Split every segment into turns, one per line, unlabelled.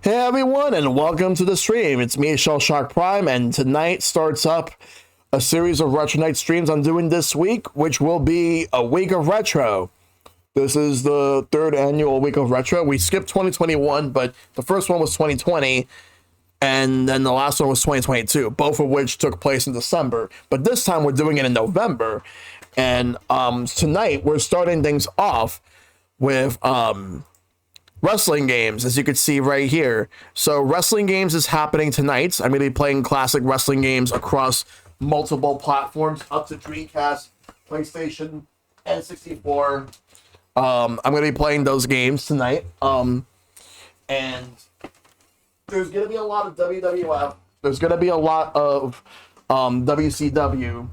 Hey everyone, and welcome to the stream. It's me, ShellshockPrime, and tonight starts up a series of Retro Night streams I'm doing this week, which will be a week of retro. This is the third annual week of retro. We skipped 2021, but the first one was 2020, and then the last one was 2022, both of which took place in December. But this time we're doing it in November, and tonight we're starting things off with wrestling games, as you can see right here. So wrestling games is happening tonight. I'm going to be playing classic wrestling games across multiple platforms, up to Dreamcast, PlayStation, N64. I'm going to be playing those games tonight. And there's going to be a lot of WWF. There's going to be a lot of WCW.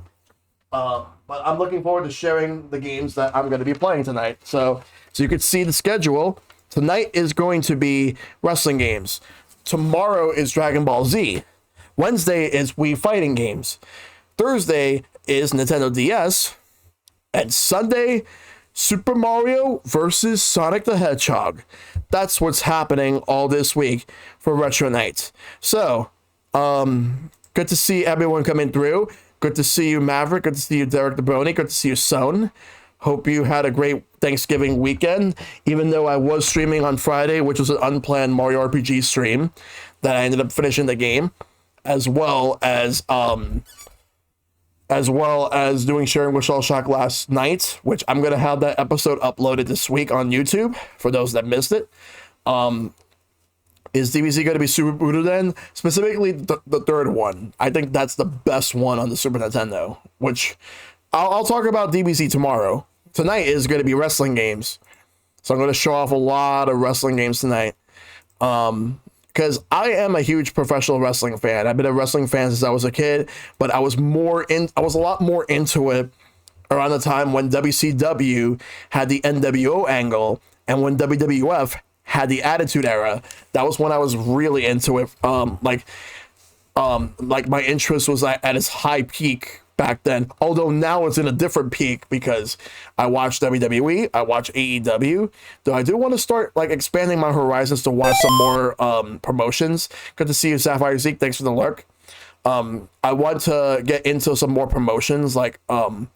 But I'm looking forward to sharing the games that I'm going to be playing tonight. So you can see the schedule. Tonight is going to be wrestling games. Tomorrow is Dragon Ball Z. Wednesday is Wii fighting games. Thursday is Nintendo DS. And Sunday, Super Mario versus Sonic the Hedgehog. That's what's happening all this week for Retro Night. So, good to see everyone coming through. Good to see you, Maverick. Good to see you, Derek the Brony. Good to see you, Son. Hope you had a great Thanksgiving weekend, even though I was streaming on Friday, which was an unplanned Mario RPG stream that I ended up finishing the game, as well as doing Sharing with Shell Shock last night, which I'm going to have that episode uploaded this week on YouTube for those that missed it. Is DBZ going to be Super Butoden? Specifically, the third one. I think that's the best one on the Super Nintendo, which I'll talk about DBZ tomorrow. Tonight is going to be wrestling games. So I'm going to show off a lot of wrestling games tonight. Because I am a huge professional wrestling fan. I've been a wrestling fan since I was a kid, but I was a lot more into it around the time when WCW had the NWO angle and when WWF had the Attitude Era. That was when I was really into it. Like my interest was at its high peak back then, although now it's in a different peak because I watch WWE, I watch AEW, though I do want to start expanding my horizons to watch some more promotions. Good to see you, Sapphire Zeke. Thanks for the lurk. I want to get into some more promotions, I want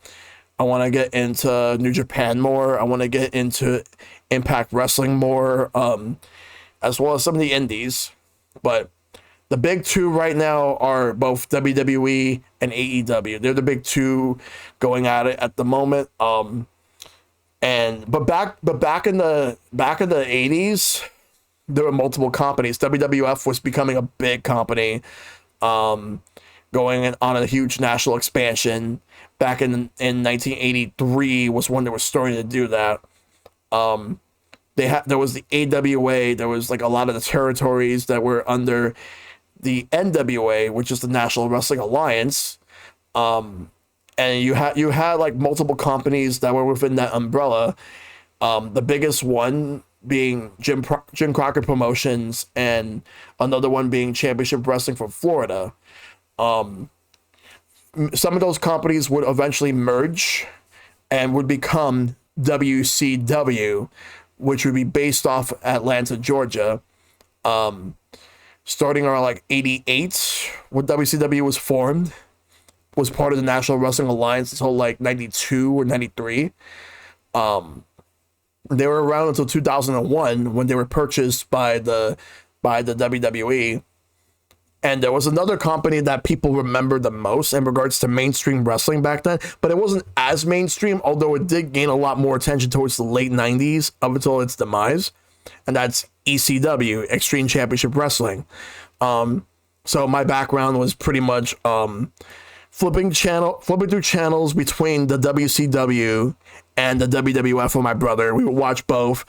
to get into New Japan more. I want to get into Impact Wrestling more, as well as some of the indies. But the big two right now are both WWE and AEW. They're the big two going at it at the moment. But back in the 80s, there were multiple companies. WWF was becoming a big company, going on a huge national expansion. Back in 1983 was when they were starting to do that. There was the AWA. There was a lot of the territories that were under the NWA, which is the National Wrestling Alliance, and you had multiple companies that were within that umbrella. The biggest one being Jim Crockett Promotions, and another one being Championship Wrestling from Florida. Some of those companies would eventually merge and would become WCW, which would be based off Atlanta, Georgia. Starting around 88, when WCW was formed, was part of the National Wrestling Alliance until 92 or 93. They were around until 2001 when they were purchased by the WWE. And there was another company that people remember the most in regards to mainstream wrestling back then, but it wasn't as mainstream, although it did gain a lot more attention towards the late 90s up until its demise. And that's ECW, Extreme Championship Wrestling. So my background was pretty much flipping through channels between the WCW and the WWF with my brother. We would watch both.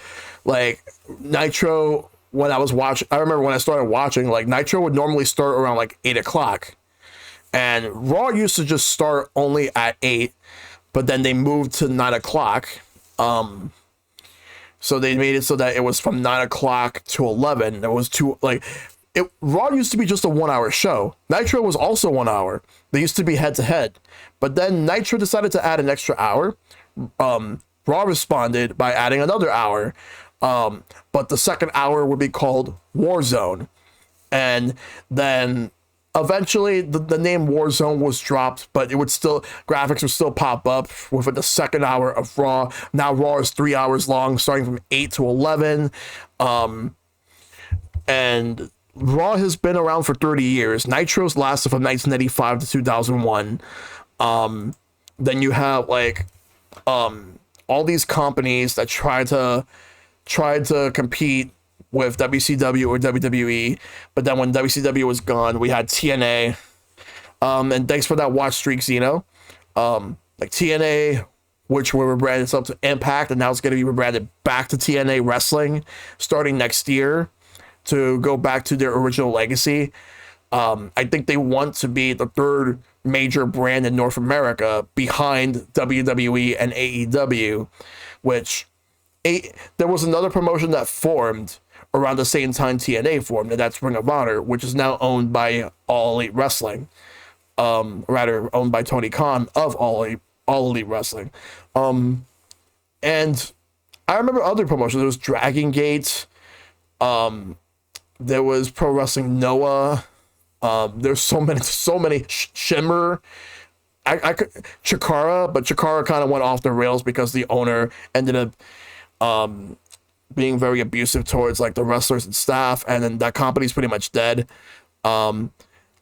Nitro, when I was watching, I remember when I started watching, Nitro would normally start around 8 o'clock. And Raw used to just start only at 8, but then they moved to 9 o'clock. So they made it so that it was from 9 o'clock to 11. It was Raw used to be just a 1 hour show. Nitro was also 1 hour. They used to be head to head. But then Nitro decided to add an extra hour. Raw responded by adding another hour. But the second hour would be called Warzone. And then eventually the name Warzone was dropped, but it would still, graphics would still pop up within the second hour of Raw. Now Raw is 3 hours long, starting from 8 to 11. And Raw has been around for 30 years. Nitro's lasted from 1995 to 2001. Then you have like all these companies that tried to compete with WCW or WWE, but then when WCW was gone, we had TNA. And thanks for that watch streak, Zeno. Like TNA, which were rebranded itself to Impact, and now it's going to be rebranded back to TNA Wrestling starting next year to go back to their original legacy. I think they want to be the third major brand in North America behind WWE and AEW, which there was another promotion that formed around the same time TNA formed, and that's Ring of Honor, which is now owned by All Elite Wrestling. Rather, owned by Tony Khan of All Elite Wrestling. And I remember other promotions. There was Dragon Gate. There was Pro Wrestling Noah. There's so many. Shimmer. I could Chikara, but Chikara kind of went off the rails because the owner ended up being very abusive towards like the wrestlers and staff, and then that company's pretty much dead. I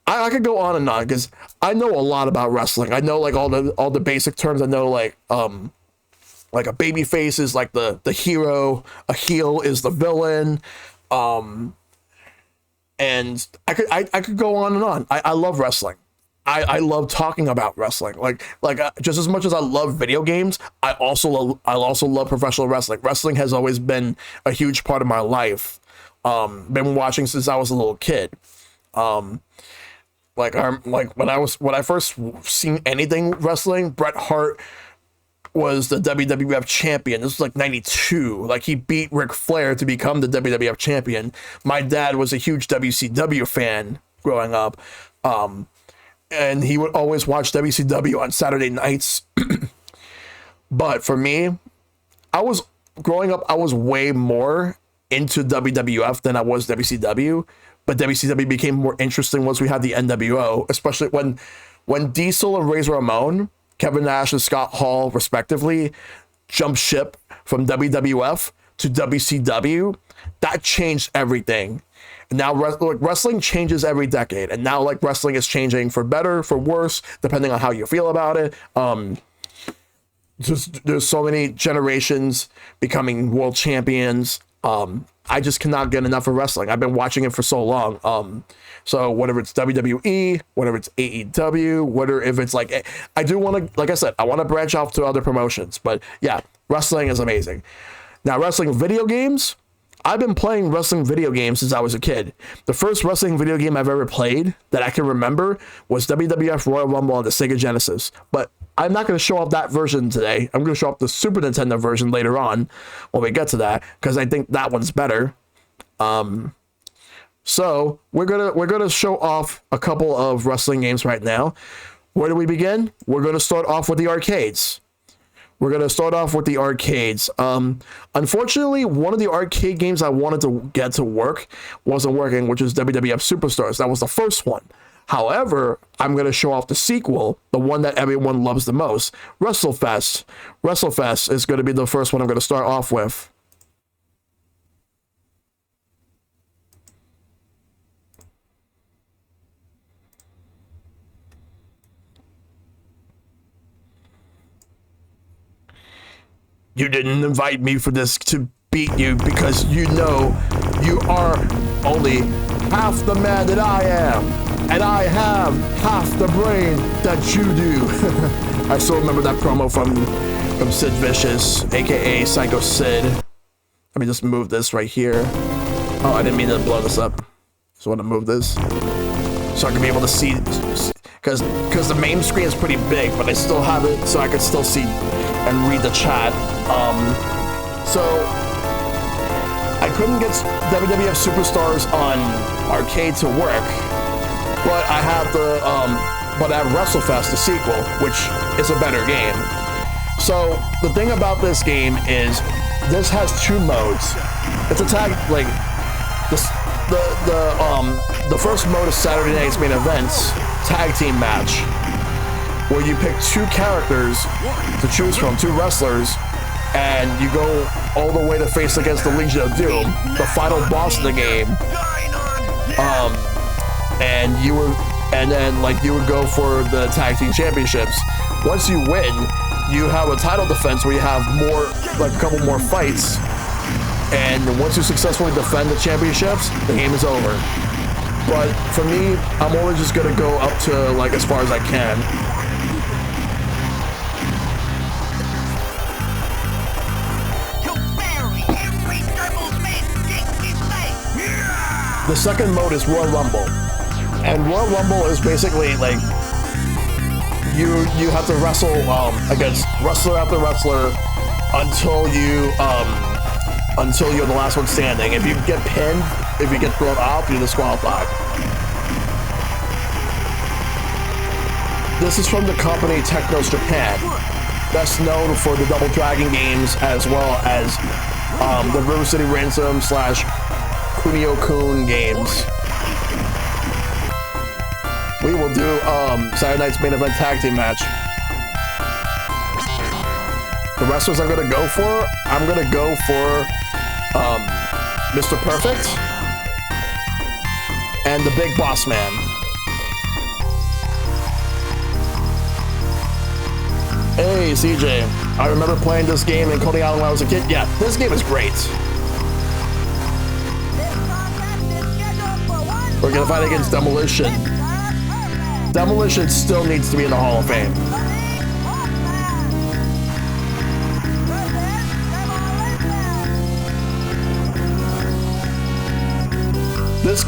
could go on and on because I know a lot about wrestling. I know like all the basic terms. I know like a baby face is like the hero, a heel is the villain. And I could go on and on. I love wrestling. I love talking about wrestling. Like just as much as I love video games, I also love professional wrestling. Wrestling has always been a huge part of my life. Been watching since I was a little kid. When I first seen anything wrestling, Bret Hart was the WWF champion. This was like 92. Like he beat Ric Flair to become the WWF champion. My dad was a huge WCW fan growing up. And he would always watch WCW on Saturday nights. But for me, growing up, I was way more into WWF than I was WCW. But WCW became more interesting once we had the NWO, especially when Diesel and Razor Ramon, Kevin Nash and Scott Hall, respectively, jumped ship from WWF to WCW. That changed everything. And now wrestling changes every decade, and now like wrestling is changing for better, for worse, depending on how you feel about it. There's so many generations becoming world champions. I just cannot get enough of wrestling. I've been watching it for so long. So whether it's WWE, whether it's AEW, whether if it's like, I do want to, like I said, I want to branch off to other promotions, but yeah, wrestling is amazing. Now, wrestling video games, I've been playing wrestling video games since I was a kid. The first wrestling video game I've ever played that I can remember was WWF Royal Rumble on the Sega Genesis. But I'm not going to show off that version today. I'm going to show off the Super Nintendo version later on when we get to that, because I think that one's better. So we're gonna show off a couple of wrestling games right now. Where do we begin? We're going to start off with the arcades. Unfortunately, one of the arcade games I wanted to get to work wasn't working, which is WWF Superstars. That was the first one. However, I'm going to show off the sequel, the one that everyone loves the most, WrestleFest. WrestleFest is going to be the first one I'm going to start off with. You didn't invite me for this to beat you because you know you are only half the man that I am, and I have half the brain that you do. I still remember that promo from Sid Vicious, aka Psycho Sid. Let me just move this right here. Oh, I didn't mean to blow this up. So I want to move this so I can be able to see, because the main screen is pretty big, but I still have it so I can still see and read the chat. So I couldn't get WWF Superstars on arcade to work, but I have WrestleFest, the sequel, which is a better game. So the thing about this game is this has 2 modes. It's a tag, like, the first mode is Saturday Night's Main Events tag team match, where you pick 2 characters to choose from, 2 wrestlers, and you go all the way to face against the Legion of Doom, the final boss of the game. And then like you would go for the tag team championships. Once you win, you have a title defense where you have more, like a couple more fights. And once you successfully defend the championships, the game is over. But for me, I'm always just gonna go up to like as far as I can. The second mode is Royal Rumble. And Royal Rumble is basically like you have to wrestle against wrestler after wrestler until you're the last one standing. If you get pinned, if you get thrown off, you're disqualified. This is from the company Technos Japan, best known for the Double Dragon games as well as the River City Ransom / Kunio-kun games. We will do Saturday Night's Main Event tag team match. The wrestlers I'm gonna go for Mr. Perfect and the Big Boss Man. Hey CJ, I remember playing this game in Coney Island when I was a kid. Yeah, this game is great. We're gonna fight against Demolition. Demolition still needs to be in the Hall of Fame. This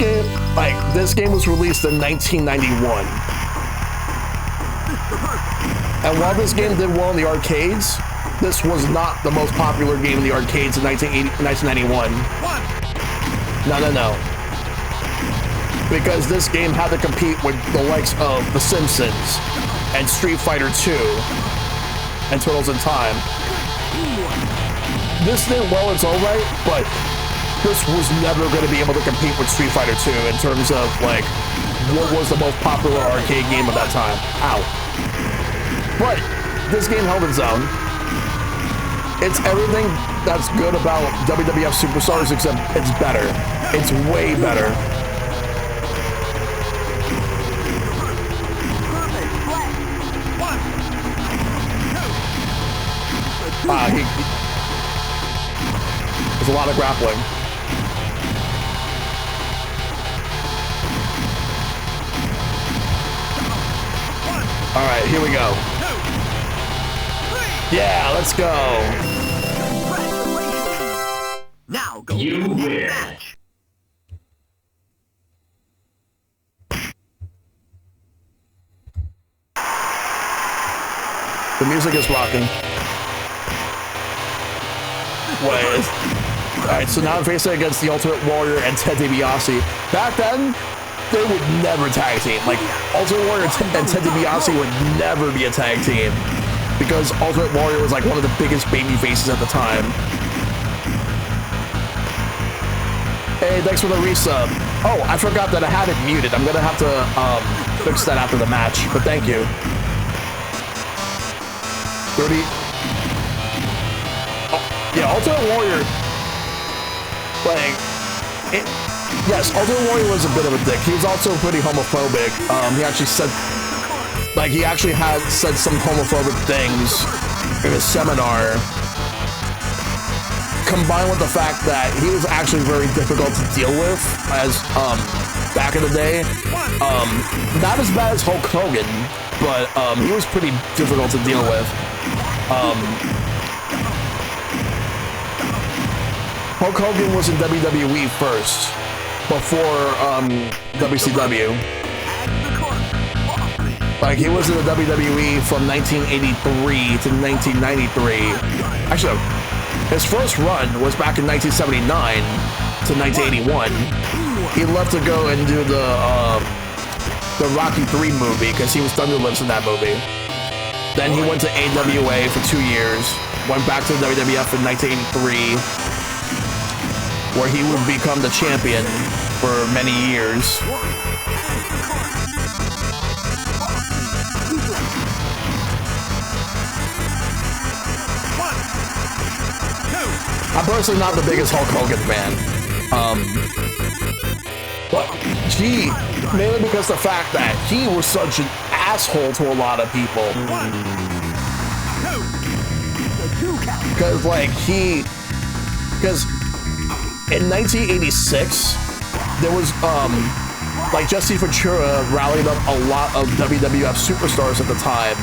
game was released in 1991. And while this game did well in the arcades, this was not the most popular game in the arcades in 1991. No. Because this game had to compete with the likes of The Simpsons and Street Fighter 2 and Turtles in Time. This did well in its own right, but this was never going to be able to compete with Street Fighter 2 in terms of like what was the most popular arcade game at that time. Ow. But this game held its own. It's everything that's good about WWF Superstars, except it's better. It's way better. There's a lot of grappling. All right, here we go. Yeah, let's go.
Now go you win. Match.
The music is rocking. Wait. Alright, so now I'm facing against the Ultimate Warrior and Ted DiBiase. Back then, they would never tag team. Like, Ultimate Warrior and Ted DiBiase would never be a tag team. Because Ultimate Warrior was like one of the biggest baby faces at the time. Hey, thanks for the resub. Oh, I forgot that I had it muted. I'm gonna have to fix that after the match, but thank you. 30. Yeah, Ultimate Warrior, like, yes, Ultimate Warrior was a bit of a dick. He was also pretty homophobic. He actually said, like, he actually had said some homophobic things in his seminar, combined with the fact that he was actually very difficult to deal with as, back in the day. Not as bad as Hulk Hogan, but, he was pretty difficult to deal with. Hulk Hogan was in WWE first, before WCW. Like, he was in the WWE from 1983 to 1993. Actually, his first run was back in 1979 to 1981. He left to go and do the Rocky III movie because he was Thunderlips in that movie. Then he went to AWA for 2 years, went back to WWF in 1983, where he would become the champion for many years. I'm personally not the biggest Hulk Hogan fan. But he, mainly because the fact that he was such an asshole to a lot of people. Because in 1986, there was, like Jesse Ventura rallied up a lot of WWF superstars at the time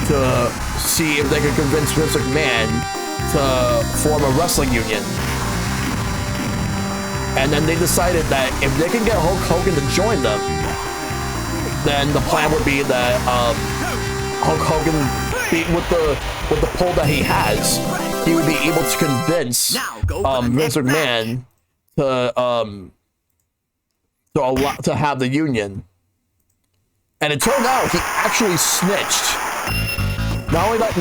to see if they could convince Vince McMahon to form a wrestling union. And then they decided that if they can get Hulk Hogan to join them, then the plan would be that Hulk Hogan, with the pull that he has, he would be able to convince Vince McMahon to have the union. And it turned out he actually snitched. Not only that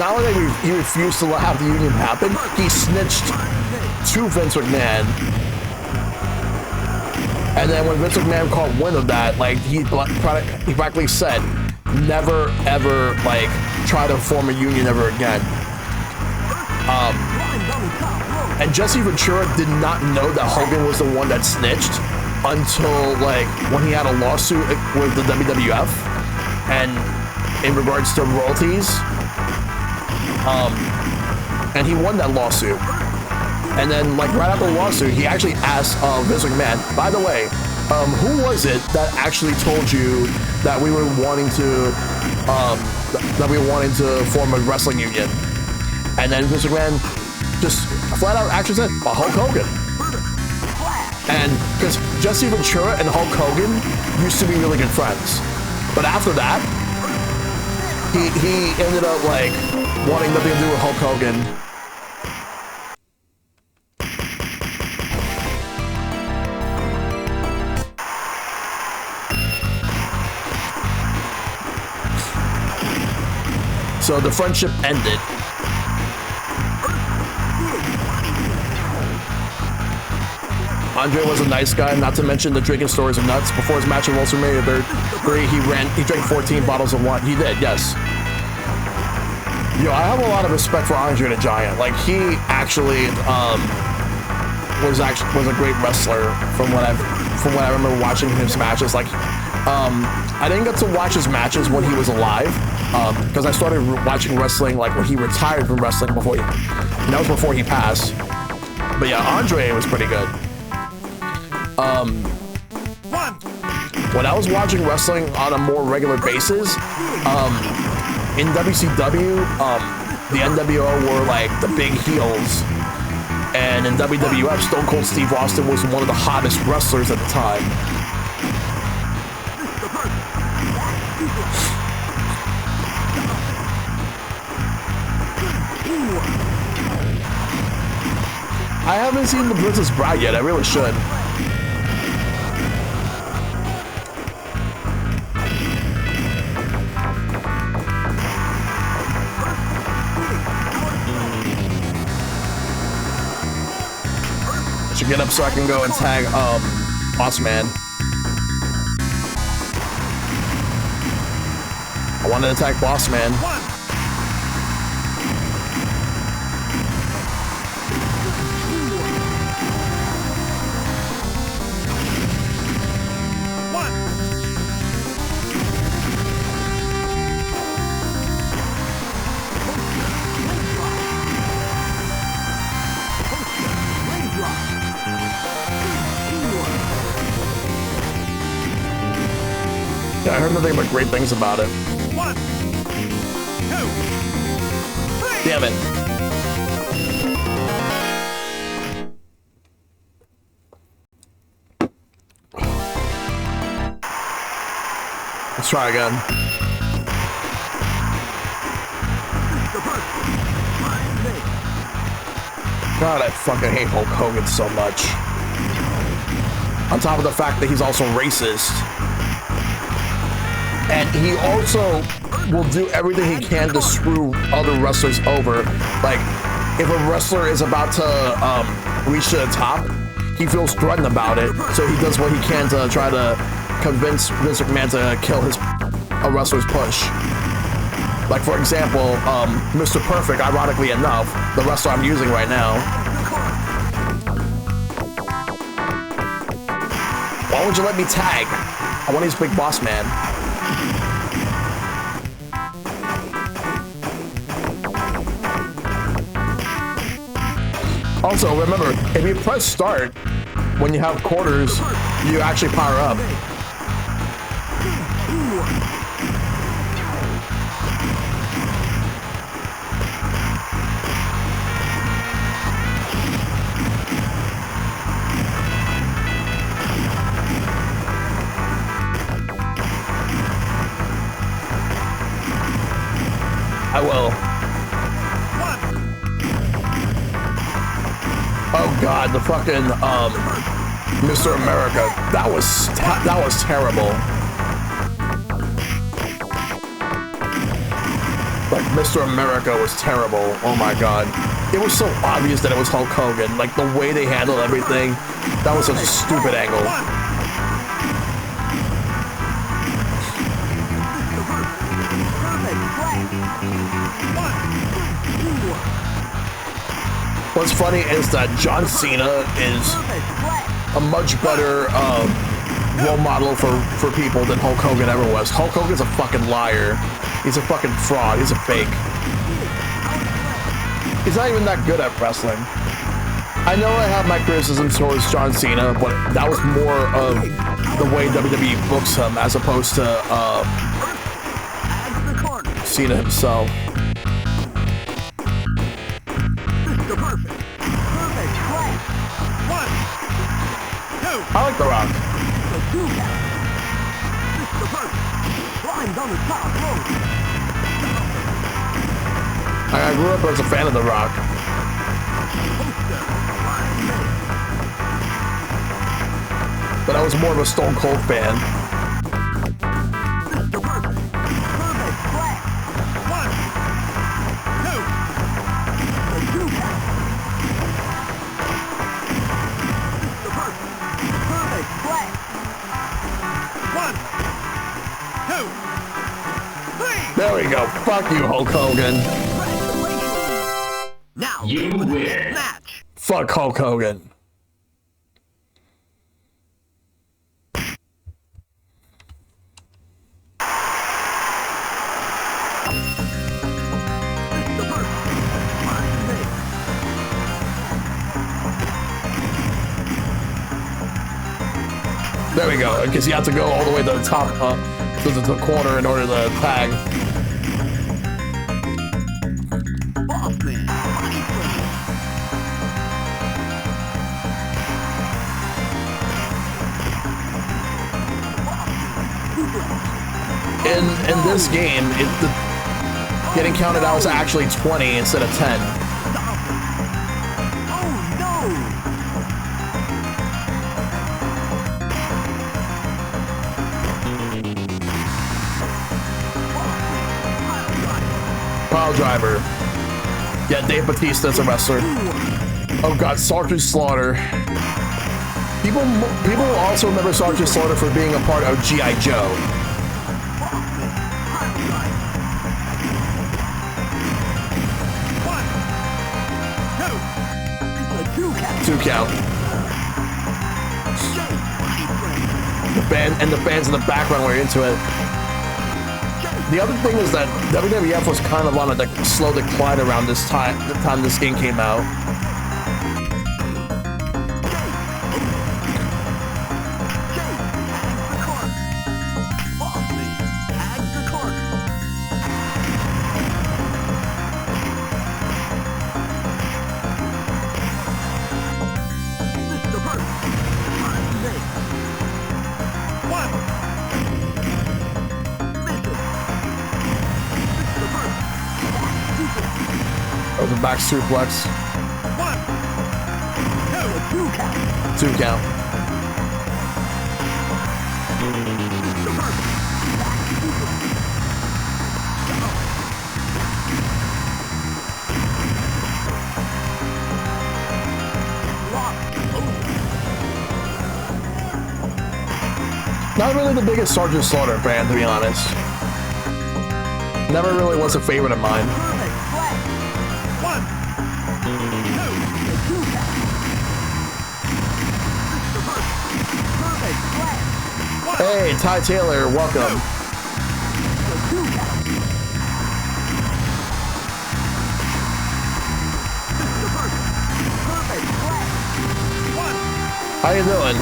he refused to have the union happen, he snitched to Vince McMahon. And then when Vince McMahon caught wind of that, like he practically said, never ever like try to form a union ever again. And Jesse Ventura did not know that Hogan was the one that snitched until like when he had a lawsuit with the WWF and in regards to royalties. And he won that lawsuit. And then, like, right after the lawsuit, he actually asked Vince McMahon, by the way, who was it that actually told you that we were wanting to form a wrestling union? And then Vince McMahon just flat out actually said, Hulk Hogan. And because Jesse Ventura and Hulk Hogan used to be really good friends. But after that, he ended up, like, wanting nothing to do with Hulk Hogan. So the friendship ended. Andre was a nice guy, not to mention the drinking stories of nuts. Before his match at WrestleMania 3, he drank 14 bottles of wine. He did, yes. Yo, I have a lot of respect for Andre the Giant. Like, he actually was a great wrestler from what I remember watching his matches. Like, I didn't get to watch his matches when he was alive, because I started watching wrestling like when he retired from wrestling and that was before he passed. But yeah, Andre was pretty good. When I was watching wrestling on a more regular basis, in WCW, the NWO were like the big heels, and in WWF, Stone Cold Steve Austin was one of the hottest wrestlers at the time. I haven't seen The Princess Bride yet. I really should. I should get up so I can go and tag Boss Man. I wanted to tag Boss Man. I heard nothing but great things about it.
1, 2, 3.
Damn it. Let's try again. God, I fucking hate Hulk Hogan so much. On top of the fact that he's also racist. And he also will do everything he can to screw other wrestlers over. Like, if a wrestler is about to reach to the top, he feels threatened about it, so he does what he can to try to convince Vince McMahon to kill a wrestler's push. Like, for example, Mr. Perfect, ironically enough, the wrestler I'm using right now. Why won't you let me tag? I want his big boss man. Also, remember, if you press start, when you have quarters, you actually power up. I will. Oh God, the fucking Mr. America. That was terrible. Like, Mr. America was terrible. Oh my God. It was so obvious that it was Hulk Hogan. Like, the way they handled everything, that was such a stupid angle. What's funny is that John Cena is a much better role model for people than Hulk Hogan ever was. Hulk Hogan's a fucking liar. He's a fucking fraud. He's a fake. He's not even that good at wrestling. I know I have my criticisms towards John Cena, but that was more of the way WWE books him as opposed to Cena himself. I like The Rock. I grew up as a fan of The Rock. But I was more of a Stone Cold fan. There we go. Fuck you, Hulk Hogan.
Now you win. Match.
Fuck Hulk Hogan. There we go, because you have to go all the way to the top, to the corner in order to tag. In this game, getting counted out is actually 20 instead of 10. Pile driver. Yeah, Dave Bautista's a wrestler. Oh God, Sergeant Slaughter. People also remember Sergeant Slaughter for being a part of G.I. Joe. Two count. The fans in the background were into it. The other thing was that WWF was kind of on a slow decline around this time, the time this game came out. The back suplex. Two count. Not really the biggest Sergeant Slaughter fan, to be honest. Never really was a favorite of mine. Hey, Ty Taylor, welcome. How you doing?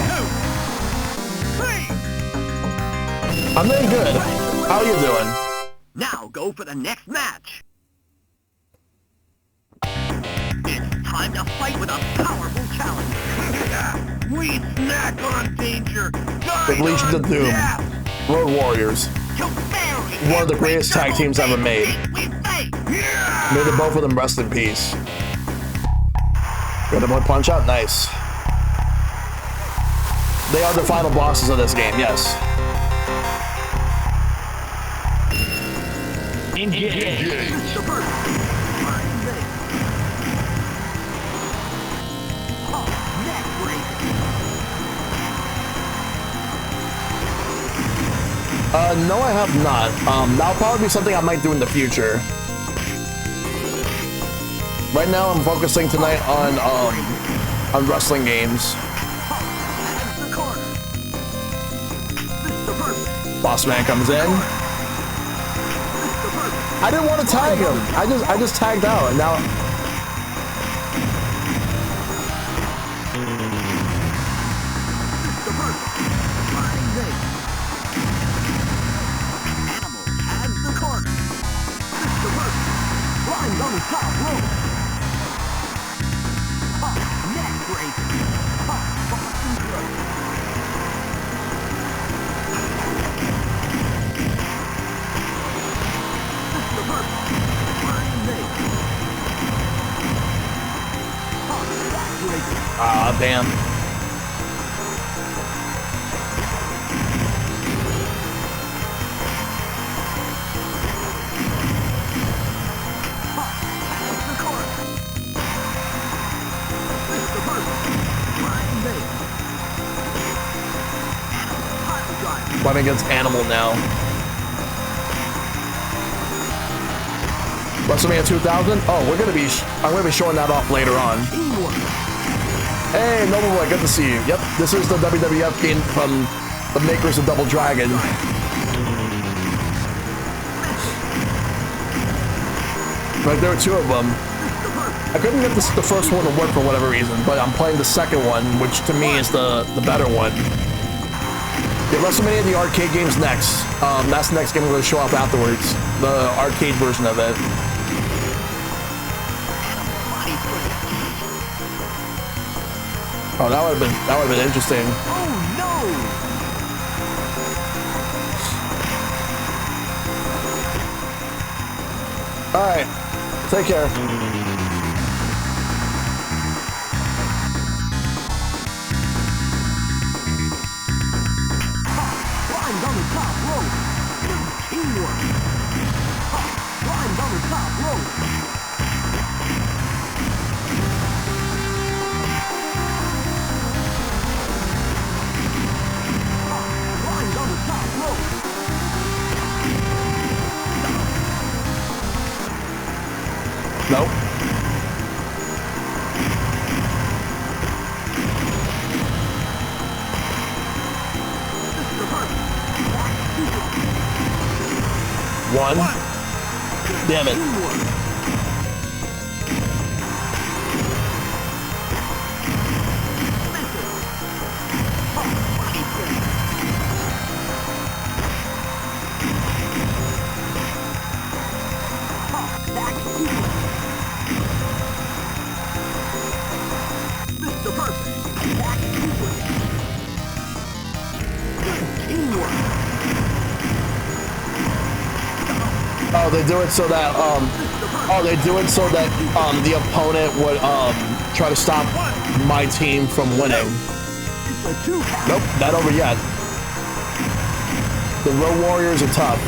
I'm doing good. How you doing?
Now go for the next match. It's time to fight with a powerful challenge. We snack on danger.
The Legions of Doom. Road Warriors. One of the greatest tag teams ever made. May the both of them rest in peace. Got a one punch out? Nice. They are the final bosses of this game, yes. No, I have not. That'll probably be something I might do in the future. Right now, I'm focusing tonight on wrestling games. Boss man comes in. I didn't want to tag him. I just tagged out, and now. Ah, damn. Fighting against Animal now. WrestleMania 2000? Oh, I'm gonna be showing that off later on. Hey, Noble Boy, good to see you. Yep, this is the WWF game from the makers of Double Dragon. Like, there were two of them. I couldn't get the first one to work for whatever reason, but I'm playing the second one, which to me is the better one. Yeah, WrestleMania the arcade game's next. That's the next game I'm going to show off afterwards. The arcade version of it. Oh, that would have been interesting.
Oh
no! All right, take care. Nope. One. Damn it. Oh, they do it so that the opponent would try to stop my team from winning. Nope, not over yet. The Road Warriors are tough.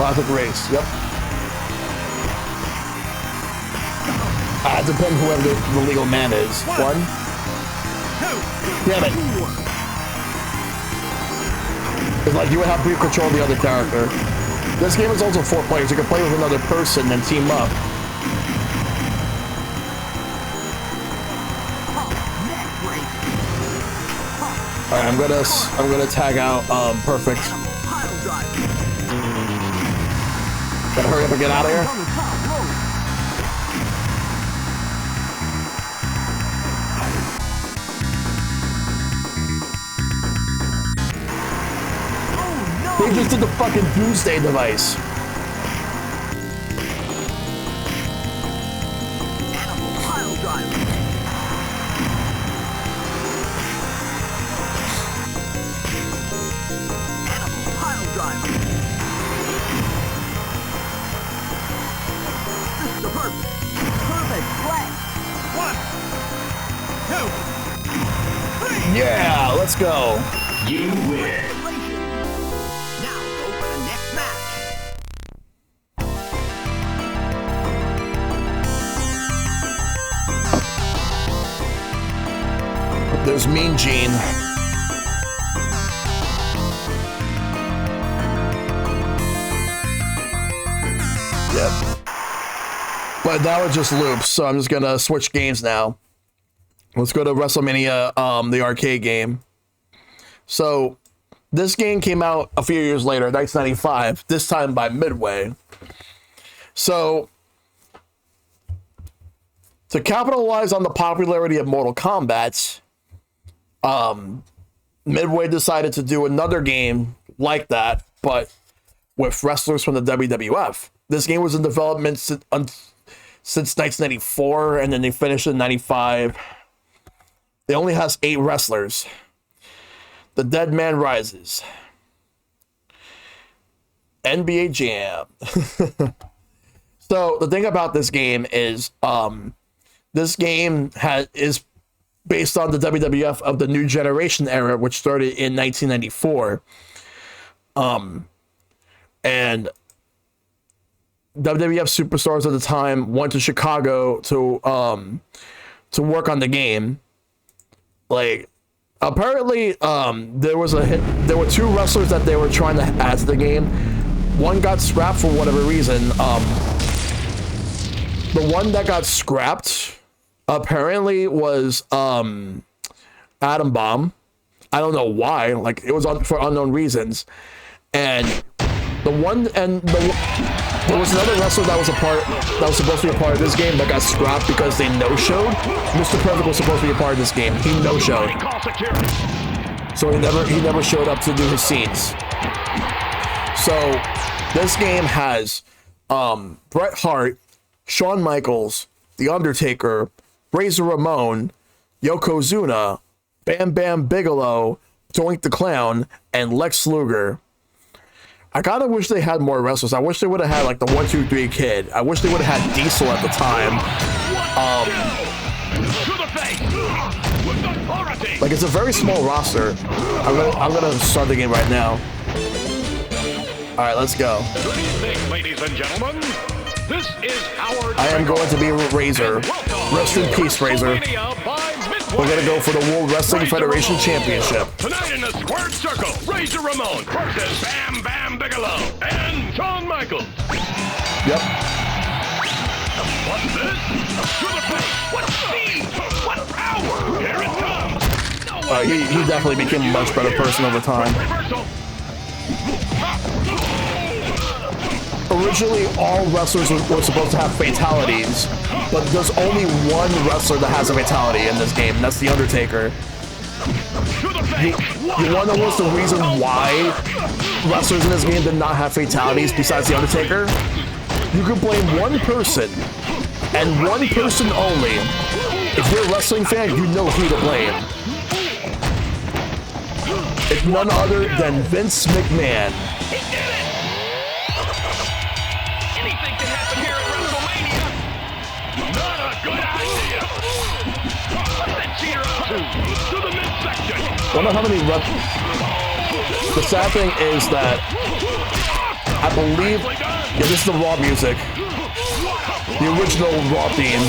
classic race. Yep. It depends whoever the legal man is. One. Damn it. It's like you would have to control the other character. This game is also 4 players. You can play with another person and team up. Alright, I'm gonna tag out Perfect. Gotta hurry up and get out of here. They just did the fucking Doomsday device. Yeah, let's go.
You win.
Now go for the next match.
There's Mean Gene. Yep. But now it just loops, so I'm just gonna switch games now. Let's go to WrestleMania, the arcade game. So this game came out a few years later, 1995, this time by Midway. So to capitalize on the popularity of Mortal Kombat, Midway decided to do another game like that, but with wrestlers from the WWF. This game was in development since 1994, and then they finished in 95. It only has 8 wrestlers. The Dead Man Rises. NBA Jam. So the thing about this game is, this game is based on the WWF of the New Generation era, which started in 1994. And WWF superstars at the time went to Chicago to work on the game. Like, apparently, there were 2 wrestlers that they were trying to add to the game. One got scrapped for whatever reason. The one that got scrapped apparently was Atom Bomb. I don't know why. Like, it was for unknown reasons. And there was another wrestler that was supposed to be a part of this game that got scrapped because they no-showed. Mr. Perfect was supposed to be a part of this game. He no-showed. So he never showed up to do his scenes. So this game has Bret Hart, Shawn Michaels, The Undertaker, Razor Ramon, Yokozuna, Bam Bam Bigelow, Doink the Clown, and Lex Luger. I kind of wish they had more wrestlers. I wish they would have had like the 1, 2, 3 Kid. I wish they would have had Diesel at the time. Like, it's a very small roster. I'm gonna start the game right now. All right, let's go.
Good evening, ladies and gentlemen. This is Howard.
I am going to be Razor. Rest in peace, Razor. We're gonna go for the World Wrestling Federation Championship.
Tonight in the squared circle, Razor Ramon versus Bam Bam Bigelow and Shawn Michaels.
Yep.
What's this? To the face. What speed? What power? Here it comes.
He definitely became a much better person over time. Originally, all wrestlers were supposed to have fatalities, but there's only one wrestler that has a fatality in this game, and that's The Undertaker. You want to know what's the reason why wrestlers in this game did not have fatalities besides The Undertaker? You can blame one person, and one person only. If you're a wrestling fan, you know who to blame. It's none other than Vince McMahon.
Anything can happen here at WrestleMania. Not a good idea. Let that cheater up to the midsection.
I wonder how many The sad thing is that I believe, yeah, this is the Raw music. The original Raw theme.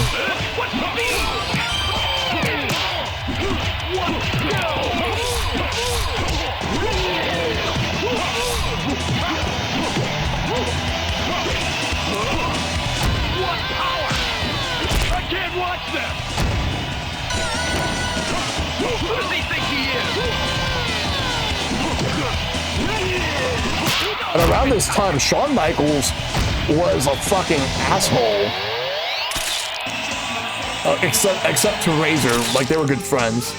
What power! I can't watch this! Who does he think he is?
And around this time, Shawn Michaels was a fucking asshole. Except to Razor, like they were good friends.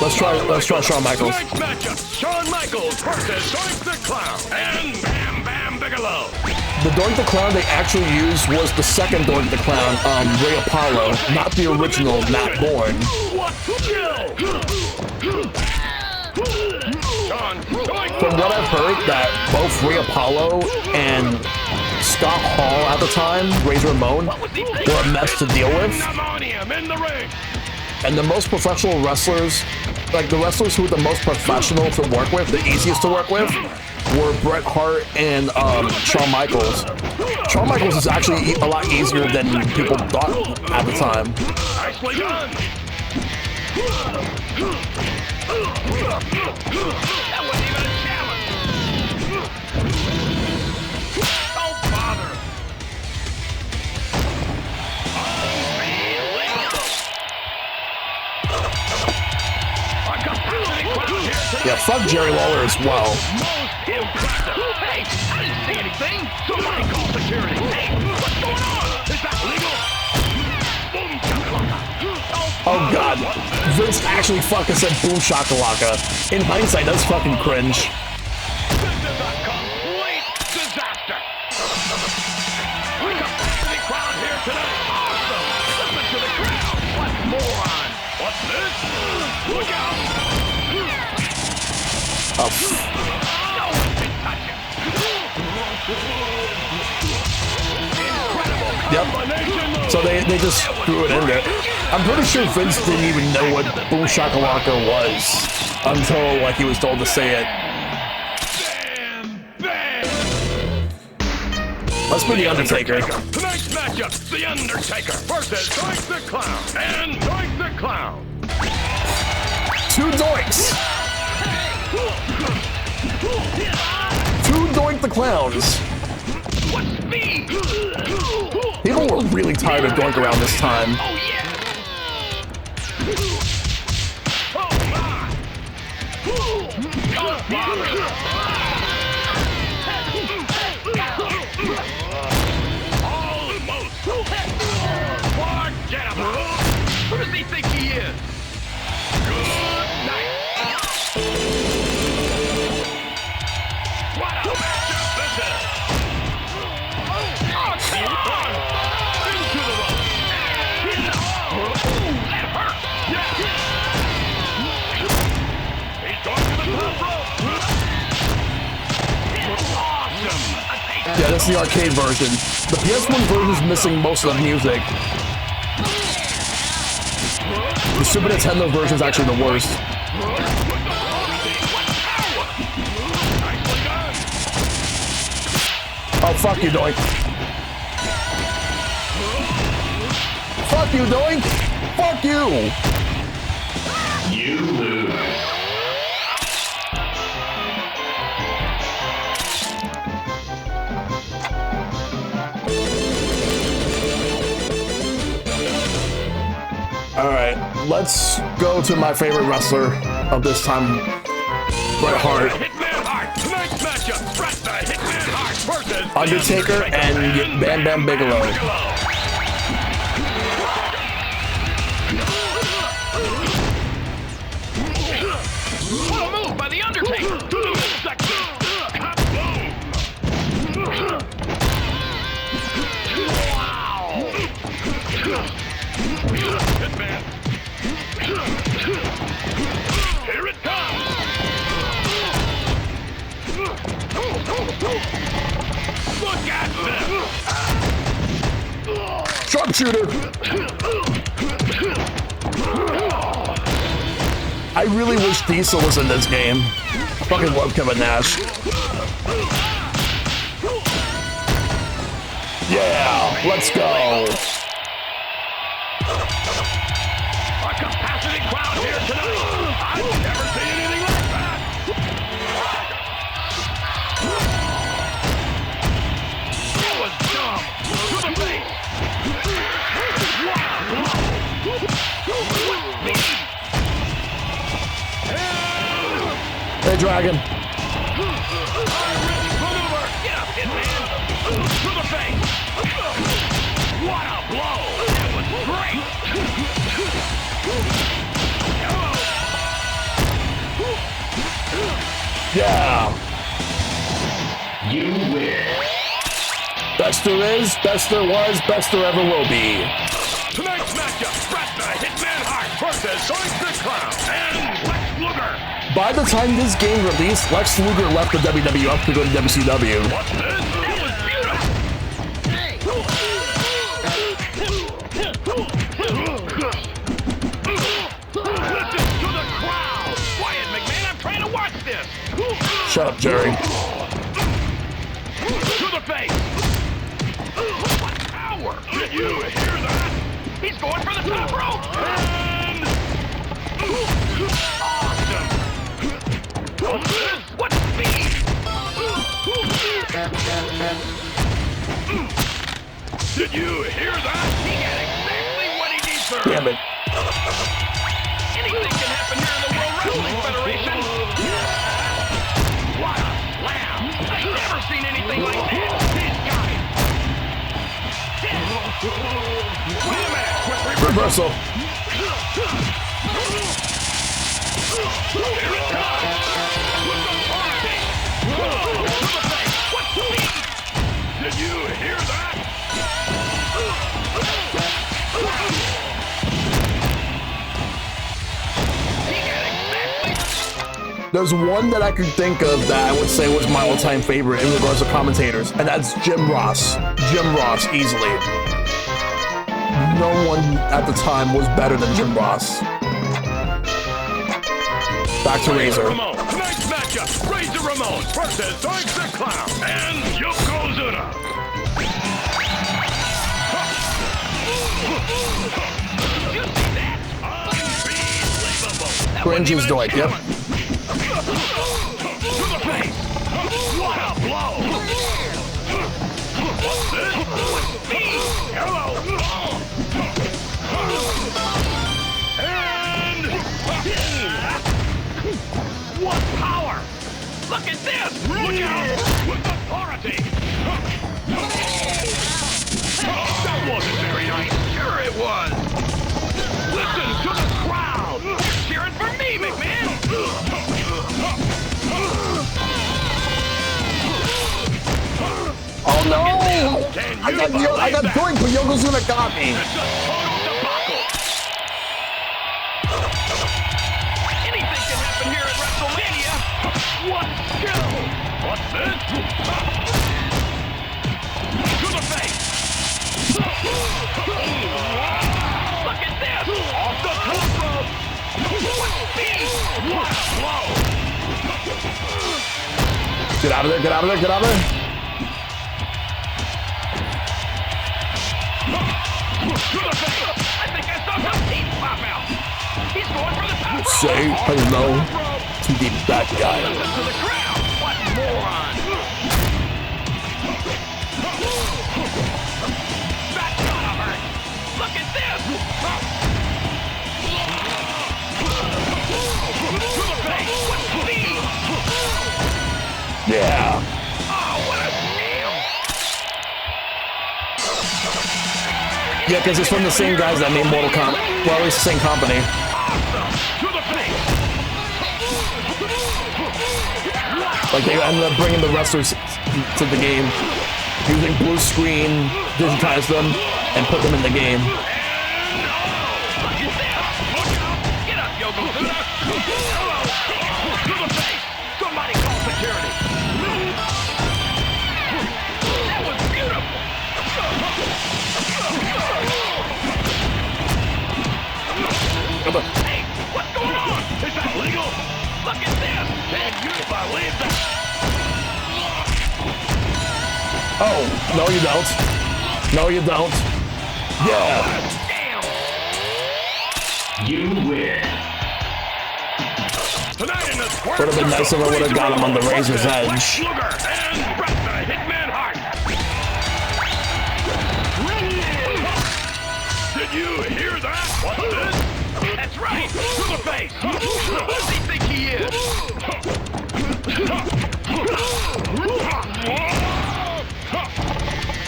Let's try Shawn Michaels.
Next matchup, Shawn Michaels versus Doink the Clown and Bam Bam Bigelow.
The Doink the Clown they actually used was the second Doink the Clown, Ray Apollo, not the original Matt Bourne.
What?
From what I've heard, that both Ray Apollo and Scott Hall at the time, Razor Ramon, were a mess to deal with.
In the ring.
And the most professional wrestlers, like the wrestlers who were the most professional to work with, the easiest to work with, were Bret Hart and Shawn Michaels. Shawn Michaels is actually a lot easier than people thought at the time.
Nicely done. That wasn't even a challenge. Don't bother.
Yeah, fuck Jerry Lawler as well.
Most impressive. Hey, I didn't see anything. Somebody call security. Hey, what's going on? Is that legal? Boom shakalaka.
Oh god, Vince actually fucking said boom shakalaka. In hindsight, that's fucking cringe.
This is a complete disaster. We got the crowd here tonight. Awesome. Listen to the crowd. What moron. What's this? Look out.
Oh.
No one can touch him.
Yep. So they just threw it in there. I'm pretty sure Vince didn't even know what boom shakalaka was until like he was told to say it.
Bam, bam.
Let's be the Undertaker.
Tonight's matchup, The Undertaker versus Doink the Clown and Doink the Clown.
Two Doinks. Two Doink the Clowns.
What speed?
People were really tired of Doink around this time.
Oh yeah. Oh my. Don't bother. Almost. Forget about it. Who does he think he is? Good night. What a matchup this is! Oh, come on! Into the rope! That hurt! Yeah! He's going to the top rope! Awesome!
Yeah, that's the arcade version. The PS1 version is missing most of the music. The Super Nintendo version is actually the worst. Oh, fuck you, Doink. Fuck you, Doink! Fuck you!
You lose.
Alright, let's go to my favorite wrestler of this time, Bret Hart.
Hitman Hart! Tonight's matchup! Bret the Hitman Hart versus
Undertaker and Bam Bam Bigelow.
What a move by the Undertaker! Wow! Hitman! Here it comes! Look at this!
sharpshooter. I really wish Diesel was in this game. I fucking love Kevin Nash. Yeah, let's go.
A capacity crowd here tonight. I've never seen anything like that. That was dumb. To the face. Wow. What speed?
Hey, Dragon.
Maneuver. Get up, Hitman. To the face. What a blow. That was great.
Yeah.
You win.
Best there is, best there was, best there ever will be.
Tonight's matchup, Bret the Hitman Hart versus Sonic the Clown and Lex Luger.
By the time this game released, Lex Luger left the WWF to go to WCW.
What's this? That was beautiful. Listen to the crowd. Quiet, McMahon. I'm trying to watch this.
Shut up, Jerry.
To the face. What power? Did you hear that? He's going for the top rope. And... awesome. What's this? What speed? Did you hear that? He got exactly what he deserved.
Damn it.
Anything can happen here in the World Wrestling Federation. What a slam. I've never seen anything like that. He's got it. Wait a minute. Quick
Reversal.
Here it comes. With the party. To the face. What speed? Did you hear that? He got exactly.
There's one that I could think of that I would say was my all-time favorite in regards to commentators, and that's Jim Ross. Jim Ross, easily. No one at the time was better than Jim Ross. Back to Razor.
Ramon. Tonight's matchup, Razor Ramon versus Sonic the Clown and Yokozuna. You see that? Unbelievable. That
Cringe
wasn't
is
even a
Doink, yep.
challenge. To the face. What a blow. What's this? What speed? Hello. And... what power! Look at this! Look out! With authority! That wasn't very nice. Sure it was. Listen to the crowd. They're cheering for me, McMahon.
Oh no!
Can
I
you
got
believe
Doink, but Yokozuna got me.
It's a total debacle. Anything can happen here at WrestleMania. What skill? What's this? To the face. Look at this. Off the top rope. What speed? What a blow.
Get out of there, get out of there, get out of there.
To the face. I think I saw some teeth pop out. He's going for the top rope.
Say hello to the bad guy.
Listen to the crowd. What moron. That's gotta hurt. Look at this. To the face. What speed?
Yeah.
Oh, what a scam.
Yeah, because it's from the same guys that made Mortal Kombat. Well, at least the same company.
Awesome. To the face.
Like, they ended up bringing the wrestlers to the game, using blue screen, digitize them, and put them in the game.
Look at this. Look out. Get up, Yokozuna. Hello. To the face. Somebody call security. That was beautiful.
the?
Hey, what's going on? Is that legal? Look at this. Can you believe that?
Oh, no you don't. No you don't. Yeah.
Damn.
You win.
Tonight in the square
Would have been nice if I would have got him on the razor's edge.
Lex Luger and Bret the Hitman Hart. Did you hear that? What's this? That's right. To the face. Who does he think he is?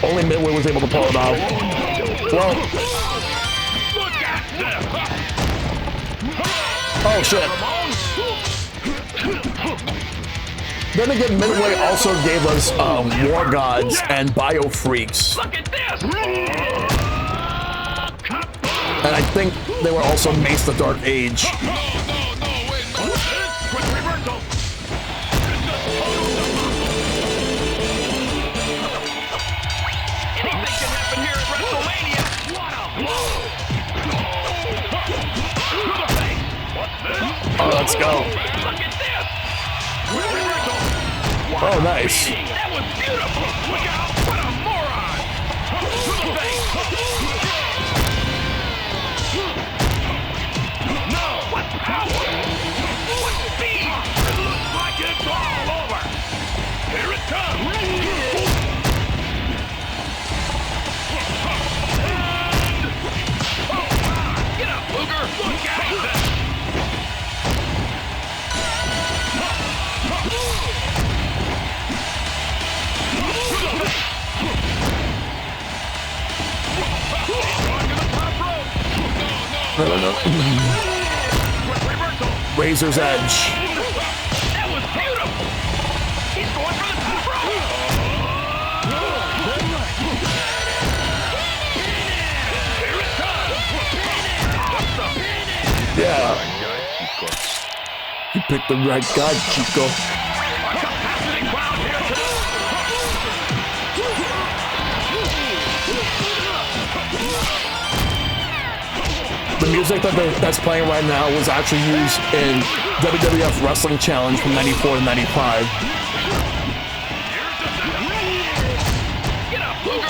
Only Midway was able to pull it off. Well,
Look at this.
oh shit. Then again, Midway also gave us War Gods and Bio Freaks.
Look at this.
And I think they were also Mace the Dark Age.
Quick reversal. Anything can happen here at WrestleMania. What a blow. To the face. What's this?
Oh, let's go.
Look at this. Quick reversal.
Oh, nice.
That was beautiful. Look out. What a moron. To the face. No. What power. What speed. It looks like it's all over. Here it comes. Get up, Luger. Look out.
No. Razor's Edge.
That was beautiful. He's going for the top rope. Here it comes.
Yeah. You picked the right guy, Chico.
A capacity crowd here tonight.
The music that's playing right now was actually used in WWF Wrestling Challenge from 94 to 95.
Get up, Luger.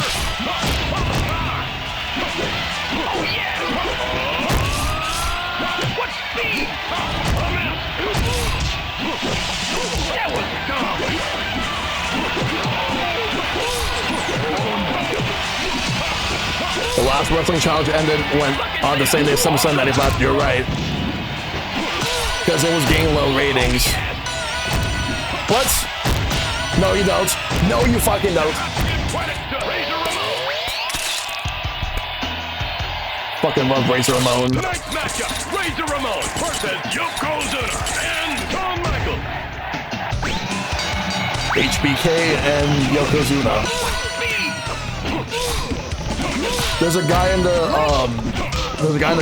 Oh, yeah. What speed? That was dumb.
The last Wrestling Challenge ended when on the same day SummerSlam 95. You're right. Because it was getting low ratings. What? No, you don't. No, you fucking don't. Fucking love Razor Ramon.
Tonight's matchup, Razor Ramon versus Yokozuna and Shawn Michaels.
HBK and Yokozuna. There's a guy in the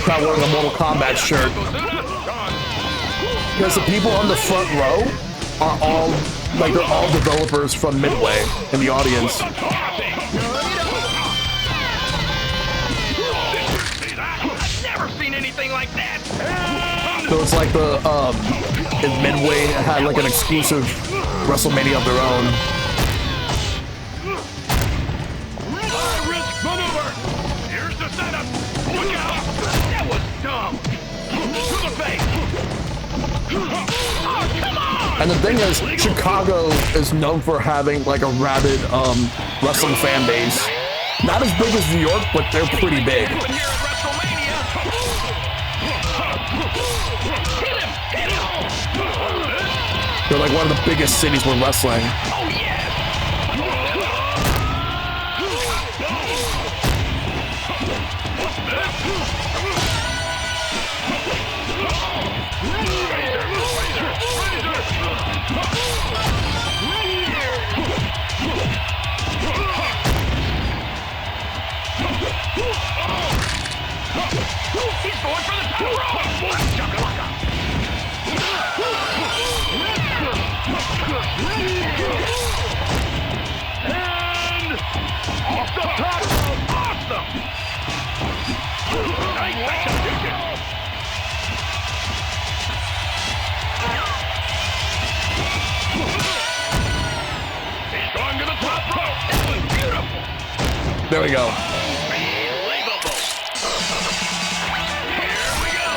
crowd wearing a Mortal Kombat shirt. Because the people on the front row are all like they're all developers from Midway in the audience.
I've never seen anything like that.
So it's like the Midway had like an exclusive WrestleMania of their own.
High-risk maneuver. Here's the setup. Look out. That was dumb. To the face. Oh, come on.
And the thing is, Chicago is known for having like a rabid wrestling fan base. Not as big as New York, but they're pretty big.
Here at WrestleMania. Hit him. Hit him.
They're like one of the biggest cities with wrestling.
Oh, yes. He's going for the top rope. Chakalaka.
There we go.
Unbelievable. Here we go.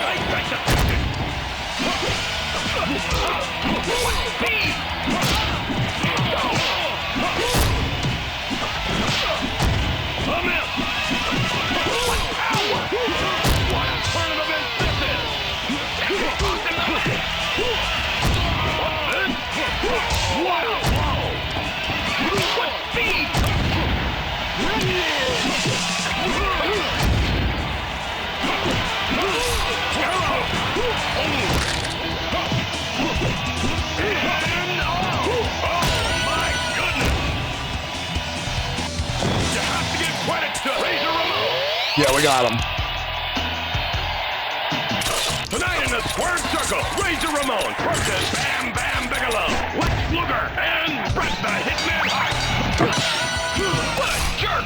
Nice execution. What speed. A miss. What power. What a turn of events this is. What's this? What a blow. What speed.
Yeah, we got him.
Tonight in the squared circle, Razor Ramon versus Bam Bam Bigelow, Lex Luger, and Bret the Hitman Hart. What a jerk!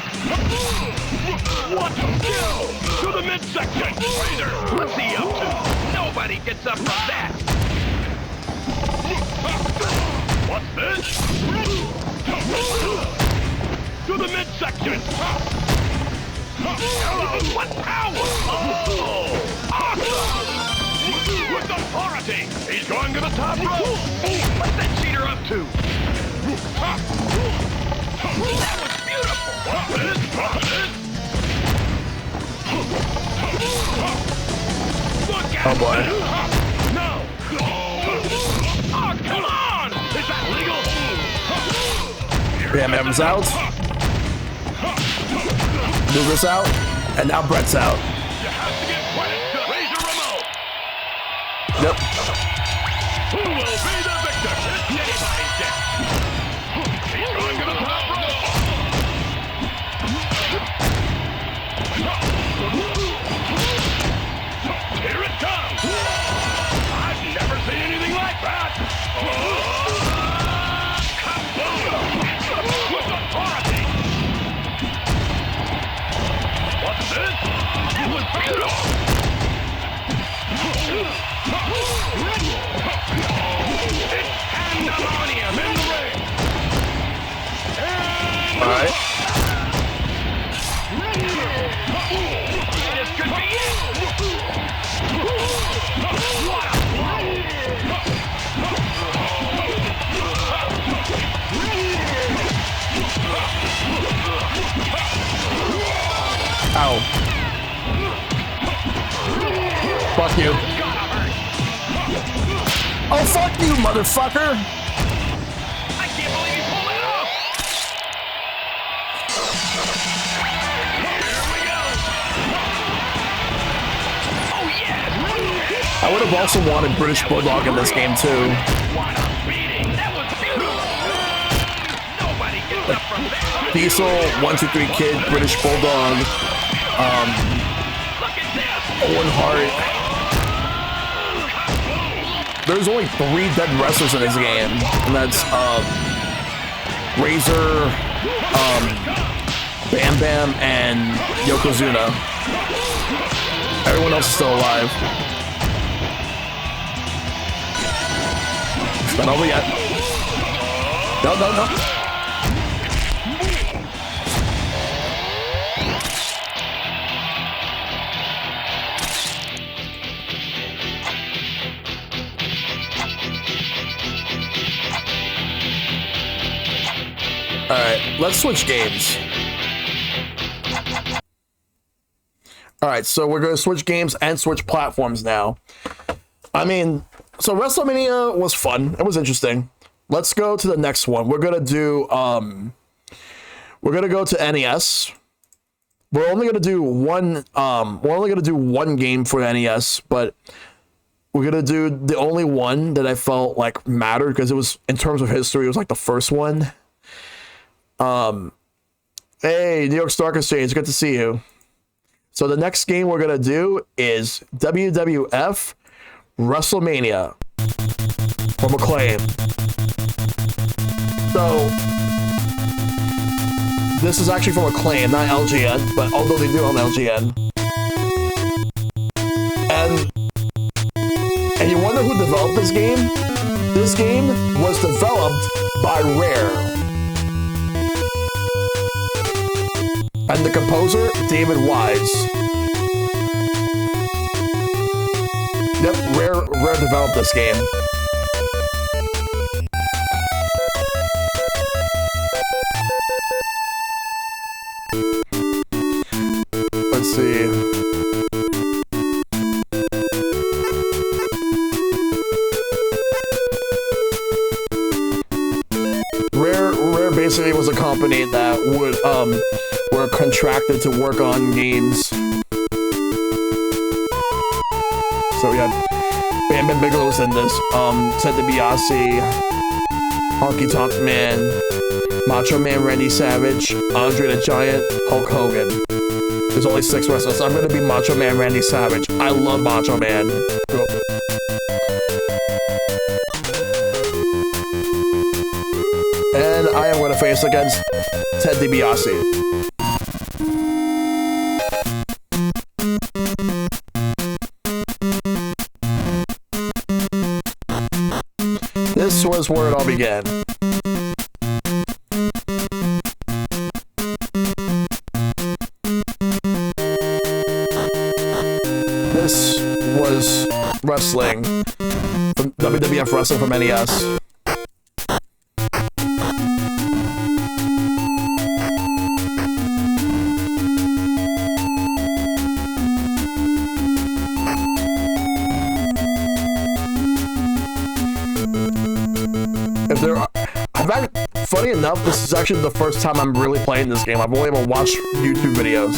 What a kill! To the midsection. Razor, what's he up to? Nobody gets up from that. What's this? To the midsection. What power! Oh! Awesome! With authority! He's going to the top rope! What's that cheater up to? That was beautiful! What's this? Look at
Oh boy.
No! Oh, come on! Is that legal?
Bam Bam's out. Luger's out. And now Bret's out.
You have to give credit to Razor Ramon!
Yep.
Who will be the victor? It's anybody's guess. He's going to the top rope. Here it comes. I've never seen anything like that. Kaboom! With authority. What's this? It was beautiful. It's pandemonium in the ring. And
All right.
this could be it. What a blow.
Ow. Fuck you. Oh, fuck you, motherfucker.
I can't believe he pulled it off. Here we go. Oh, yes.
I would have also wanted British Bulldog in this game, too.
What a beating. That was beautiful. Nobody gets up from that.
Diesel, 1-2-3 Kid, British Bulldog,
Look at this.
Owen Hart. There's only 3 dead wrestlers in this game, and that's Razor, Bam Bam, and Yokozuna. Everyone else is still alive. It's not over yet. No, no, no. All right, let's switch games. All right, so we're going to switch games and switch platforms now. I mean, so WrestleMania was fun. It was interesting. Let's go to the next one. We're going to do we're going to go to NES. We're only going to do one game for NES, but we're going to do the only one that I felt like mattered because it was, in terms of history, it was like the first one. Hey, New York Stock Exchange, good to see you. So the next game we're gonna do is WWF WrestleMania from Acclaim. So this is actually from Acclaim, not LGN, but although they do own LGN. And you wonder who developed this game? This game was developed by Rare. And the composer, David Wise. Yep, Rare developed this game. Let's see. Rare basically was a company that would were contracted to work on games. So we had Bam Bam Bigelow's in this. Ted DiBiase, Honky Tonk Man, Macho Man Randy Savage, Andre the Giant, Hulk Hogan. There's only 6 wrestlers. So I'm gonna be Macho Man Randy Savage. I love Macho Man. Cool. And I am gonna face against Ted DiBiase. This was where it all began. This was wrestling from WWF Wrestling from NES. Funny enough, this is actually the first time I'm really playing this game. I've only ever watched YouTube videos.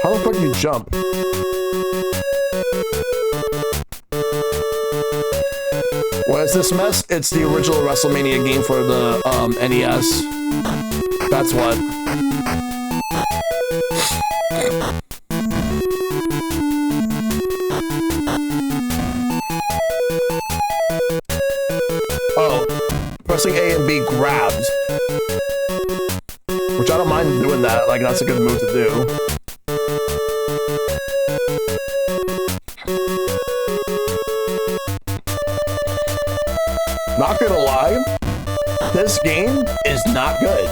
How the fuck do you jump? What is this mess? It's the original WrestleMania game for the NES. That's what. Oh, pressing A and B grabs. Which I don't mind doing that, like that's a good move to do. Not gonna lie, this game is not good.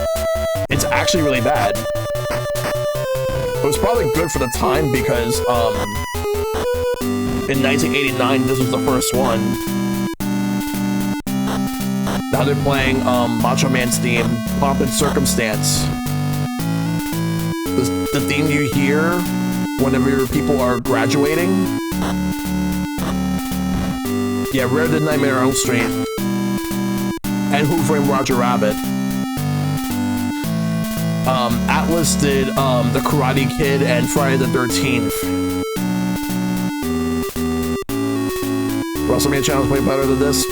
It's actually really bad. It was probably good for the time because in 1989 this was the first one. Now they're playing Macho Man's theme, Pomp and Circumstance. The theme you hear whenever your people are graduating. Yeah, Rare did Nightmare on Elm Street. And Who Framed Roger Rabbit. Atlas did The Karate Kid and Friday the 13th. WrestleMania Challenge way better than this?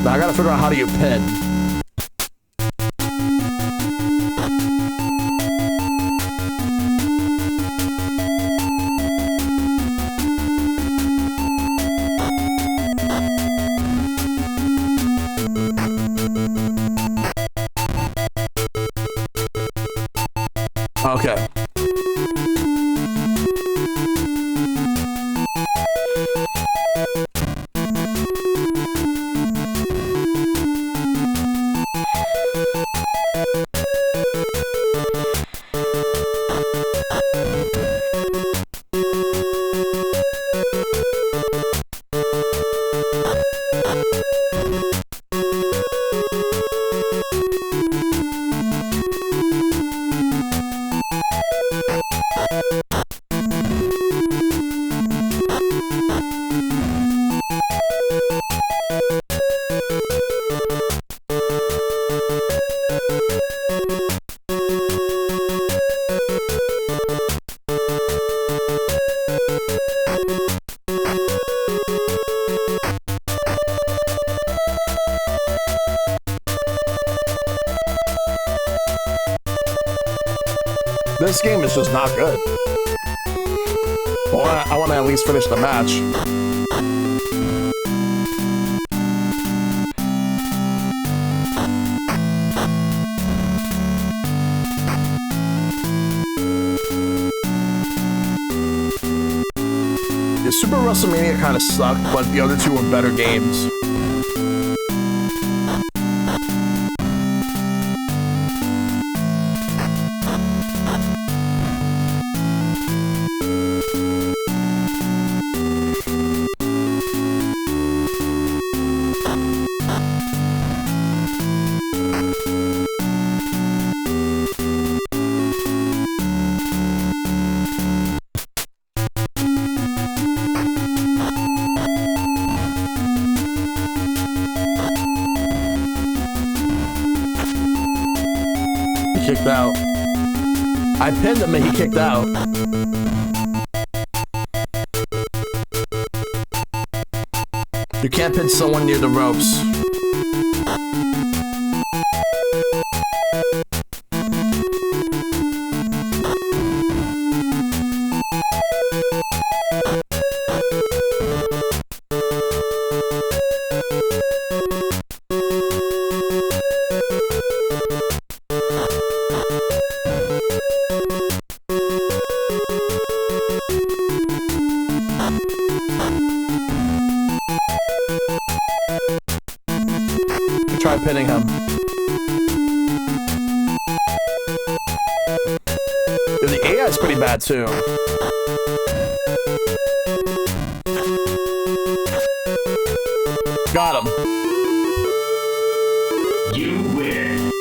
Now I gotta figure out how do you pin. Okay. This game is just not good. Well, I want to at least finish the match. Super WrestleMania kind of sucked, but the other two were better games. Kicked out. I pinned him and he kicked out. You can't pin someone near the ropes. Try pinning him. Dude, the AI is pretty bad too. Got him.
You win.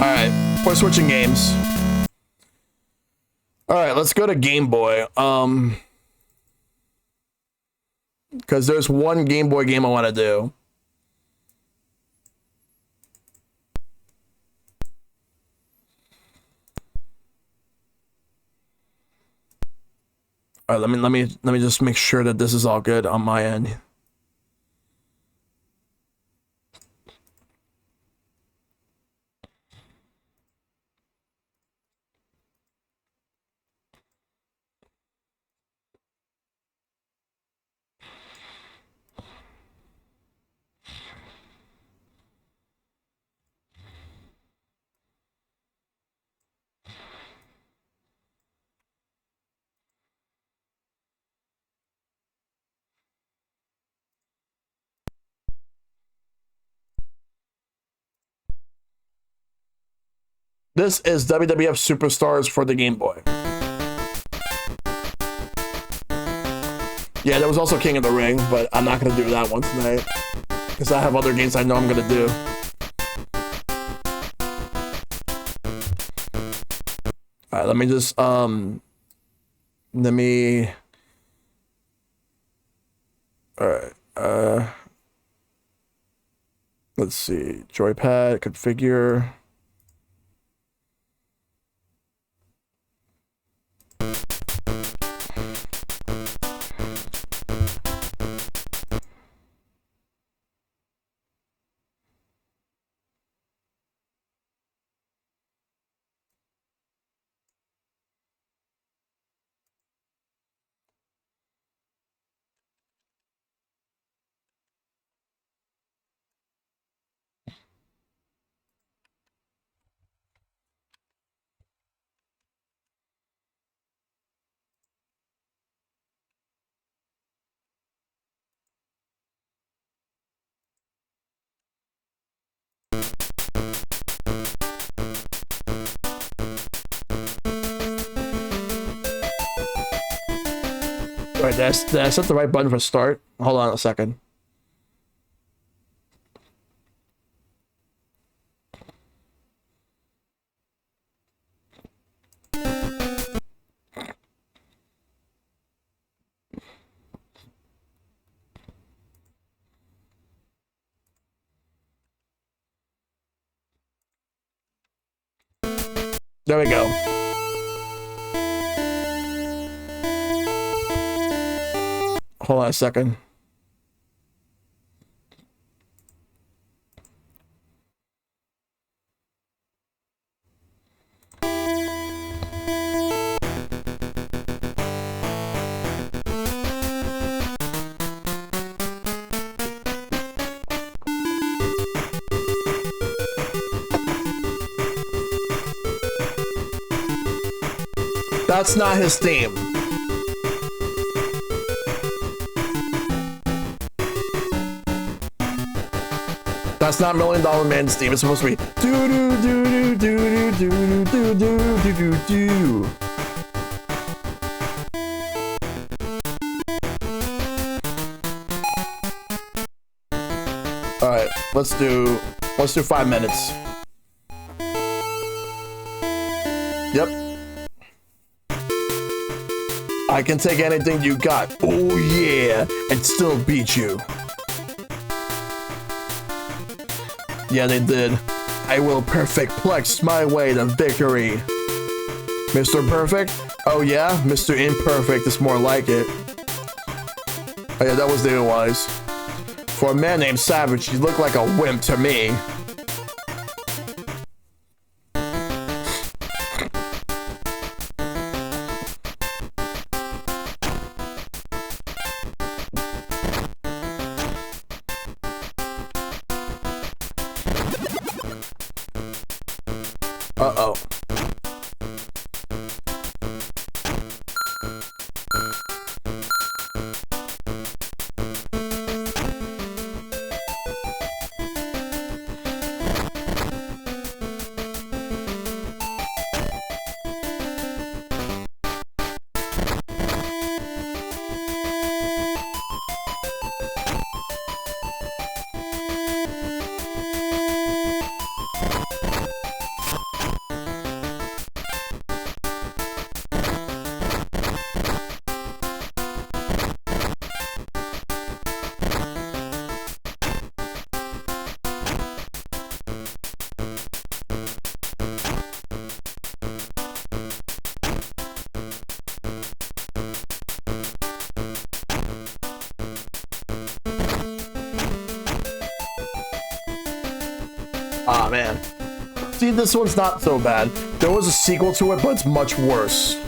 Alright, we're switching games. Alright, let's go to Game Boy. Because there's one Game Boy game I want to do. All right, let me just make sure that this is all good on my end. This is WWF Superstars for the Game Boy. Yeah, there was also King of the Ring, but I'm not going to do that one tonight. Because I have other games I know I'm going to do. Alright, let me just, alright, let's see, joypad, configure. Alright, did I set the right button for start? Hold on a second. There we go. Hold on a second. That's not his theme. That's not $1 Million Man's theme. It's supposed to be do do do do do do do do do do do. All right, let's do 5 minutes. Yep. I can take anything you got. Oh yeah, and still beat you. Yeah, they did. I will perfect plex my way to victory. Mr. Perfect? Oh yeah, Mr. Imperfect is more like it. Oh yeah, that was the wise. For a man named Savage, you look like a wimp to me. Uh-oh. Ah, man. See, this one's not so bad. There was a sequel to it, but it's much worse.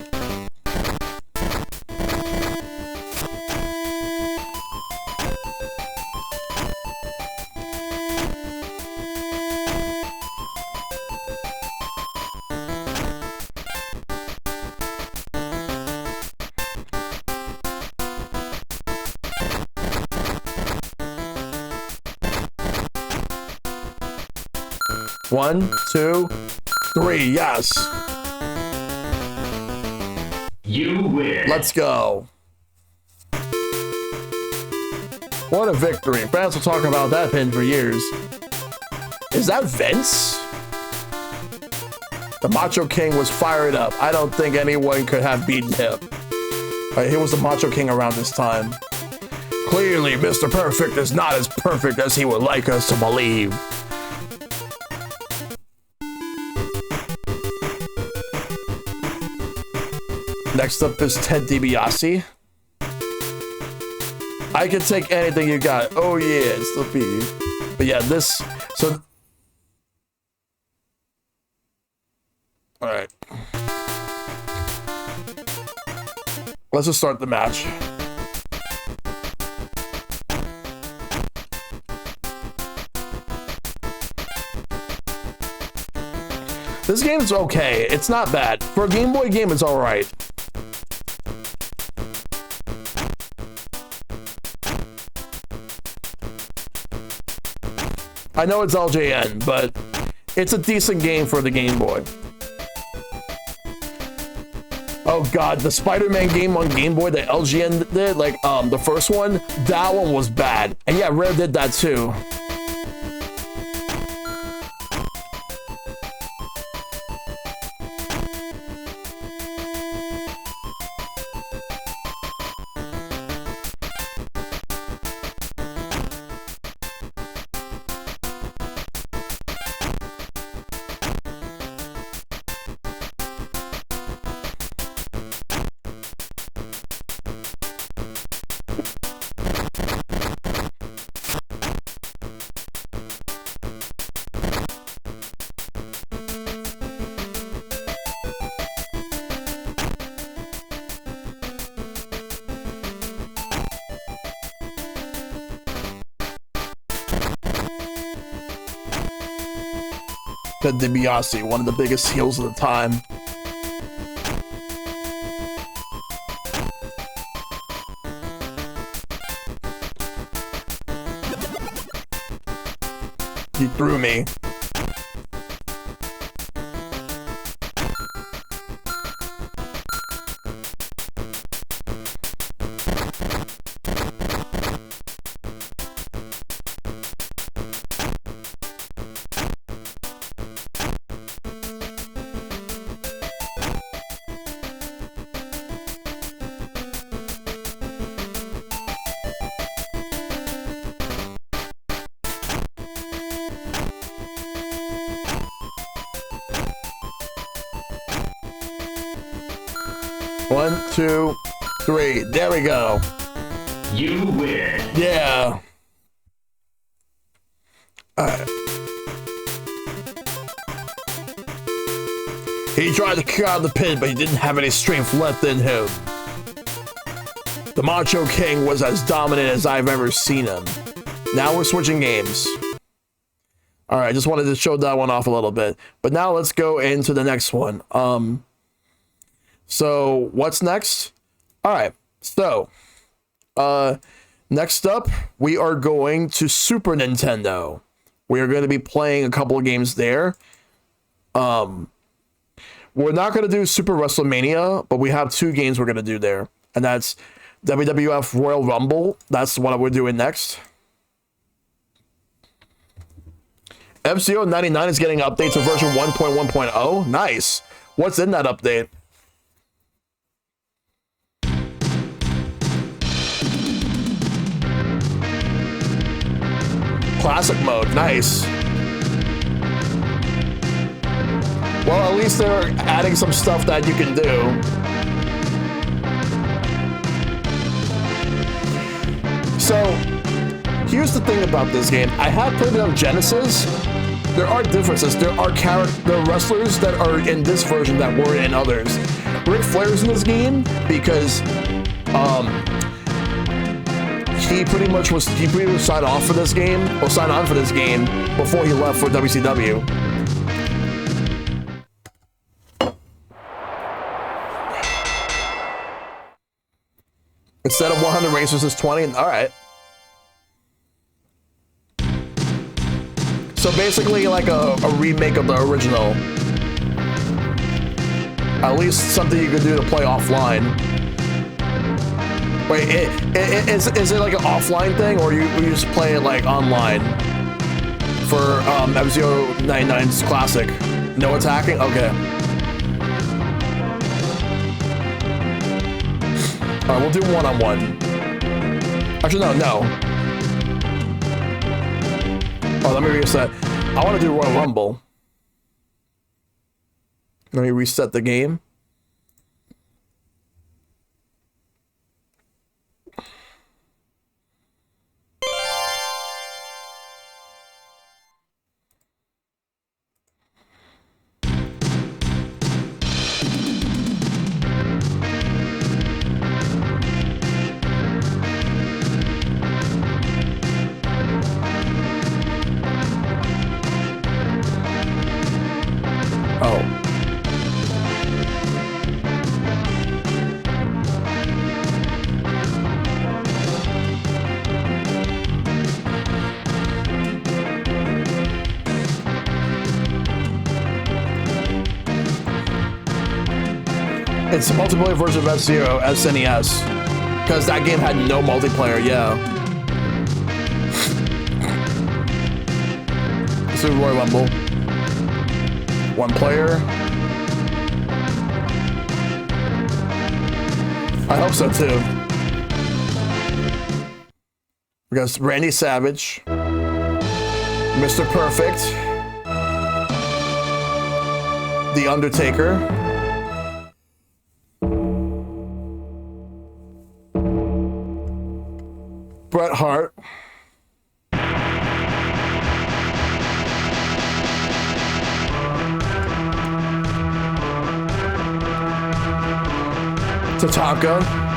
One, two, three, yes.
You win.
Let's go. What a victory. Fans will talk about that pin for years. Is that Vince? The Macho King was fired up. I don't think anyone could have beaten him. He was the Macho King around this time. Clearly, Mr. Perfect is not as perfect as he would like us to believe. Next up is Ted DiBiase. I can take anything you got. Oh yeah, it's the P. But yeah, this, so. All right. Let's just start the match. This game is okay. It's not bad. For a Game Boy game, it's all right. I know it's LJN, but it's a decent game for the Game Boy. Oh god, the Spider-Man game on Game Boy that LJN did, like the first one, that one was bad. And yeah, Rare did that too. Ted DiBiase, one of the biggest heels of the time. He threw me. One, two, three. There we go.
You win.
Yeah. Alright. He tried to kick out of the pin, but he didn't have any strength left in him. The Macho King was as dominant as I've ever seen him. Now we're switching games. Alright, just wanted to show that one off a little bit. But now let's go into the next one. So what's next? All right. So, next up, we are going to Super Nintendo. We are going to be playing a couple of games there. We're not going to do Super WrestleMania, but we have 2 games we're going to do there. And that's WWF Royal Rumble. That's what we're doing next. FCO 99 is getting an update to version 1.1.0. Nice. What's in that update? Classic mode, nice. Well, at least they're adding some stuff that you can do. So, here's the thing about this game. I have played it on Genesis. There are differences. There are wrestlers that are in this version that weren't in others. Ric Flair's in this game because he pretty much signed off for this game, or signed on for this game before he left for WCW. Instead of 100 racers, it's 20. All right. So basically, like a remake of the original. At least something you could do to play offline. Wait, is it like an offline thing, or you just play it like online for FCO 99's classic? No attacking? Okay. Alright, we'll do one-on-one. Actually, no. Oh, let me reset. I want to do Royal Rumble. Let me reset the game. It's a multiplayer version of F-Zero SNES. Because that game had no multiplayer, yeah. Super Royal Rumble. 1 player. I hope so too. We got Randy Savage. Mr. Perfect. The Undertaker. Bret Hart. Tatanka.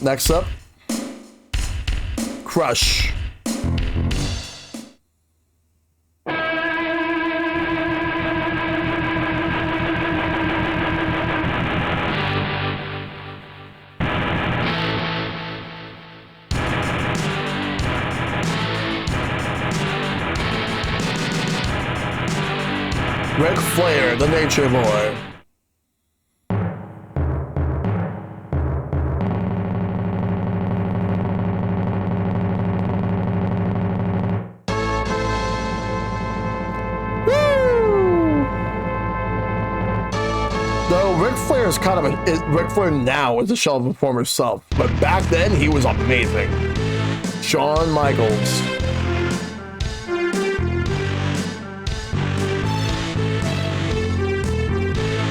Next up, Crush. Ric Flair, the Nature Boy. Though Ric Flair is kind of Ric Flair now is a shell of a former self, but back then he was amazing. Shawn Michaels.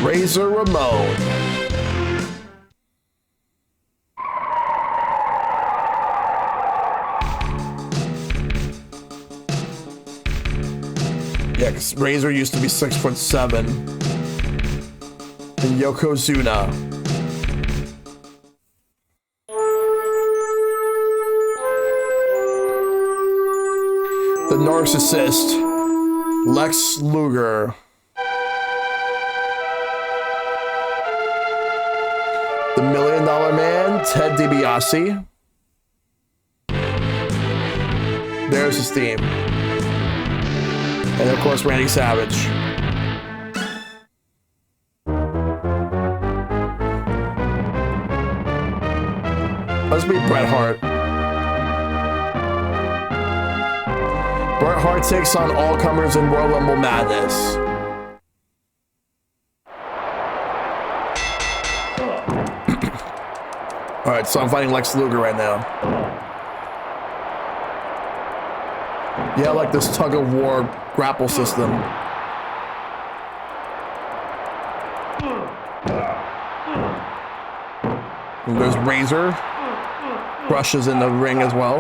Razor Ramon. Yeah, because Razor used to be 6'7". And Yokozuna. The Narcissist. Lex Luger. The $1 Million Man, Ted DiBiase. There's his theme. And of course, Randy Savage. Let's be Bret Hart. Bret Hart takes on all comers in Royal Rumble Madness. Alright, so I'm fighting Lex Luger right now. Yeah, I like this tug of war grapple system. And there's Razor. Crush is in the ring as well.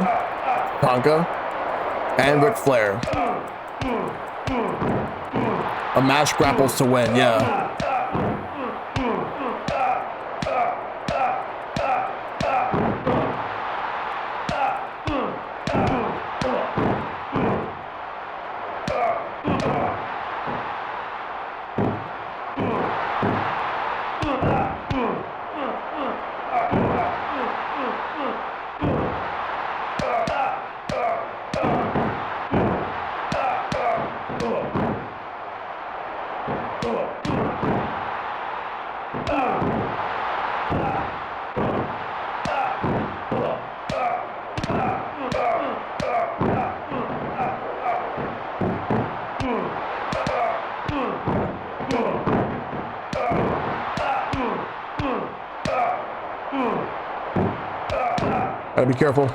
Tonka. And Ric Flair. A match grapples to win, yeah. Gotta be careful.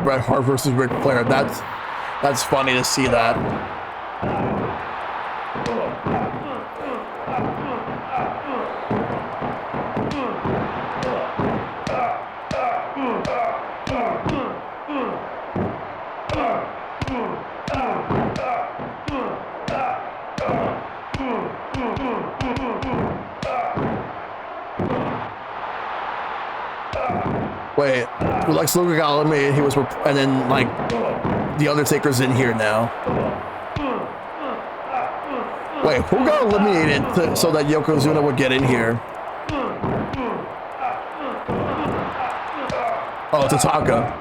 Bret Hart versus Ric Flair. That's funny to see that. Wait, Lex Luger got eliminated. He was, and then like the Undertaker's in here now. Wait, who got eliminated so that Yokozuna would get in here? Oh, Tatanka.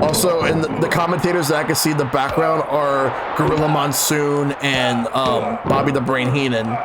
Also, in the commentators that I can see in the background are Gorilla Monsoon and Bobby the Brain Heenan.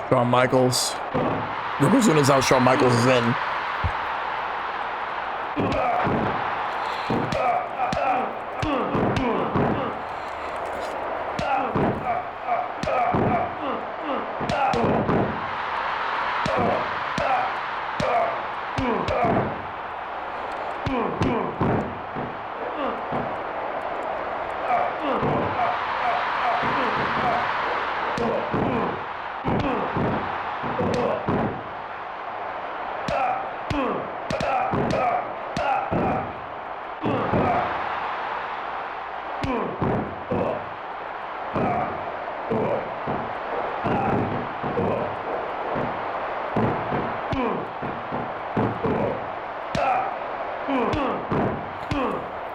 Shawn Michaels. Yokozuna is out. Shawn Michaels is in.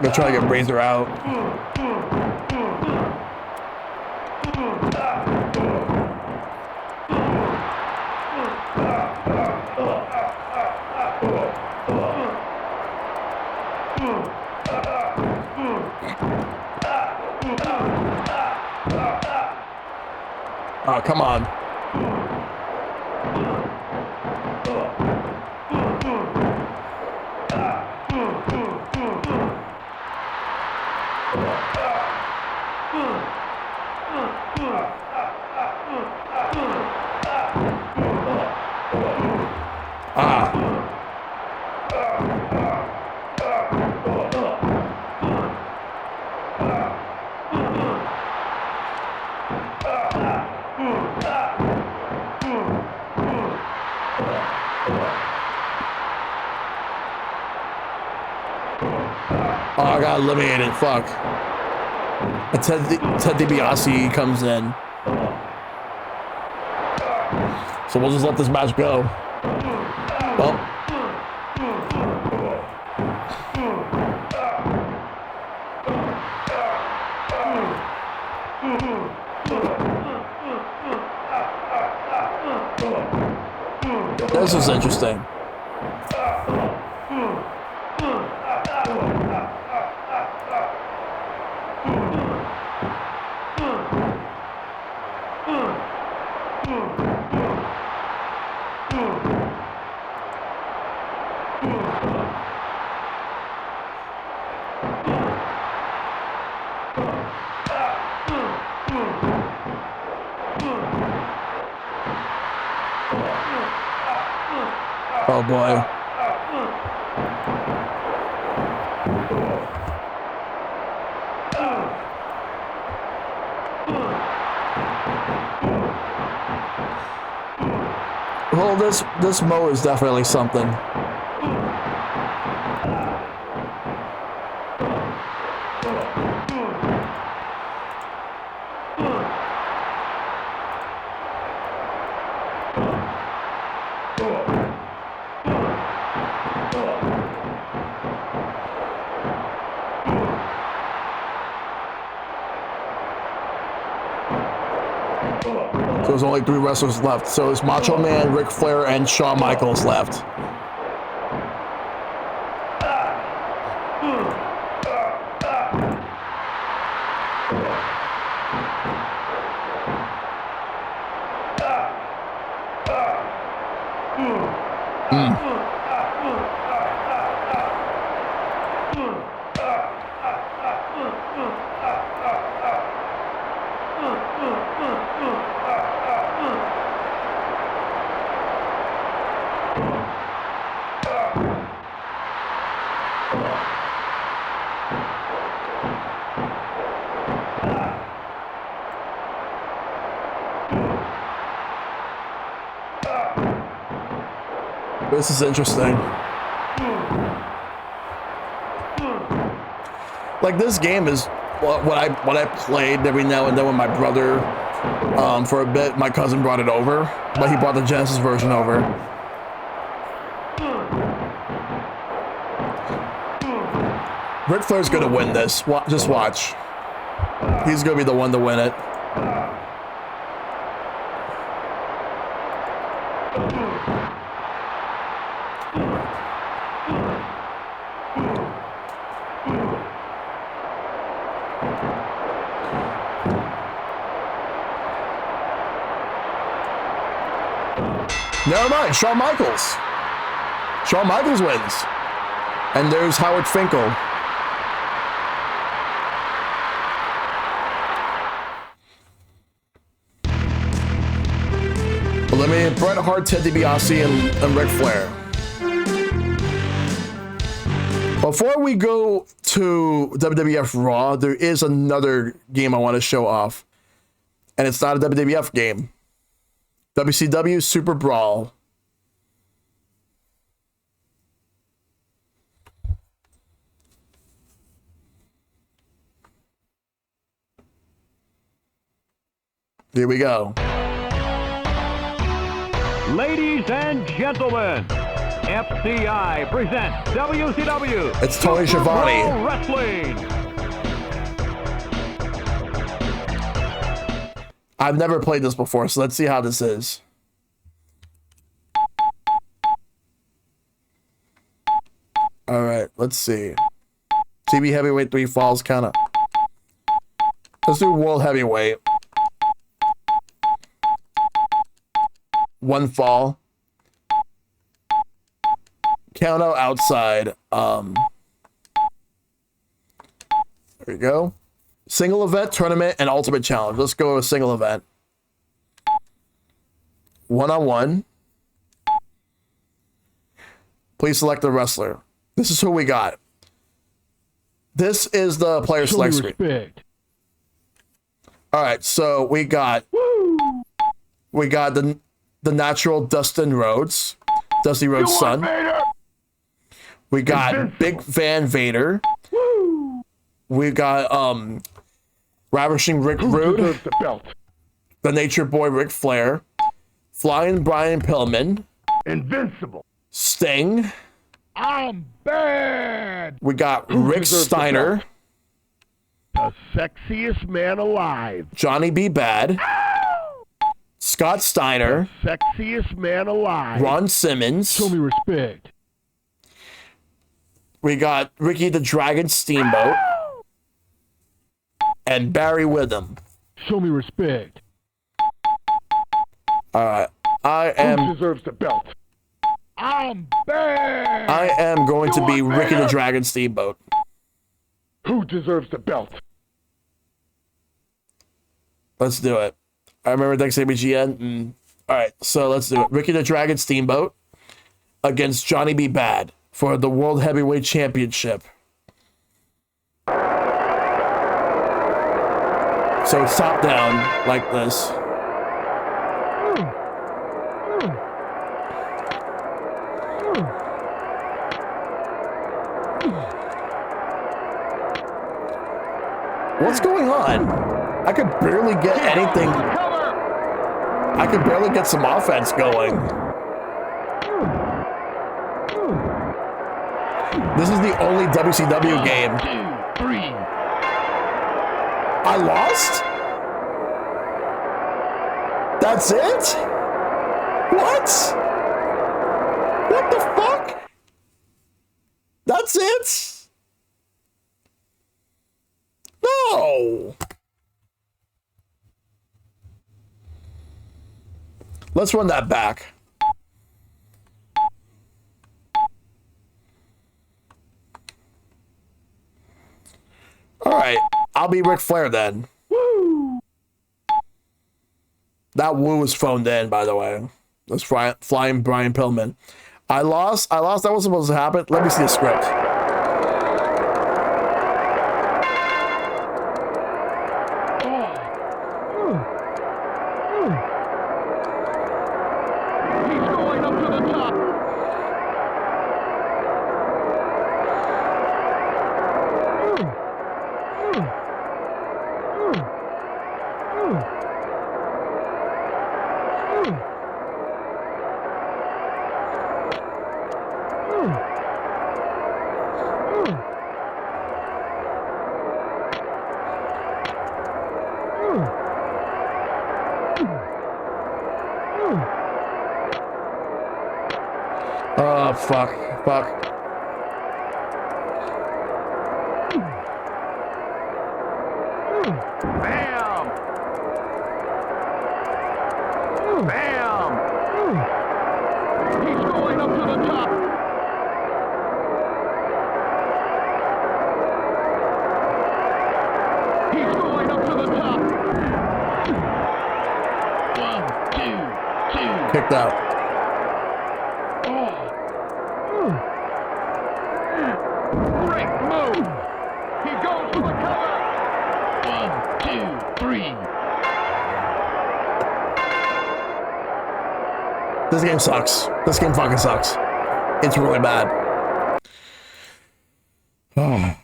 They're trying to get Razor out. Oh, come on. Oh, I got eliminated. Fuck. And Ted DiBiase comes in. So we'll just let this match go. Well. This is interesting. Oh boy. Well, this Mo is definitely something. So there's only 3 wrestlers left. So it's Macho Man, Ric Flair, and Shawn Michaels left. This is interesting. Like, this game is what I played every now and then with my brother for a bit. My cousin brought it over, but he brought the Genesis version over. Ric Flair's gonna win this. Just watch. He's gonna be the one to win it. Never mind, Shawn Michaels. Shawn Michaels wins. And there's Howard Finkel. Eliminated Bret Hart, Ted DiBiase, and Ric Flair. Before we go to WWF Raw, there is another game I want to show off. And it's not a WWF game. WCW Super Brawl. Here we go.
Ladies and gentlemen, FCI presents WCW.
It's Tony
Super
Schiavone.
Brawl Wrestling.
I've never played this before, so let's see how this is. All right, let's see. TV Heavyweight 3 falls, kind of. Let's do World Heavyweight. 1 fall. Count out outside. There we go. Single event, tournament, and ultimate challenge. Let's go with single event. 1-on-1. Please select the wrestler. This is who we got. This is the player select screen. All right, so we got the natural Dustin Rhodes, Dusty Rhodes' son. We got Big Van Vader. We got Ravishing Rick Rude, the Nature Boy Ric Flair, Flying Brian Pillman,
Invincible.
Sting.
I'm bad.
We got Rick Steiner,
The sexiest man alive.
Johnny B. Bad, Scott Steiner,
Sexiest man alive.
Ron Simmons.
Show me respect.
We got Ricky the Dragon Steamboat and Barry Witham.
Show me respect.
All right,
Who deserves the belt? I'm bad.
I am going to be Ricky the Dragon Steamboat.
Who deserves the belt?
Let's do it. I remember next ABGN. All right, so let's do it. Ricky the Dragon Steamboat against Johnny B. Bad for the World Heavyweight Championship. So it's top down like this. What's going on? I could barely get anything. I could barely get some offense going. This is the only WCW game.
1, 2, 3.
I lost? That's it? What? What the fuck? That's it? No. Let's run that back. All right, I'll be Ric Flair then. Woo! That woo was phoned in, by the way. That's Flying Brian Pillman. I lost. That was supposed to happen. Let me see the script. Oh, fuck.
Bam! Bam!
kicked out.
Great move. He goes for the cover. 1, 2, 3.
This game sucks. This game fucking sucks. It's really bad. Oh.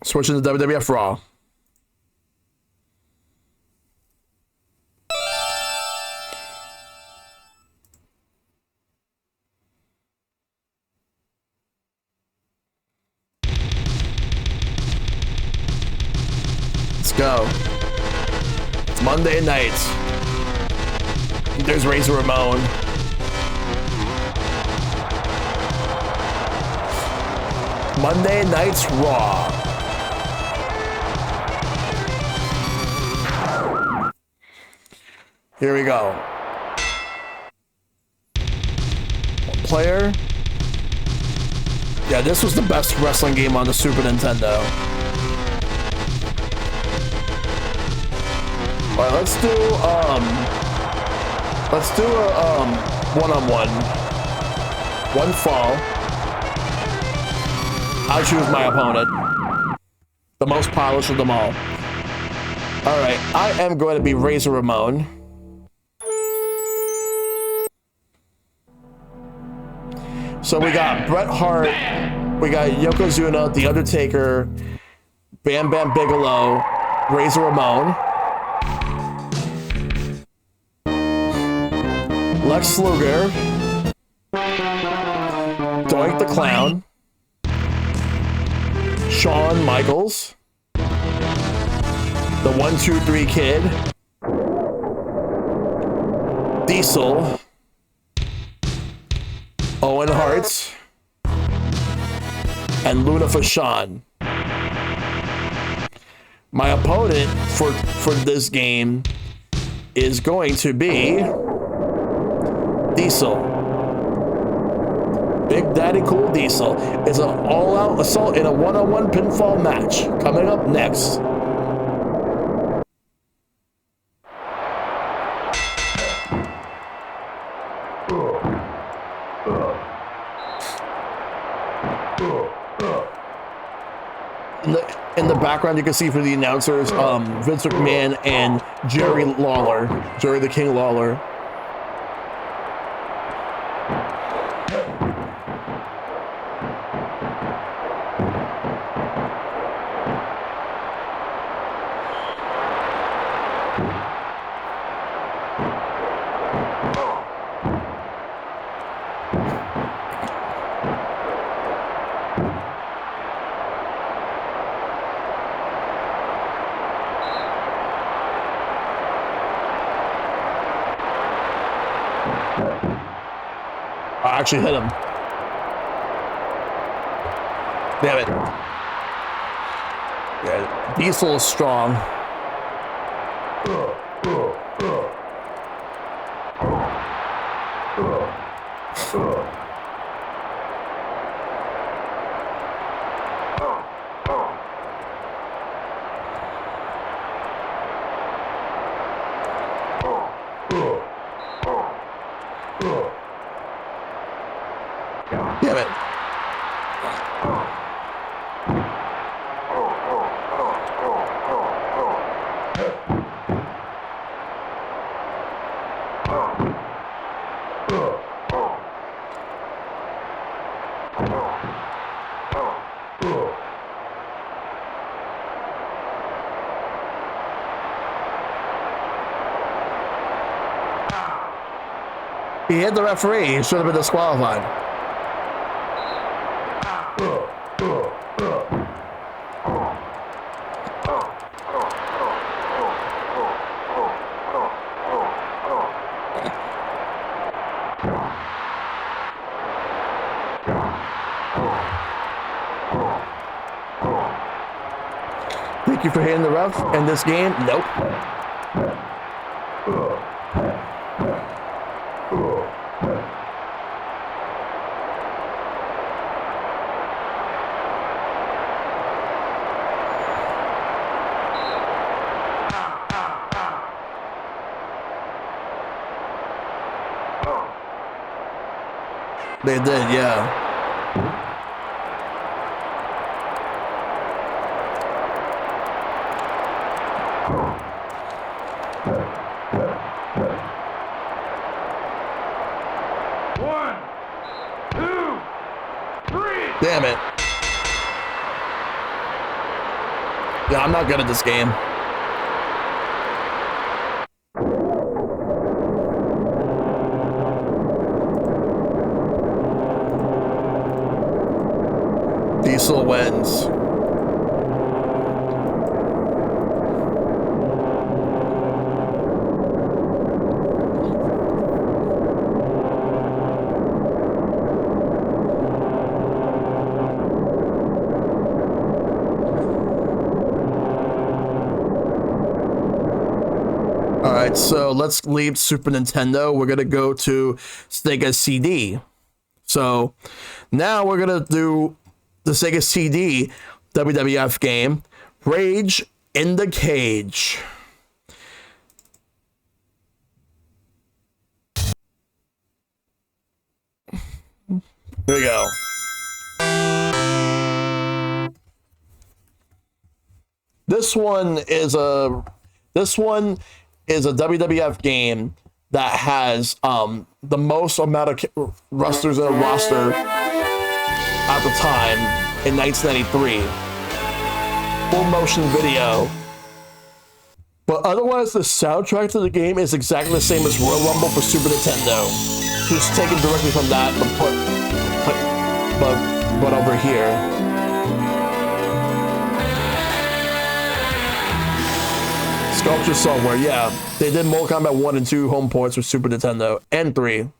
Switching to WWF Raw. Let's go. It's Monday nights. There's Razor Ramon. Monday Nights Raw. Here we go. One player. Yeah, this was the best wrestling game on the Super Nintendo. Alright, let's do a one-on-one. One fall. I'll choose my opponent. The most polished of them all. Alright, I am going to be Razor Ramon. So we got Bret Hart, we got Yokozuna, The Undertaker, Bam Bam Bigelow, Razor Ramon, Lex Luger, Doink the Clown, Shawn Michaels, the 1-2-3 Kid, Diesel, Owen Hart, and Luna Fashawn. My opponent for this game is going to be Diesel. Big Daddy Cool Diesel. It's an all-out assault in a one-on-one pinfall match. Coming up next. In the background, you can see for the announcers, Vince McMahon and Jerry Lawler, Jerry the King Lawler. I actually hit him. Damn it. Yeah, Diesel is strong. Damn it. He hit the referee. He should have been disqualified. Thank you for hitting the ref in this game. Nope. They did, yeah.
One, two, three.
Damn it. Yeah, I'm not good at this game. Diesel wins. All right, so let's leave Super Nintendo. We're gonna go to Sega CD. So now we're gonna do the Sega CD WWF game, Rage in the Cage. Here we go. This one is a WWF game that has the most amount of wrestlers in a roster at the time in 1993. Full motion video. But otherwise, the soundtrack to the game is exactly the same as Royal Rumble for Super Nintendo. Just taken directly from that, but over here. Sculpture somewhere, yeah. They did Mortal Kombat 1 and 2 home ports for Super Nintendo, and 3.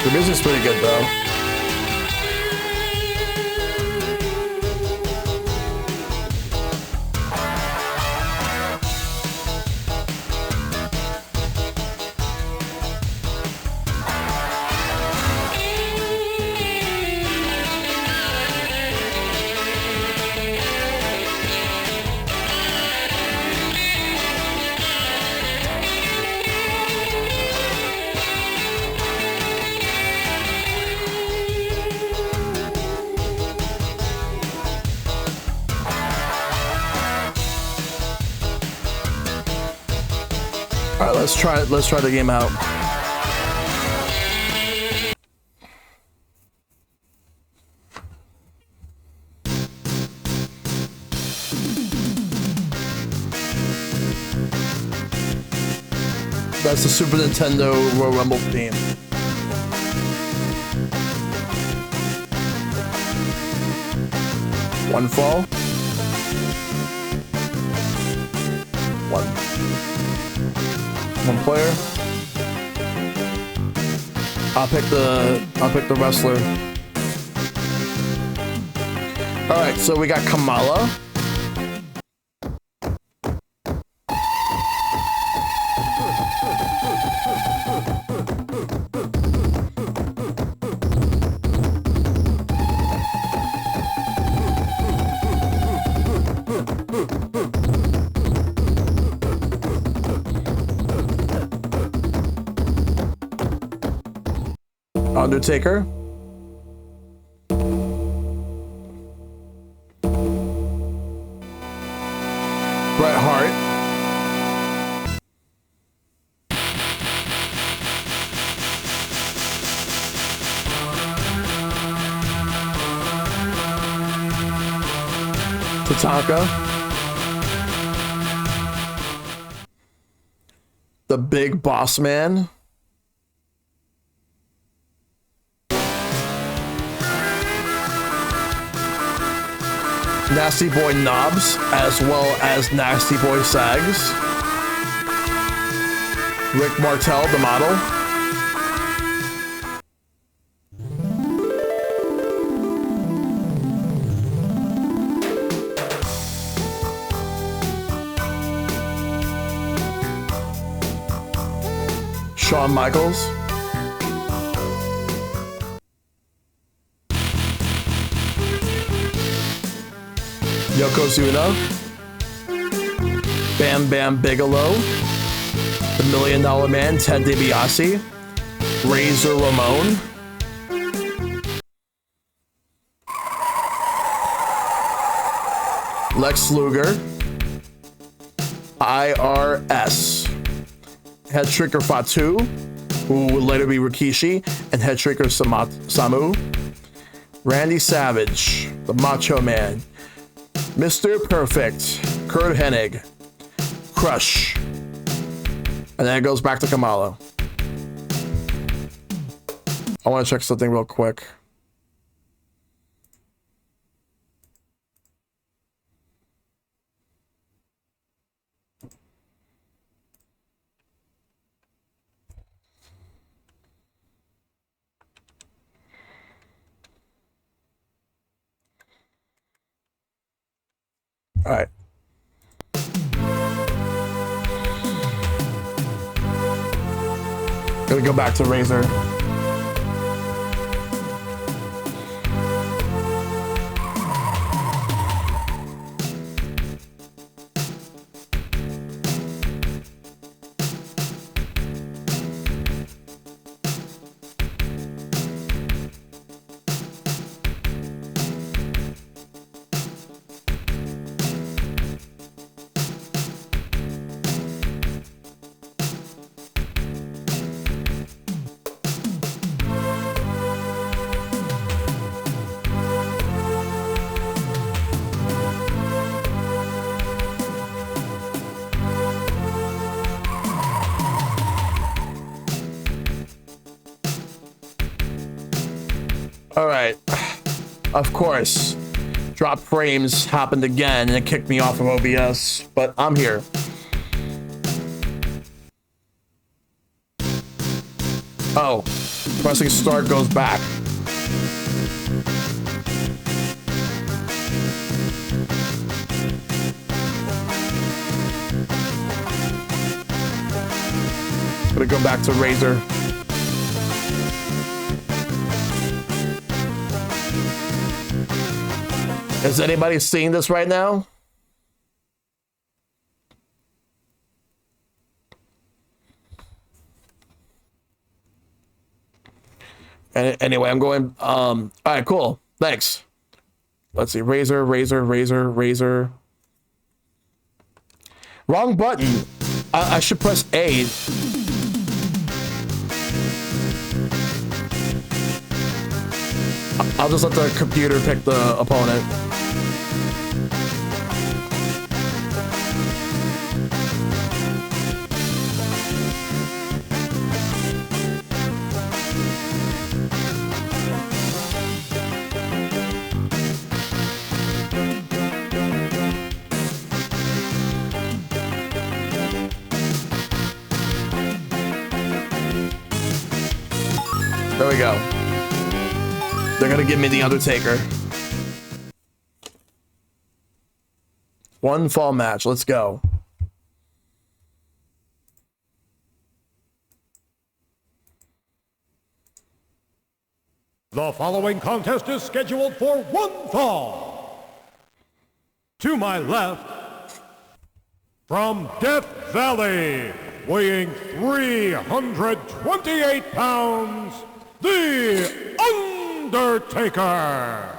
The music's pretty good though. All right, let's try the game out. That's the Super Nintendo Royal Rumble theme. One fall. One player. I'll pick the wrestler. All right, so we got Kamala. Undertaker. Bret Hart. Tatanka. The Big Boss Man. Nasty Boy Knobs, as well as Nasty Boy Sags. Rick Martel, the model. Shawn Michaels. Yokozuna. Bam Bam Bigelow. The $1 Million Man, Ted DiBiase. Razor Ramon. Lex Luger. IRS. Head Shrinker Fatu, who would later be Rikishi, and Head Shrinker Samu. Randy Savage, the Macho Man. Mr. Perfect, Kurt Hennig. Crush. And then it goes back to Kamala. I want to check something real quick. All right. Gonna go back to Razor. All right, of course, drop frames happened again and it kicked me off of OBS, but I'm here. Oh, pressing start goes back. Gonna go back to Razor. Is anybody seeing this right now? Anyway, I'm going, all right, cool. Thanks. Let's see, Razor. Wrong button. I should press A. I'll just let the computer pick the opponent. There we go. They're gonna give me the Undertaker. One fall match. Let's go.
The following contest is scheduled for one fall. To my left, from Death Valley, weighing 328 pounds, The Undertaker.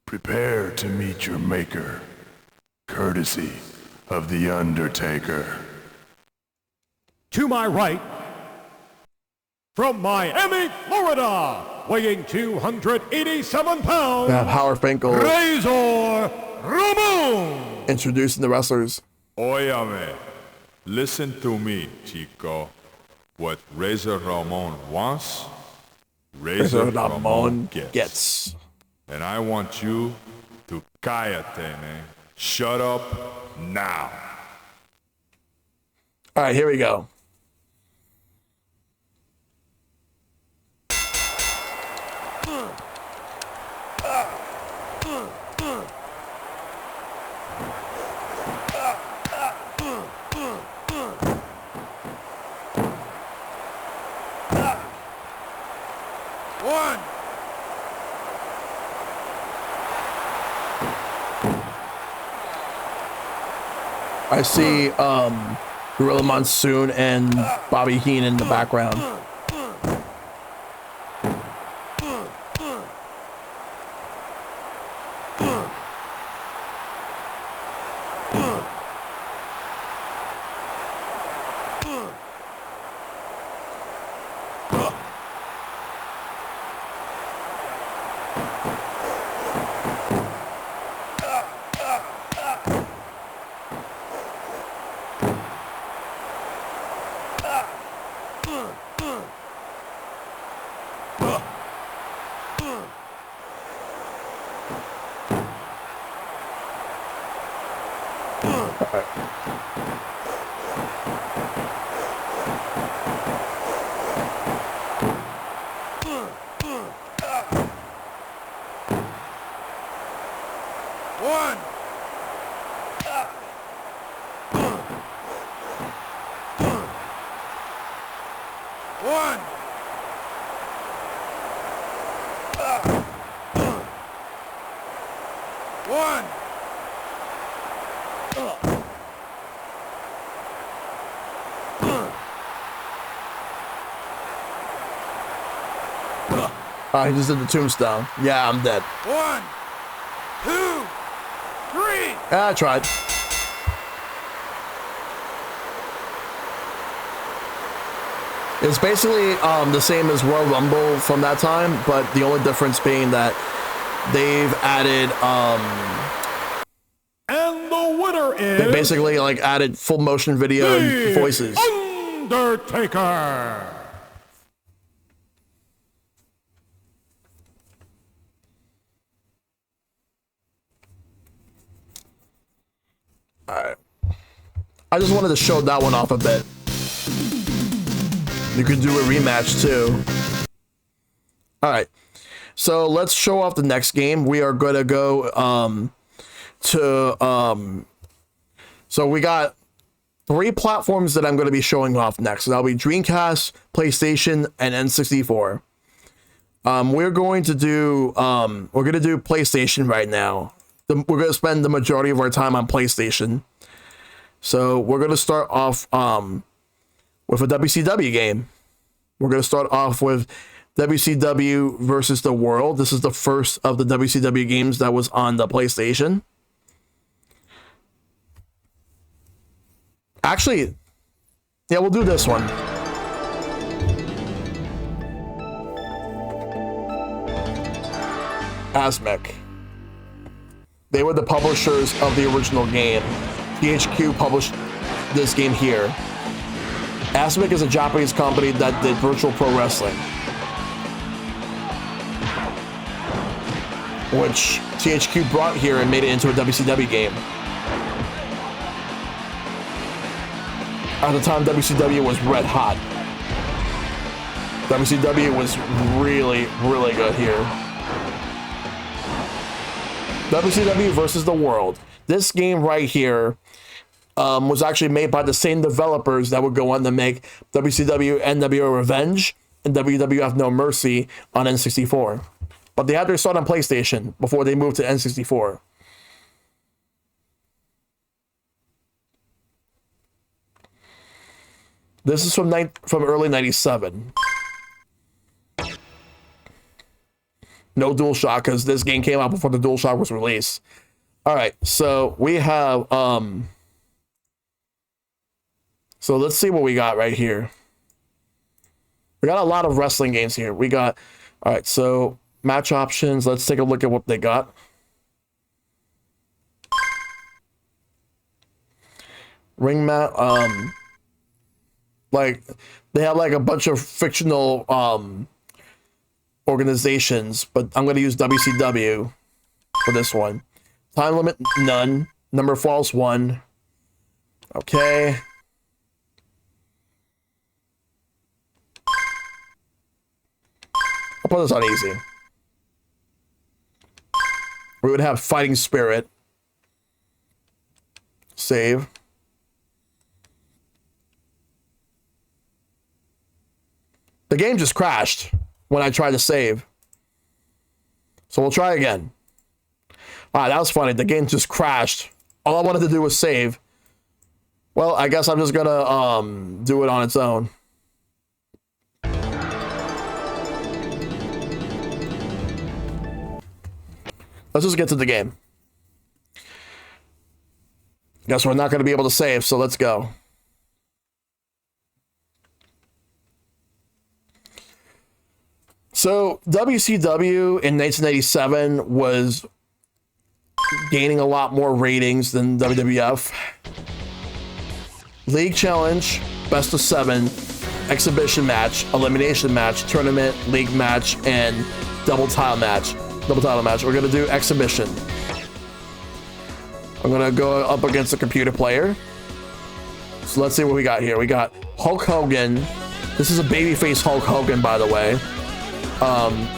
Prepare to meet your maker, courtesy of The Undertaker.
To my right, from Miami, Florida, weighing 287 pounds,
Howard Finkel.
Razor Ramon!
Introducing the wrestlers.
Óyame, listen to me, Chico. What Razor Ramon wants, Razor Ramon gets. And I want you to cállate, man. Shut up now.
All right, here we go.
One.
I see Gorilla Monsoon and Bobby Heenan in the background.
One. One. One.
He just did the tombstone. Yeah, I'm dead.
1, 2, 3.
I tried. It's basically the same as Royal Rumble from that time, but the only difference being that they've added
And the winner is...
they basically like added full motion video
The
voices.
Undertaker!
Alright. I just wanted to show that one off a bit. You could do a rematch too. Alright. So let's show off the next game. We are gonna go so we got 3 platforms that I'm gonna be showing off next. So that'll be Dreamcast, PlayStation, and N64. We're going to do PlayStation right now. We're going to spend the majority of our time on PlayStation. So we're going to start off with a WCW game. We're going to start off with WCW versus the World. This is the first of the WCW games that was on the PlayStation. Actually, yeah, we'll do this one. Asmec. They were the publishers of the original game. THQ published this game here. Asmec is a Japanese company that did virtual pro wrestling, which THQ brought here and made it into a WCW game. At the time, WCW was red hot. WCW was really, really good here. WCW versus the World. This game right here was actually made by the same developers that would go on to make WCW NWO Revenge and WWF No Mercy on N64. But they had their start on PlayStation before they moved to N64. This is from early 97. No DualShock, because this game came out before the DualShock was released. All right, so we have so let's see what we got right here. We got a lot of wrestling games here. We got, all right, so match options. Let's take a look at what they got. Ring mat. Like they have like a bunch of fictional organizations, but I'm gonna use WCW for this one. Time limit none. Number of falls 1. Okay. I'll put this on easy. We would have Fighting Spirit. Save. The game just crashed when I tried to save. So we'll try again. Alright, that was funny. The game just crashed. All I wanted to do was save. Well, I guess I'm just gonna do it on its own. Let's just get to the game. Guess we're not gonna be able to save, so let's go. So WCW in 1987 was gaining a lot more ratings than WWF. League Challenge, Best of 7, Exhibition Match, Elimination Match, Tournament, League Match, and Double Title Match. We're gonna do Exhibition. I'm gonna go up against a computer player. So let's see what we got here. We got Hulk Hogan. This is a babyface Hulk Hogan, by the way.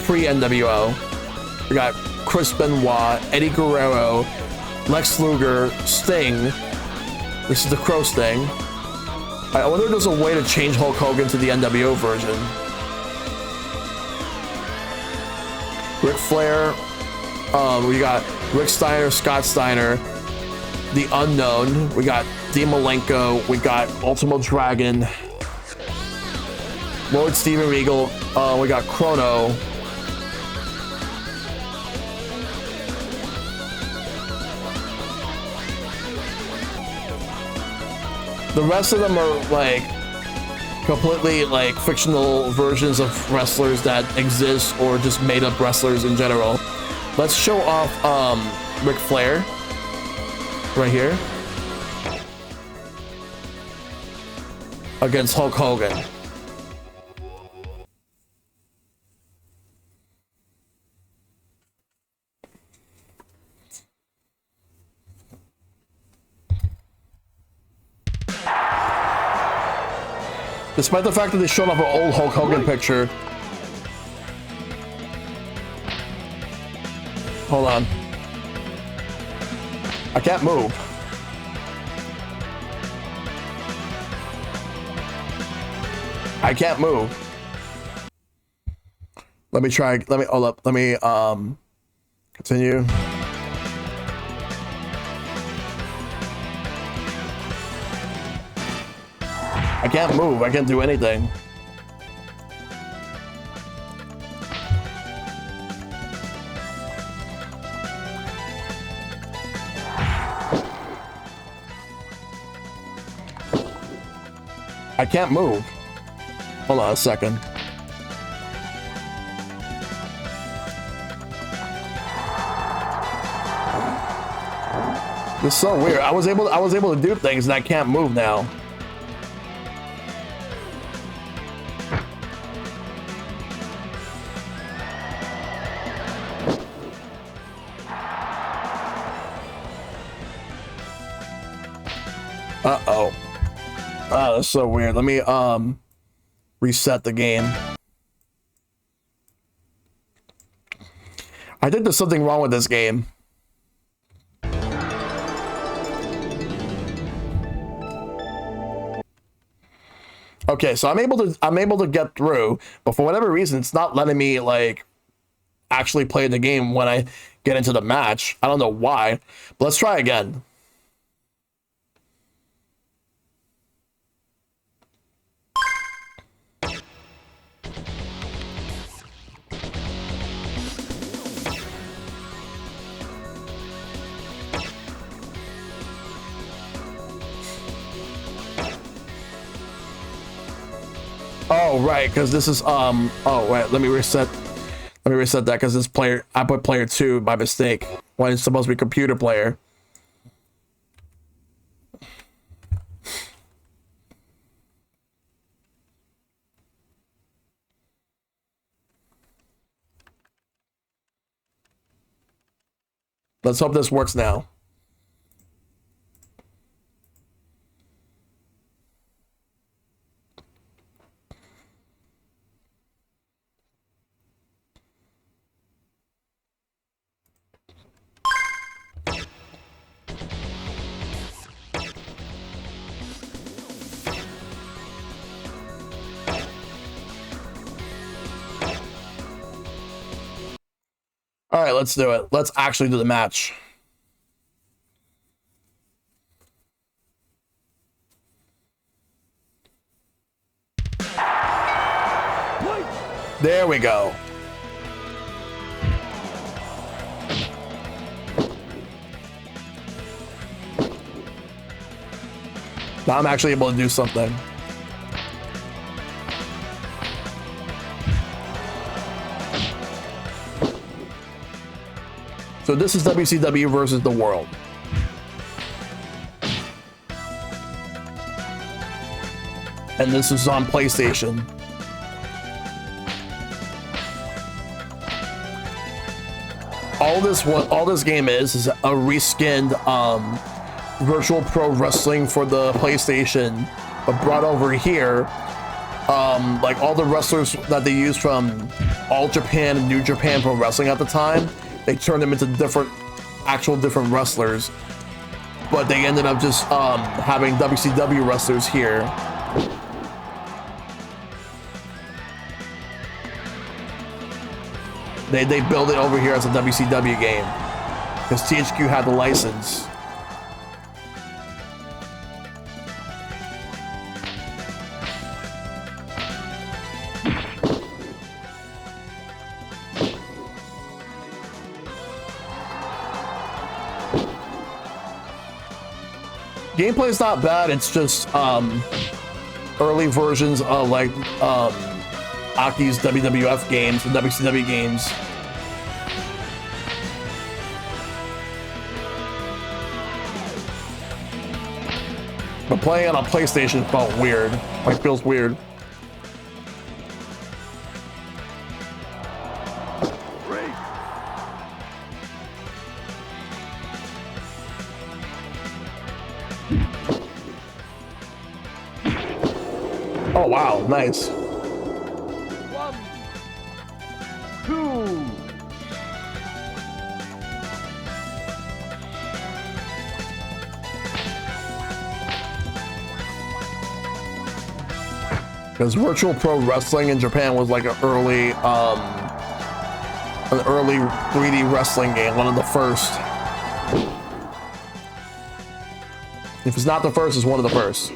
Pre-NWO. We got Chris Benoit, Eddie Guerrero, Lex Luger, Sting. This is the Crow Sting. I wonder if there's a way to change Hulk Hogan to the NWO version. Ric Flair. We got Rick Steiner, Scott Steiner, The Unknown. We got Dean Malenko. We got Ultimo Dragon. Lord Steven Regal. We got Chrono. The rest of them are like completely like fictional versions of wrestlers that exist or just made up wrestlers in general. Let's show off Ric Flair right here against Hulk Hogan. Despite the fact that they showed off an old Hulk Hogan picture. Hold on. I can't move. I can't move. Let me try. Hold up. Let me continue. I can't move. I can't do anything. I can't move. Hold on a second. This is so weird. I was able to do things and I can't move now. Uh-oh. Oh, that's so weird. Let me reset the game. I think there's something wrong with this game. Okay, so I'm able to get through, but for whatever reason, it's not letting me like actually play the game when I get into the match. I don't know why, but let's try again. Oh, right, because this is, oh, wait, let me reset that, because this player, I put player 2 by mistake, when it's supposed to be computer player. Let's hope this works now. All right, let's do it. Let's actually do the match. There we go. Now I'm actually able to do something. So this is WCW versus the World. And this is on PlayStation. All this game is a reskinned Virtual Pro Wrestling for the PlayStation, but brought over here. Like all the wrestlers that they used from All Japan and New Japan Pro Wrestling at the time, they turned them into different wrestlers, but they ended up just having WCW wrestlers here. They build it over here as a WCW game because THQ had the license. Gameplay is not bad. It's just early versions of like Aki's WWF games and WCW games. But playing on a PlayStation felt weird. Like feels weird. Oh wow, nice.
1, 2.
Because Virtual Pro Wrestling in Japan was like an early 3D wrestling game, one of the first. If it's not the first, it's one of the first.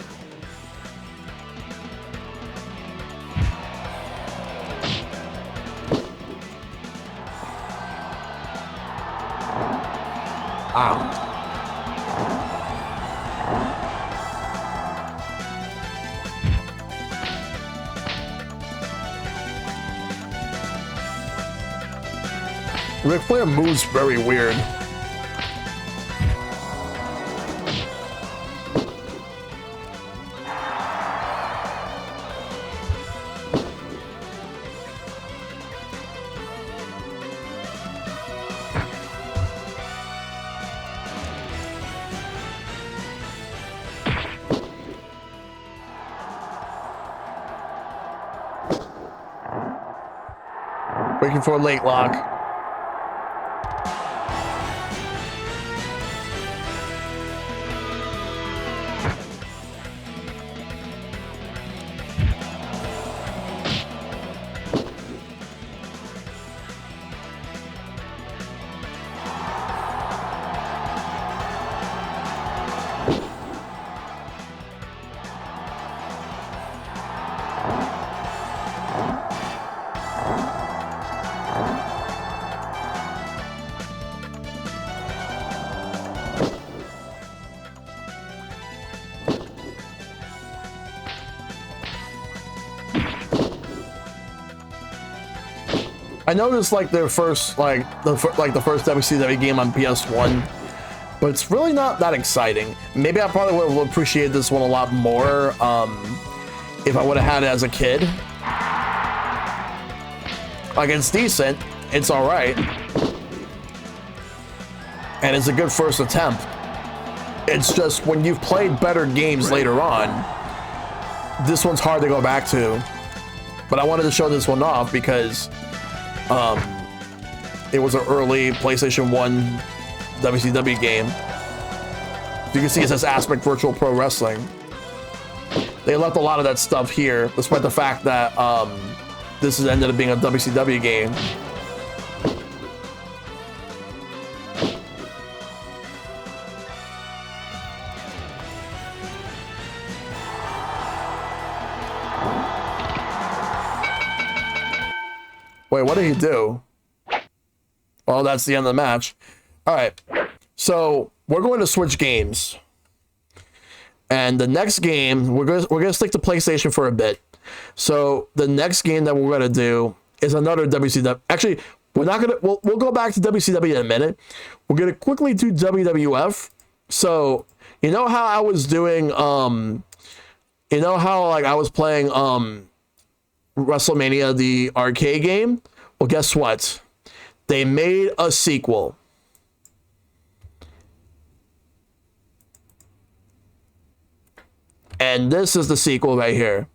Ow. Ric Flair moves very weird. Waiting for a late lock. I noticed like their first the first WCW game on PS1, but it's really not that exciting. Maybe I probably would have appreciated this one a lot more if I would have had it as a kid. Like it's decent, it's all right. and it's a good first attempt. It's just when you've played better games later on, this one's hard to go back to. But I wanted to show this one off because it was an early PlayStation 1 WCW game. You can see it says Aspect Virtual Pro Wrestling. They left a lot of that stuff here, despite the fact that this has ended up being a WCW game. Wait, what did he do? Well, that's the end of the match. All right, so we're going to switch games, and the next game we're gonna stick to PlayStation for a bit. So the next game that we're gonna do is another WCW. Actually, we're not gonna. We'll go back to WCW in a minute. We're gonna quickly do WWF. So you know how I was doing. You know how like I was playing WrestleMania, the arcade game? Well, guess what? They made a sequel. And this is the sequel right here.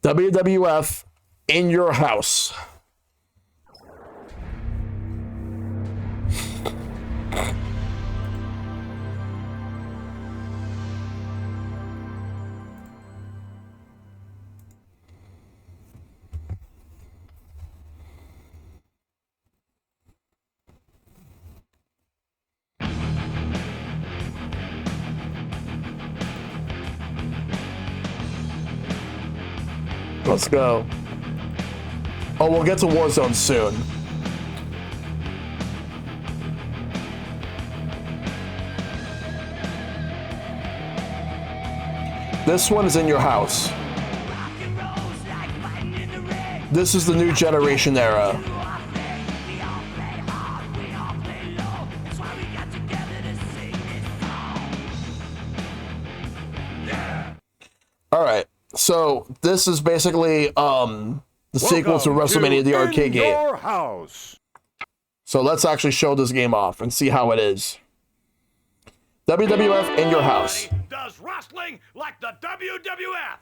WWF In Your House. Let's go. Oh, we'll get to Warzone soon. This one is In Your House. This is the new generation era. All right. So this is basically the sequel to WrestleMania, the arcade game.
Your house.
So let's actually show this game off and see how it is. WWF In Your House.
Does wrestling like the WWF.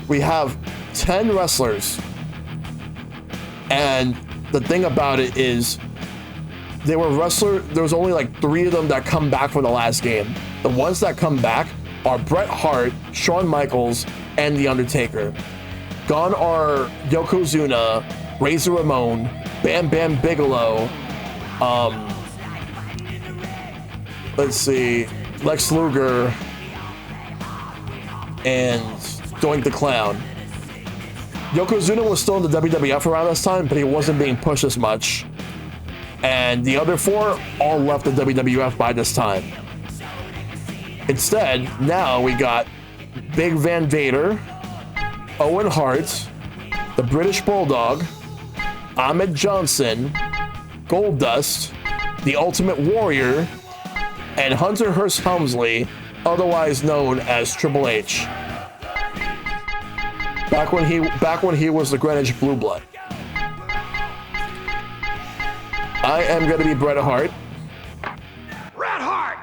We have 10 wrestlers. And the thing about it is there was only like 3 of them that come back from the last game. The ones that come back are Bret Hart, Shawn Michaels, and The Undertaker. Gone are Yokozuna, Razor Ramon, Bam Bam Bigelow, let's see, Lex Luger, and Doink the Clown. Yokozuna was still in the WWF around this time, but he wasn't being pushed as much. And the other 4 all left the WWF by this time. Instead, now we got Big Van Vader, Owen Hart, the British Bulldog, Ahmed Johnson, Goldust, the Ultimate Warrior, and Hunter Hearst Helmsley, otherwise known as Triple H. Back when he was the Greenwich Blue Blood. I am gonna be Bret Hart.
Bret Hart.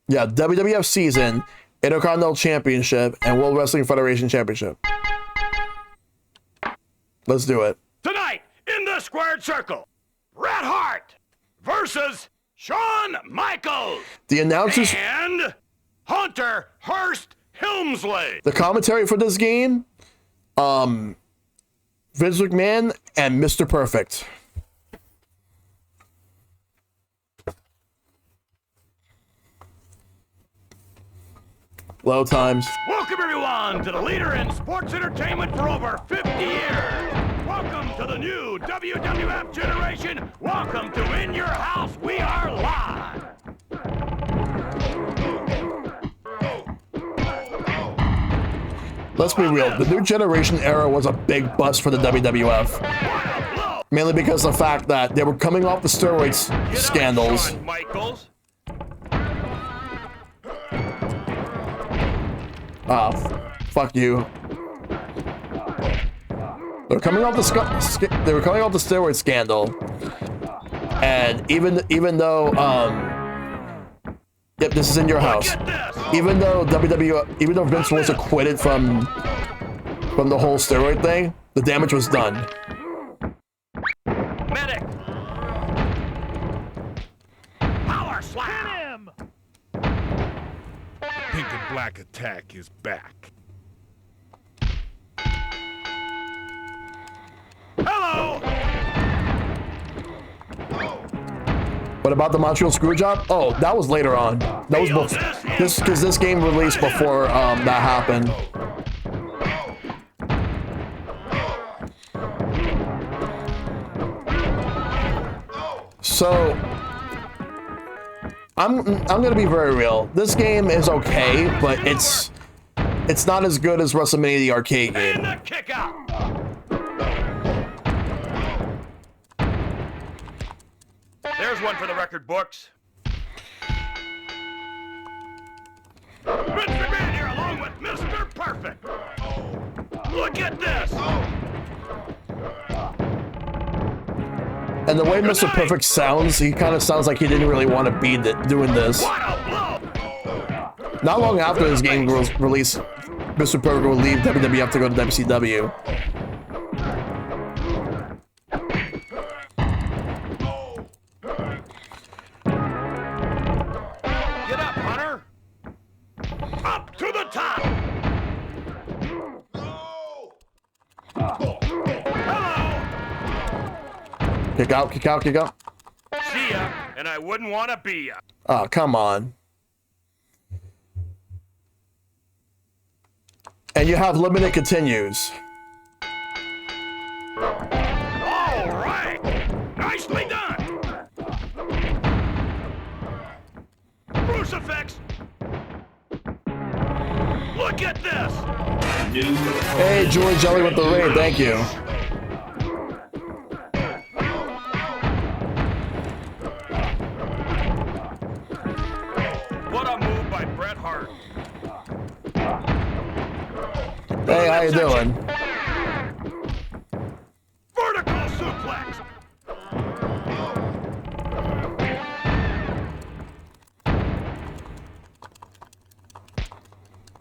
Yeah, WWF season, Intercontinental Championship, and World Wrestling Federation Championship. Let's do it.
Tonight, in the squared circle, Bret Hart versus Shawn Michaels.
The announcers
and Hunter Hearst Helmsley.
The commentary for this game, Vince McMahon and Mr. Perfect. Low times.
Welcome everyone to the leader in sports entertainment for over 50 years. Welcome to the new WWF generation. Welcome to In Your House. We are live.
Let's be real. The new generation era was a big bust for the WWF. Mainly because of the fact that they were coming off the steroids scandals.
Shawn Michaels.
Fuck you. They were coming off the steroid scandal. And even though yep, this is in your house. Even though Vince was acquitted from the whole steroid thing, the damage was done.
Medic! Power slam!
Pink and Black Attack is back.
Hello!
What about the Montreal Screwjob? Oh, that was later on. That was before this game released before that happened. So I'm gonna be very real. This game is okay, but it's not as good as WrestleMania the arcade game.
And the kick out! There's one for the record books. Vince McMahon here along with Mr. Perfect. Look at this!
And the way Mr. Perfect sounds, he kind of sounds like he didn't really want to be doing this.
What a blow!
Not long after this game was released, Mr. Perfect will leave WWF to go to WCW.
Get up, Hunter! Up to the top! Hello!
Kick out, kick out, kick out.
See ya, and I wouldn't want to be ya.
Oh, come on. And you have limited continues.
All right! Nicely done! Crucifix! Look at this!
Hey, George Jelly with the raid, thank you.
What a move by Bret Hart.
Hey, how you doing?
Vertical suplex!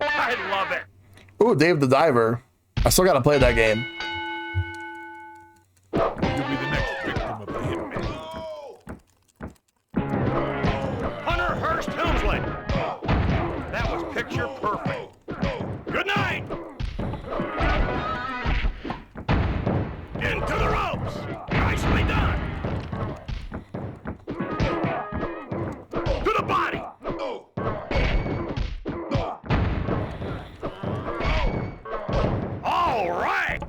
I love it!
Ooh, Dave the Diver. I still gotta play that game.
You'll be the next victim of the Hitman.
Hunter Hearst Helmsley! That was picture perfect. Good night! Into the ropes! Nicely done! To the body! All right!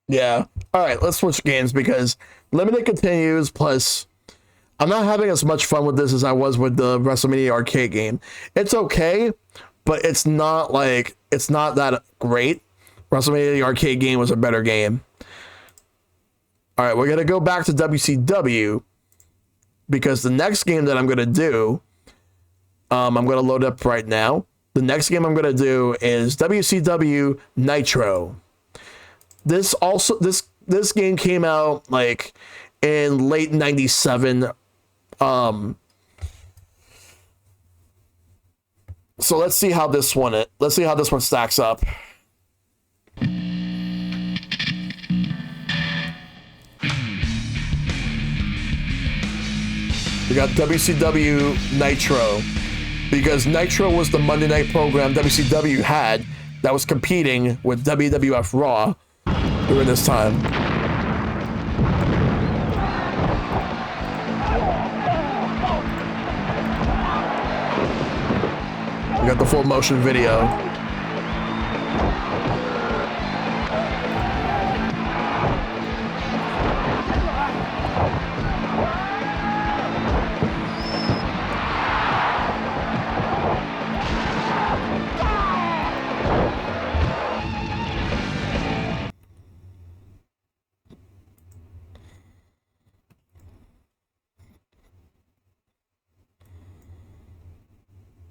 Yeah. Alright, let's switch games because limited continues plus I'm not having as much fun with this as I was with the WrestleMania arcade game. It's okay, but it's not that great. WrestleMania the arcade game was a better game. Alright, we're gonna go back to WCW because the next game that I'm gonna do, I'm gonna load up right now. The next game I'm gonna do is WCW Nitro. This game came out like in late '97. So let's see how this one stacks up. We got WCW Nitro because Nitro was the Monday night program WCW had that was competing with WWF Raw during this time. We got the full motion video.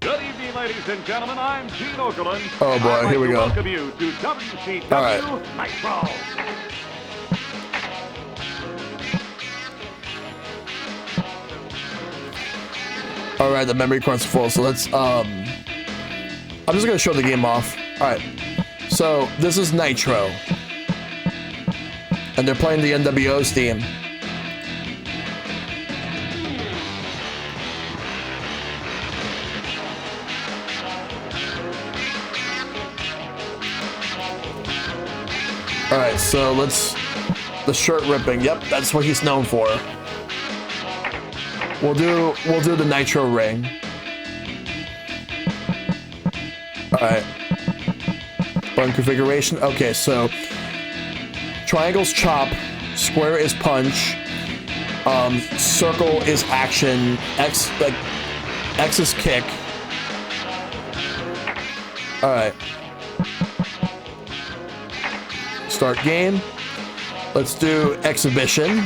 Good evening,
ladies and gentlemen, I'm Gene Okerlund.
Oh, boy,
I'd like
here we
to
go.
Welcome you to WCW
All right.
Nitro.
All right, the memory card's full. So let's I'm just gonna show the game off. All right. So this is Nitro, and they're playing the NWO's theme. All right, so the shirt ripping. Yep, that's what he's known for. We'll do the Nitro ring. All right. Button configuration. Okay, so triangle's chop, square is punch, circle is action, X is kick. All right. Start game. Let's do exhibition.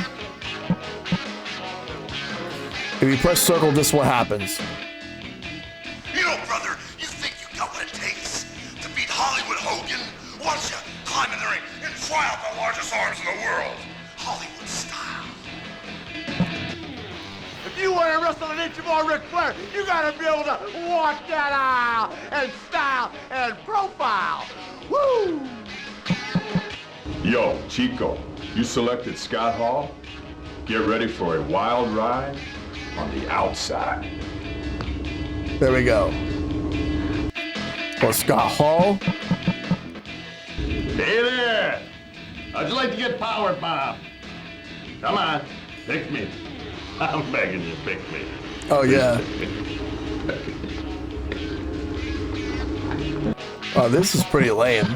If you press circle, this is what happens.
You know, brother, you think you got what it takes to beat Hollywood Hogan? Why don't you climb in the ring and try out the largest arms in the world? Hollywood style.
If you want to wrestle an inch more Ric Flair, you gotta be able to walk that aisle and style and profile. Woo!
Yo, Chico, you selected Scott Hall? Get ready for a wild ride on the outside.
There we go. Well, Scott Hall.
Hey there! How'd you like to get powered, Bob? Come on, pick me. I'm begging you, pick me.
Oh yeah. Oh, this is pretty lame.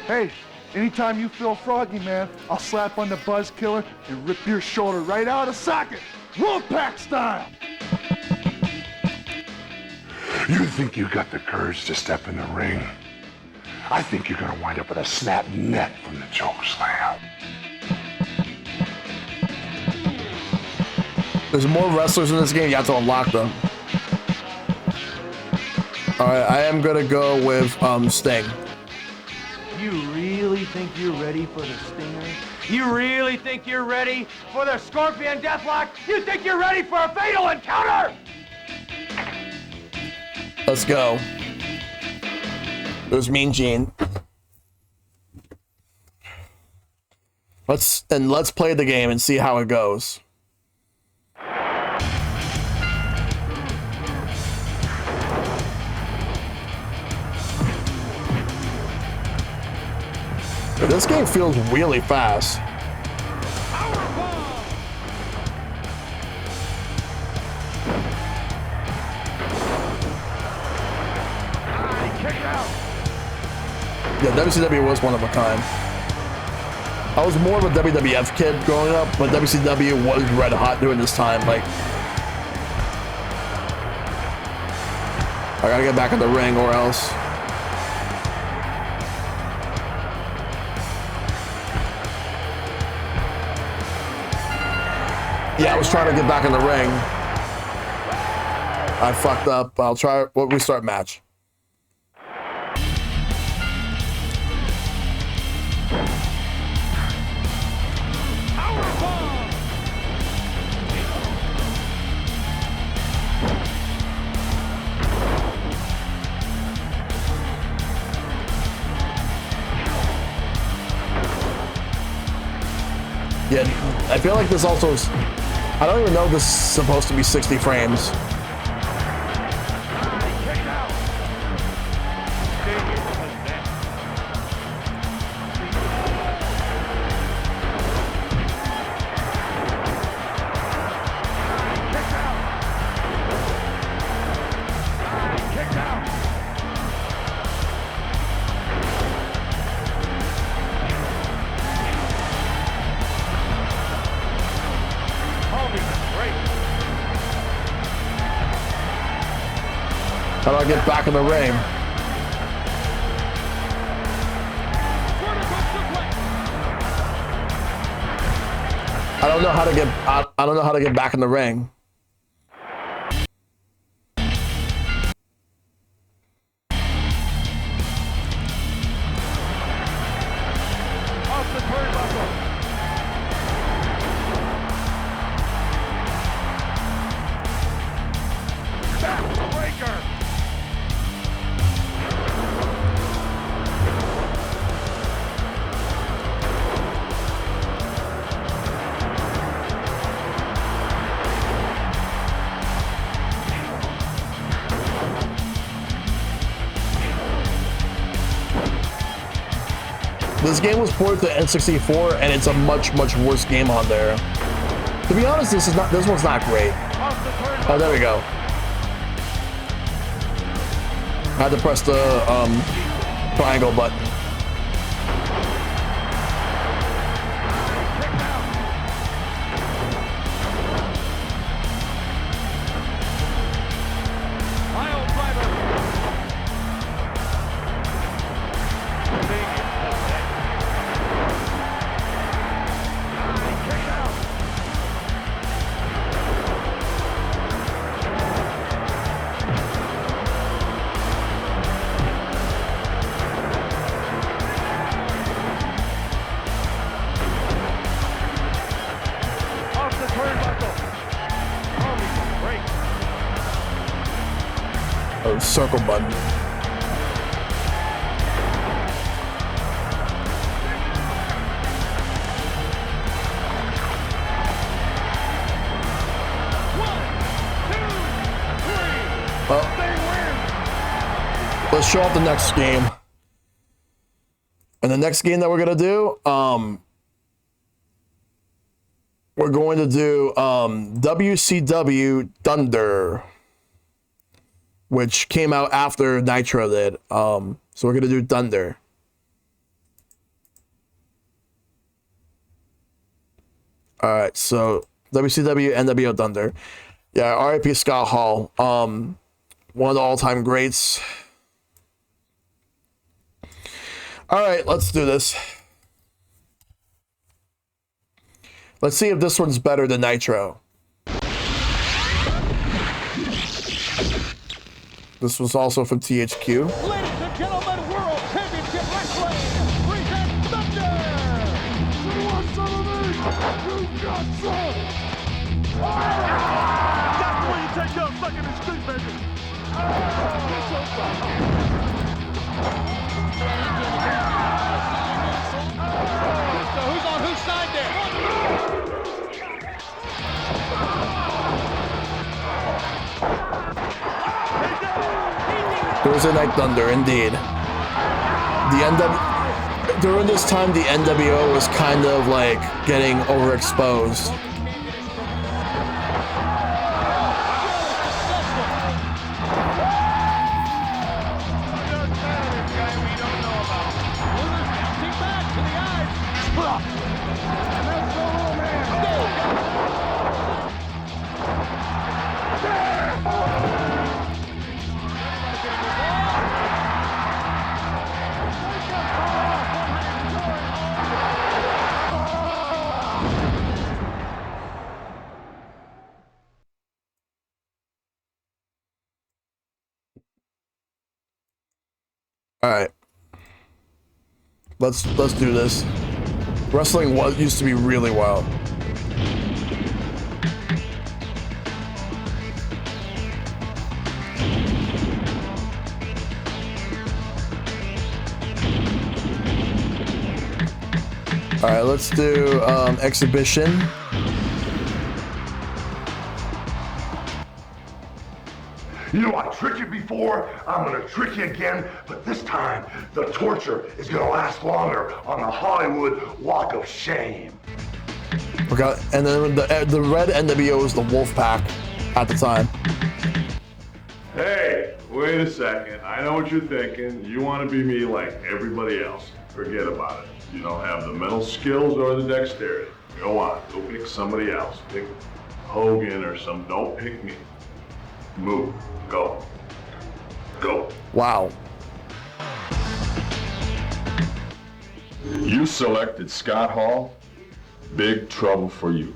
Hey, anytime you feel froggy, man, I'll slap on the buzz killer and rip your shoulder right out of socket, Wolfpack style.
You think you got the courage to step in the ring? I think you're gonna wind up with a snap neck from the choke slam.
There's more wrestlers in this game. You have to unlock them. All right, I am gonna go with Sting.
You really think you're ready for the Stinger? You really think you're ready for the Scorpion Deathlock? You think you're ready for a fatal encounter?
Let's go. There's Mean Gene. Let's play the game and see how it goes. This game feels really fast. Yeah, WCW was one of a kind. I was more of a WWF kid growing up, but WCW was red hot during this time. Like, I gotta get back in the ring or else. Yeah, I was trying to get back in the ring. I fucked up. I'll try. We'll restart match. Yeah, I feel like this also is, I don't even know if this is supposed to be 60 frames. How do I get back in the ring? I don't know how to get. I don't know how to get back in the ring. this game was ported to N64, and it's a much worse game on there. To be honest, this one's not great. Oh, there we go. I had to press the triangle button. Oh, circle button. Let's show off the next game. And the next game that we're gonna do, we're going to do WCW Thunder, which came out after Nitro did. So we're gonna do Thunder. All right, so WCW NWO Thunder. Yeah, R.I.P. Scott Hall. One of the all-time greats. All right, let's do this. Let's see if this one's better than Nitro. This was also from THQ.
Ladies and gentlemen, World Championship Wrestling presents Thunder! You want some of me? You got some! That's the way you take down sucking in street, baby! So who's on whose side there?
Thursday Night Thunder, indeed. During this time, the NWO was kind of like getting overexposed. All right, let's do this. Wrestling used to be really wild. All right, let's do exhibition.
You know, I tricked you before, I'm gonna trick you again, but this time, the torture is gonna last longer on the Hollywood Walk of Shame.
Okay, and then the red NWO was the Wolfpack at the time.
Hey, wait a second. I know what you're thinking. You want to be me like everybody else. Forget about it. You don't have the mental skills or the dexterity. Go on, go pick somebody else. Pick Hogan or some. Don't pick me. Move. Go. Go.
Wow.
You selected Scott Hall. Big trouble for you.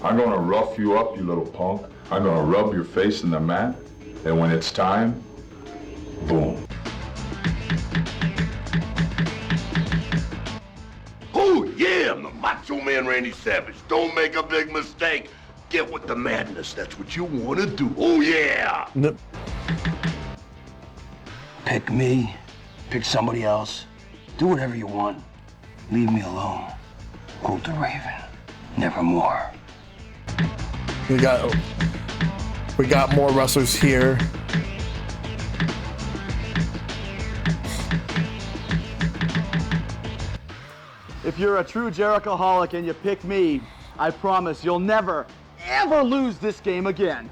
I'm gonna rough you up, you little punk. I'm gonna rub your face in the mat, and when it's time, boom.
Oh, yeah, I'm the Macho Man Randy Savage. Don't make a big mistake. Get with the madness. That's what you want to do. Oh, yeah.
Nope.
Pick me, pick somebody else, do whatever you want. Leave me alone. Quote the Raven, nevermore.
We got more wrestlers here.
If you're a true Jerichoholic and you pick me, I promise you'll never, ever lose this game again.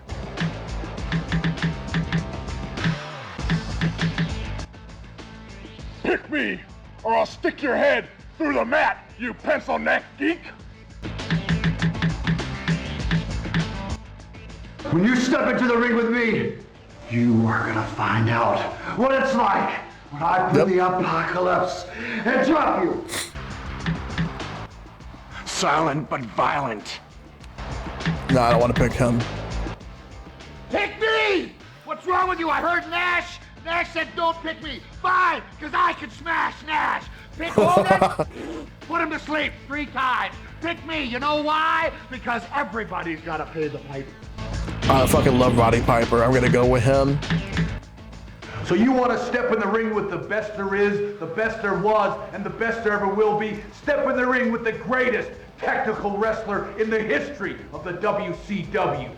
Pick me, or I'll stick your head through the mat, you pencil neck geek!
When you step into the ring with me, you are gonna find out what it's like when I bring the apocalypse and drop you.
Silent but violent.
No, I don't want to pick him.
Pick me! What's wrong with you? I heard Nash. Nash said don't pick me. Fine, because I can smash Nash. Pick Hogan, put him to sleep 3 times. Pick me. You know why? Because everybody's got to pay the piper.
I fucking love Roddy Piper. I'm going to go with him.
So you want to step in the ring with the best there is, the best there was, and the best there ever will be? Step in the ring with the greatest technical wrestler in the history of the WCW.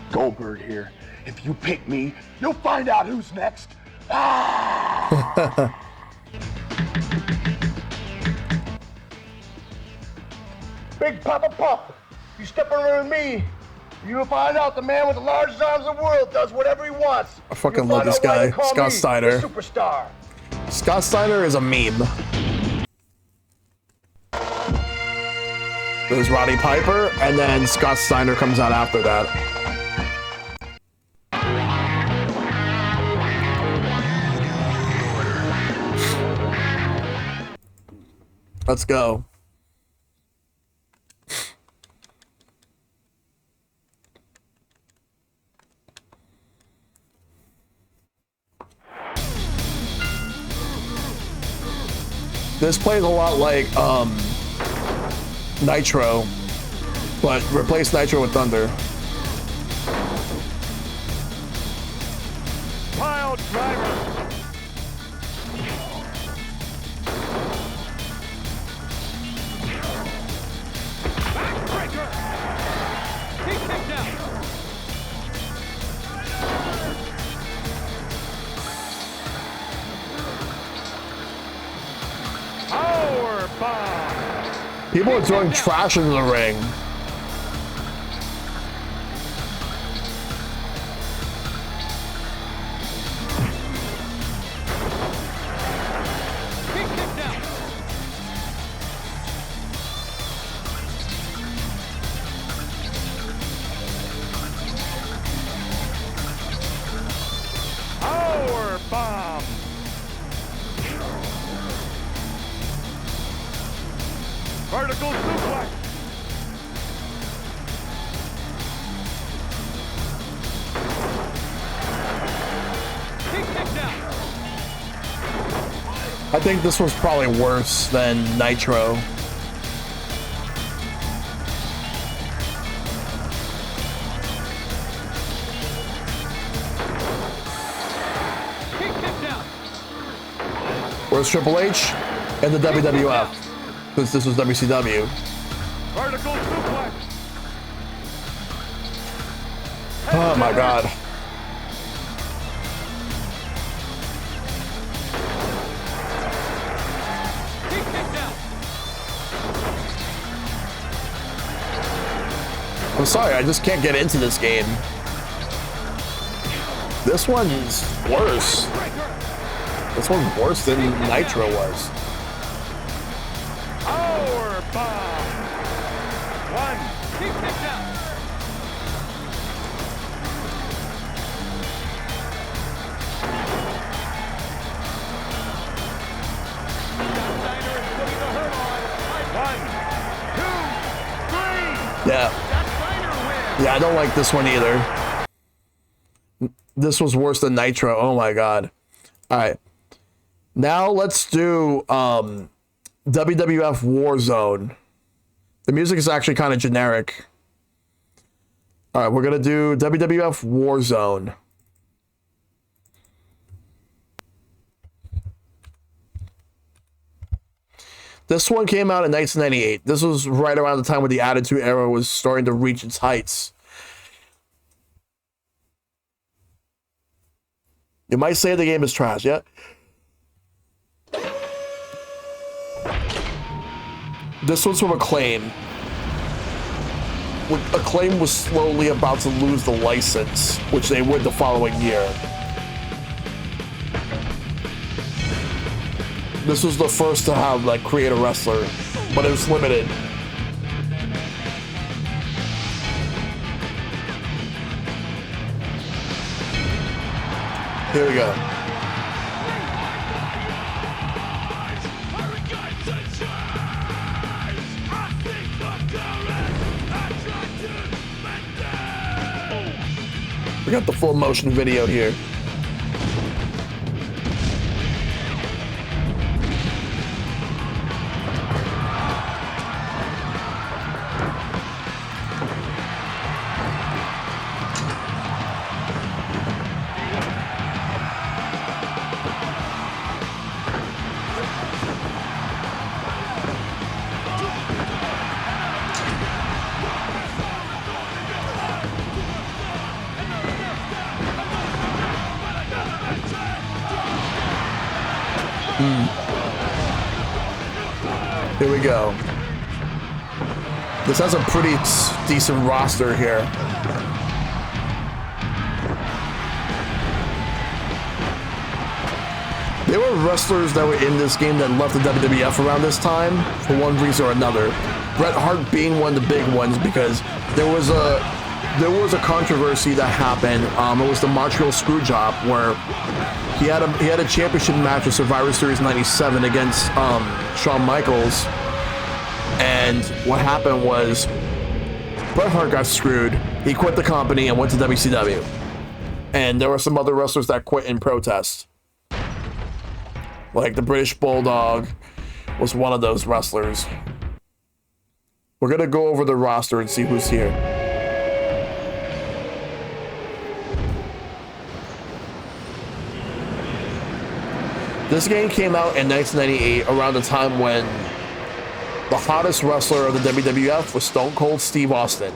Goldberg here. If you pick me, you'll find out who's next. Ah! Big Papa Pump, you step in the ring with me, you'll find out the man with the largest arms in the world does whatever he wants.
I fucking love this guy, Scott Steiner.
Superstar.
Scott Steiner is a meme. There's Roddy Piper, and then Scott Steiner comes out after that. Let's go. This plays a lot like Nitro, but replace Nitro with Thunder.
Pile driver. Backbreaker. He kicked out. Power bomb.
People are throwing trash into the ring.
Power bomb. Vertical suplex. He kicked out.
I think this was probably worse than Nitro.
He kicked out.
Where's Triple H? And the WWF. Since this was WCW.
Vertical suplex.
Oh my god.
He kicked out.
I'm sorry, I just can't get into this game. This one's worse. This one's worse than Nitro was.
Power bomb. One. He kicked out. Scott Steiner is putting the hurt on. 1, 2, 3.
Yeah.
Scott Steiner wins.
Yeah, I don't like this one either. This was worse than Nitro. Oh my god. Alright. Now let's do WWF Warzone. The music is actually kind of generic. Alright, we're gonna do WWF Warzone. This one came out in 1998. This was right around the time when the Attitude Era was starting to reach its heights. You might say the game is trash, yeah? This one's from Acclaim. Acclaim was slowly about to lose the license, which they would the following year. This was the first to have, like, create a wrestler, but it was limited. Here we go. We got the full motion video here. Here we go. This has a pretty decent roster here. There were wrestlers that were in this game that left the WWF around this time for one reason or another. Bret Hart being one of the big ones because there was a controversy that happened. It was the Montreal Screwjob where he had a championship match at Survivor Series '97 against Shawn Michaels, and what happened was Bret Hart got screwed. He quit the company and went to WCW, and there were some other wrestlers that quit in protest. Like the British Bulldog was one of those wrestlers. We're gonna go over the roster and see who's here. This game came out in 1998, around the time when the hottest wrestler of the WWF was Stone Cold Steve Austin.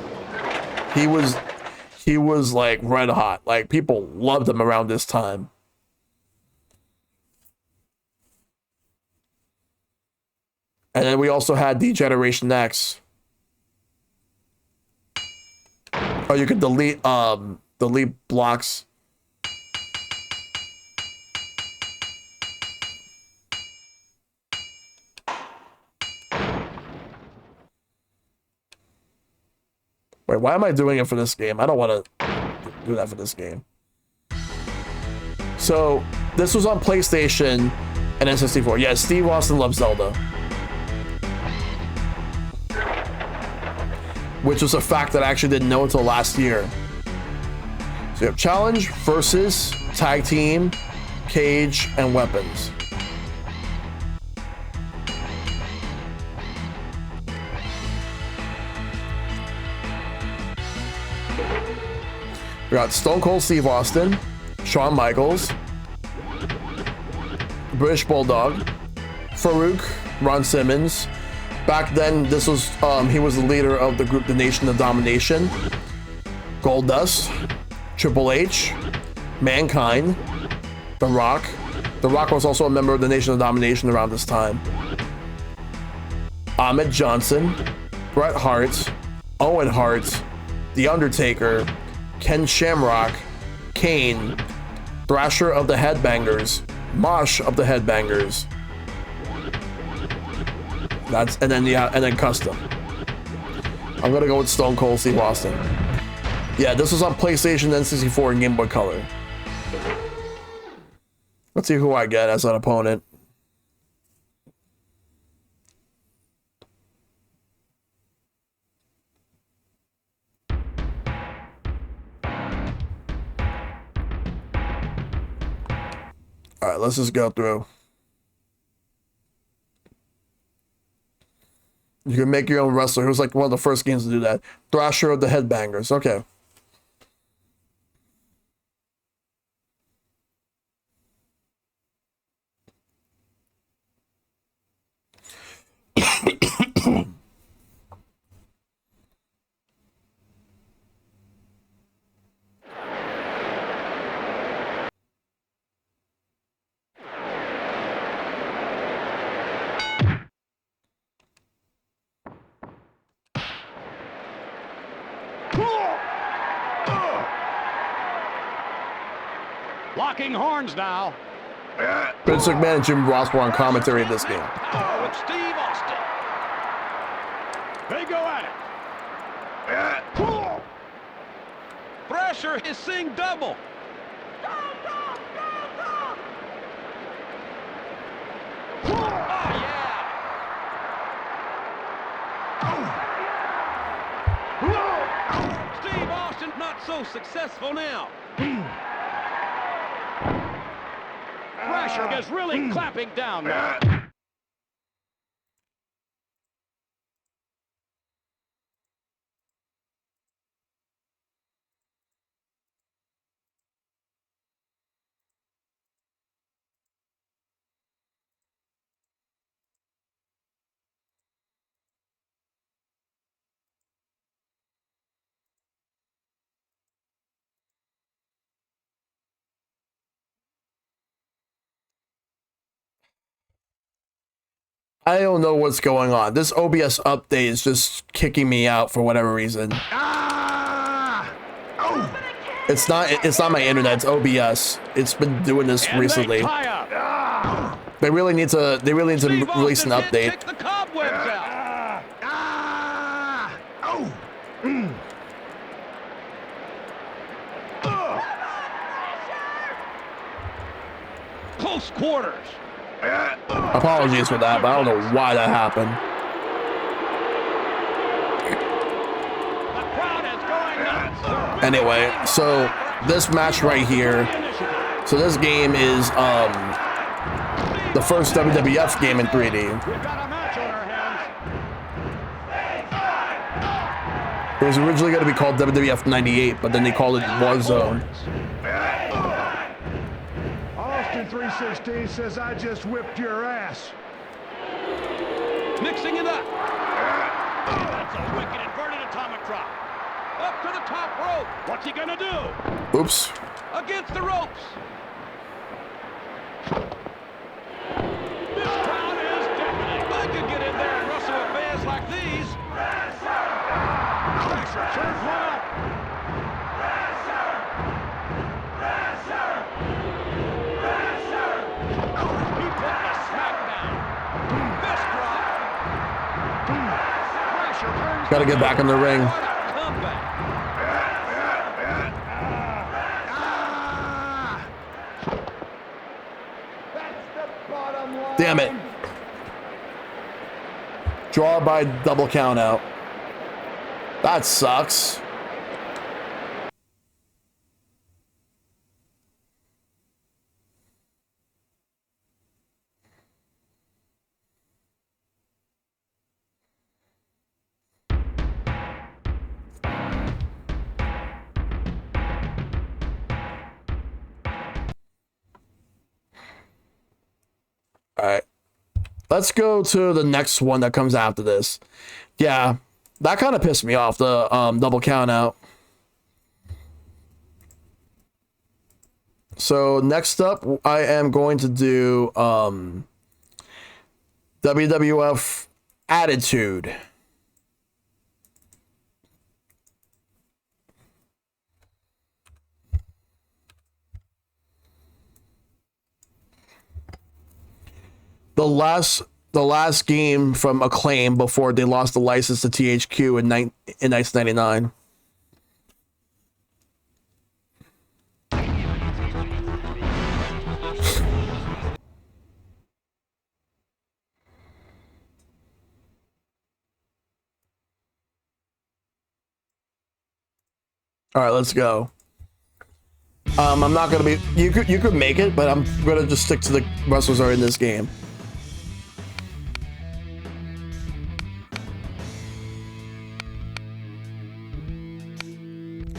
He was like red hot. Like people loved him around this time. And then we also had D-Generation X. Oh, you could delete blocks. Wait, why am I doing it for this game? I don't want to do that for this game. So, this was on PlayStation and N64. Yeah, Steve Austin loves Zelda. Which was a fact that I actually didn't know until last year. So you have Challenge, Versus, Tag Team, Cage, and Weapons. We got Stone Cold Steve Austin, Shawn Michaels, British Bulldog, Farouk, Ron Simmons. Back then, this was he was the leader of the group, the Nation of Domination. Goldust, Triple H, Mankind, The Rock. The Rock was also a member of the Nation of Domination around this time. Ahmed Johnson, Bret Hart, Owen Hart, The Undertaker, Ken Shamrock, Kane, Thrasher of the Headbangers, Mosh of the Headbangers. And then Custom. I'm gonna go with Stone Cold Steve Austin. Yeah, this was on PlayStation, N64, and Game Boy Color. Let's see who I get as an opponent. All right, let's just go through. You can make your own wrestler. It was like one of the first games to do that. Thrasher of the Headbangers. Okay.
rocking horns now.
Vince McMahon and Jim Ross were on commentary in this game.
Power with Steve Austin. They go at it. Thrasher is seeing double. Steve Austin not so successful now. Thrasher is really clapping down now.
I don't know what's going on. This OBS update is just kicking me out for whatever reason. It's not my internet, it's OBS. It's been doing this recently. They really need to release an update.
The cobwebs out. Close quarters.
Apologies for that, but I don't know why that happened. Anyway, so this match right here, so this game is the first WWF game in 3D. It was originally going to be called WWF 98, but then they called it Warzone.
Austin 316 says I just whipped your ass.
Mixing it up. That's a wicked inverted atomic drop. Up to the top rope. What's he gonna do?
Oops.
Against the ropes. This crowd is deafening. I could get in there and wrestle with fans like these. Pressure turns one up. He put the smack down. Fist drop. Pressure turns.
Gotta get back in the ring.
Comeback.
Damn it. Draw by double count out. That sucks. All right, let's go to the next one that comes after this. Yeah, that kind of pissed me off, the double count out. So next up, I am going to do WWF Attitude. The last game from Acclaim before they lost the license to THQ in 1999. All right, let's go. I'm not gonna be. You could make it, but I'm gonna just stick to the wrestlers that are in this game.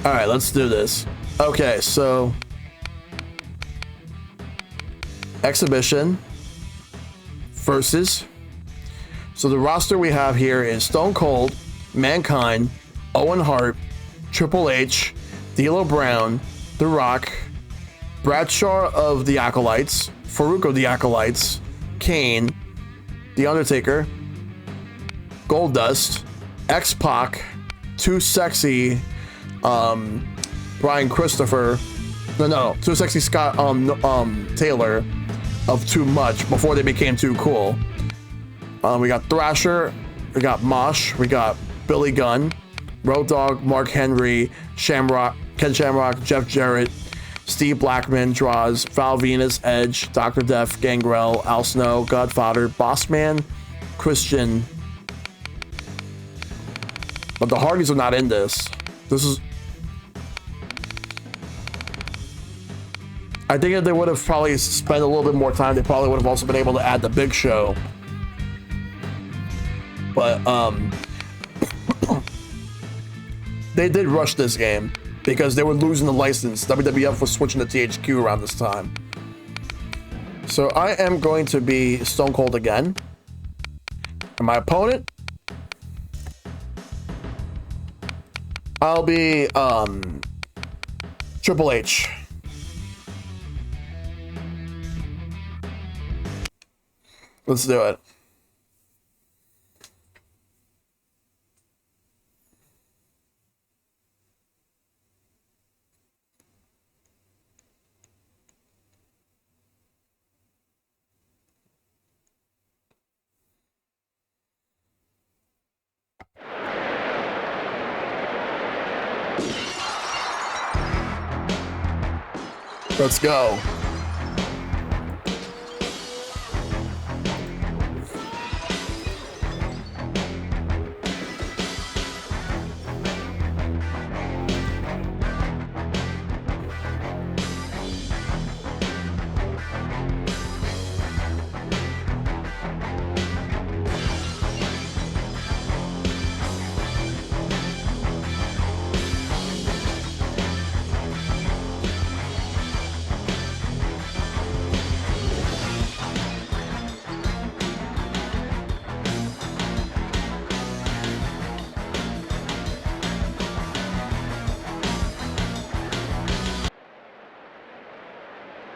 All right, let's do this. Okay, so exhibition versus. So the roster we have here is Stone Cold, Mankind, Owen Hart, Triple H, D'Lo Brown, The Rock, Bradshaw of the Acolytes, Farouk of the Acolytes, Kane, The Undertaker, Goldust, X-Pac, Too Sexy, Brian Christopher, No, Too Sexy Scott Taylor of Too Much before they became Too Cool. We got Thrasher, we got Mosh, we got Billy Gunn, Road Dogg, Mark Henry, Shamrock, Ken Shamrock, Jeff Jarrett, Steve Blackman, Draws, Val Venus, Edge, Dr. Death, Gangrel, Al Snow, Godfather, Bossman, Christian. But the Hardys are not in this. This is... I think if they would have probably spent a little bit more time, they probably would have also been able to add the Big Show. But, they did rush this game because they were losing the license. WWF was switching to THQ around this time. So I am going to be Stone Cold again. And my opponent, I'll be Triple H. Let's do it. Let's go.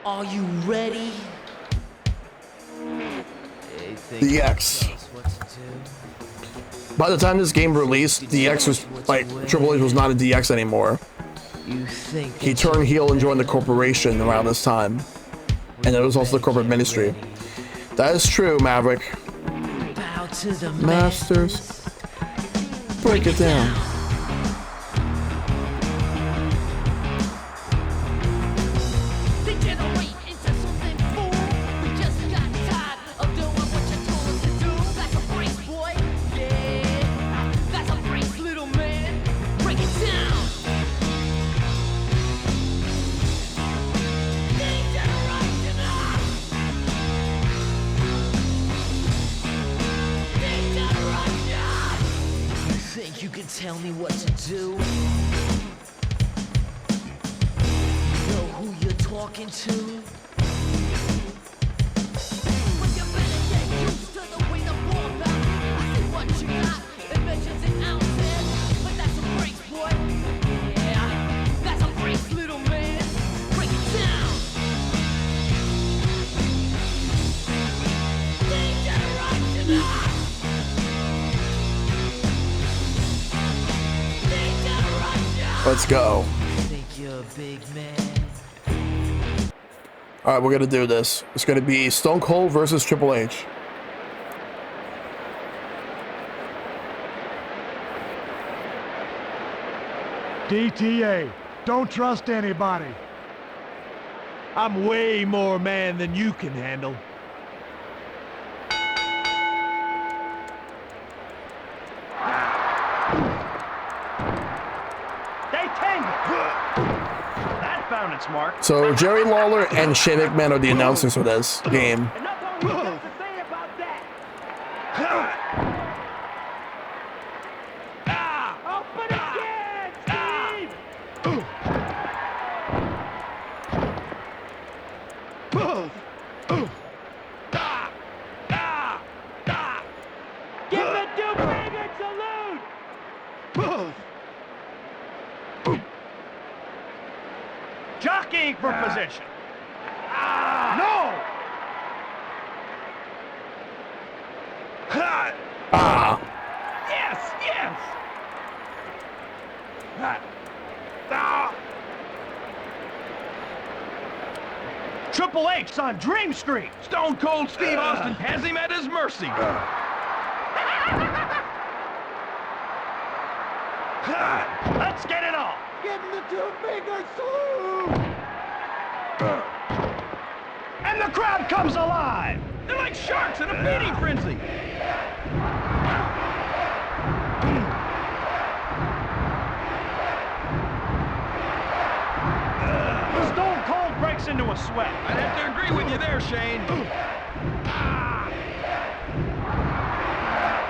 Are you ready?
DX. By the time this game released, DX was like Triple H was not a DX anymore. He turned heel and joined the corporation around this time, and it was also the corporate ministry. That is true, Maverick.
Bow to the
Masters. Break it down.
Tell me what to do. Know who you're talking to. But you better get used to the way the ball bounces. I see what you got. It measures in ounces. But that's a brace, boy. Yeah, that's a brace, little man. Break it down. Degeneration.
Let's go.
Think you're a big man.
All right, we're gonna do this. It's gonna be Stone Cold versus Triple H.
DTA, don't trust anybody.
I'm way more man than you can handle.
That found its mark.
So Jerry Lawler and Shane McMahon are the announcers for this game.
Give the Duke Raven salute! Jockeying for position. No! Yes, yes!
Triple H's on Dream Street.
Stone Cold Steve Austin has him at his mercy.
Let's get it on.
Give him the two-finger salute.
And the crowd comes alive.
They're like sharks in a feeding frenzy.
Stone Cold breaks into a sweat.
I'd have to agree with you there, Shane.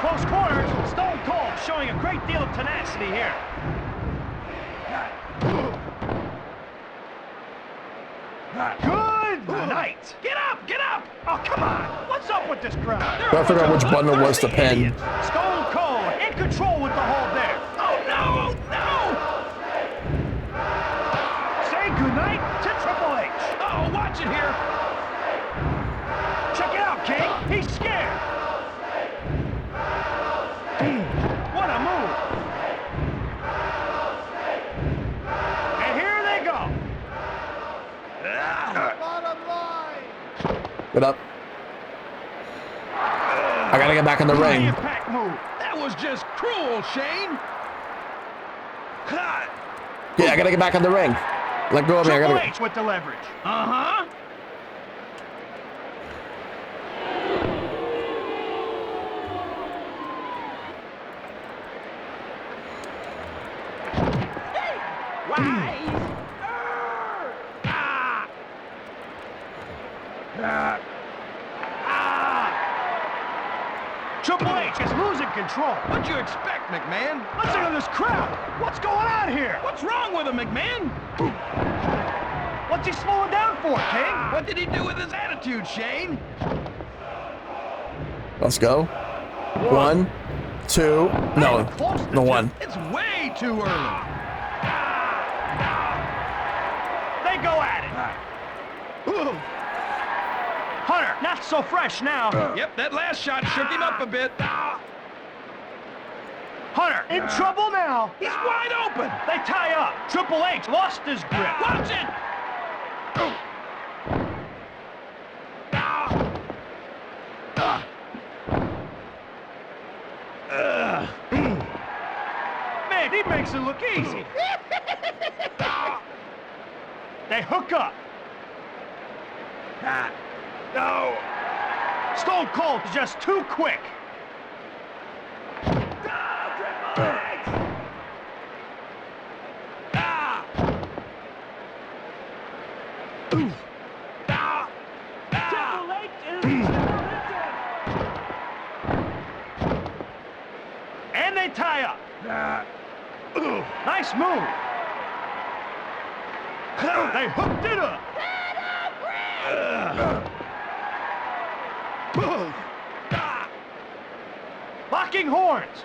Close quarters, Stone Cold showing a great deal of tenacity here. Good night.
Get up, get up.
Oh, come on. What's up with this crowd?
I forgot which button it was to pin.
Stone Cold in control with the hold there.
Oh, no, no.
Say goodnight to Triple H.
Oh, watch it here.
Check it out, King. He's scared. What a move. And here they go.
Bottom line.
Get up. I gotta get back in the ring.
Impact move.
That was just cruel, Shane.
Yeah, I gotta get back in the ring. Let go of me. I
Triple
gotta.
H with the leverage.
Uh-huh.
Triple H is losing control.
What'd you expect, McMahon?
Listen to this crowd. What's going on here?
What's wrong with him, McMahon?
What's he slowing down for, King?
What did he do with his attitude, Shane?
Let's go. 1, 2. No, no 1.
It's way too early.
They go at it. Hunter, not so fresh now.
Yep, that last shot shook him up a bit.
Hunter, in trouble now.
He's wide open.
They tie up. Triple H lost his grip.
Watch it.
Man, he makes it look easy. They hook up.
No.
Stone Cold is just too quick. And they tie up. Nice move. They hooked it up. Locking horns.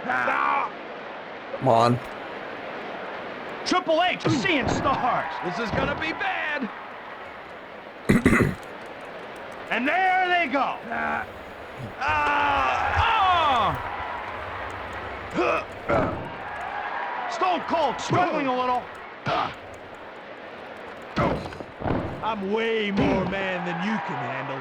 Come on.
Triple H is seeing stars.
This is gonna be bad.
And there they go. Stone Cold struggling a little.
I'm way more man than you can handle.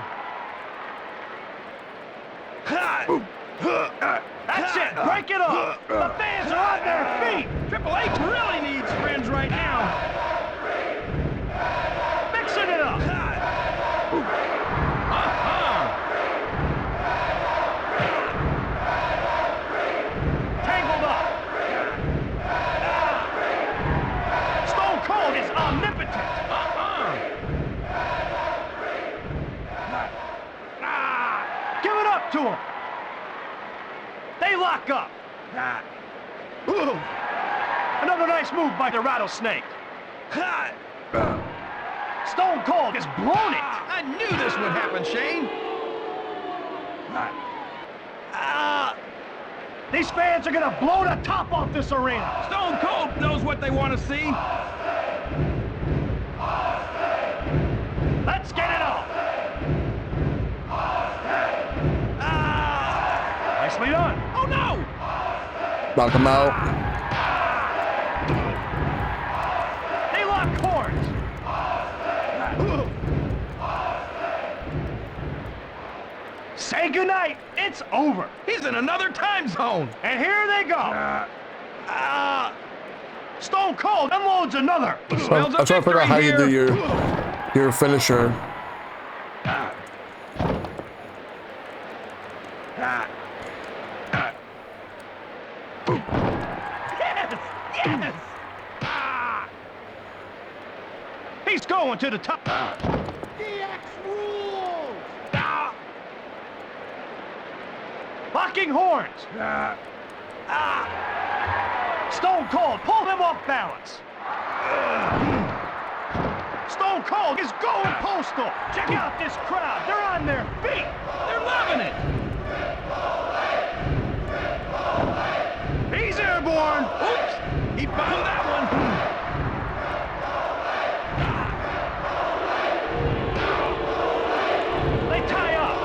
That's it. Break it up. The fans are on their feet.
Triple H really needs friends right now.
Mixing it up. Tangled up. Stone Cold is omnipotent. Give it up to him. They lock up. Another nice move by the Rattlesnake. Stone Cold has blown it.
I knew this would happen, Shane.
These fans are gonna blow the top off this arena.
Stone Cold knows what they want to see.
Let's get it on. Nicely done.
Oh no!
Knock him out.
They lock horns. Say goodnight. It's over.
He's in another time zone.
And here they go. Stone Cold unloads another.
I'm trying to figure out how you do your finisher.
Yes! He's going to the top.
DX rules!
Locking horns. Stone Cold, pull him off balance. Stone Cold is going postal. Check out this crowd. They're on their feet. They're loving it. He's airborne. Oops. He found that one. They tie up.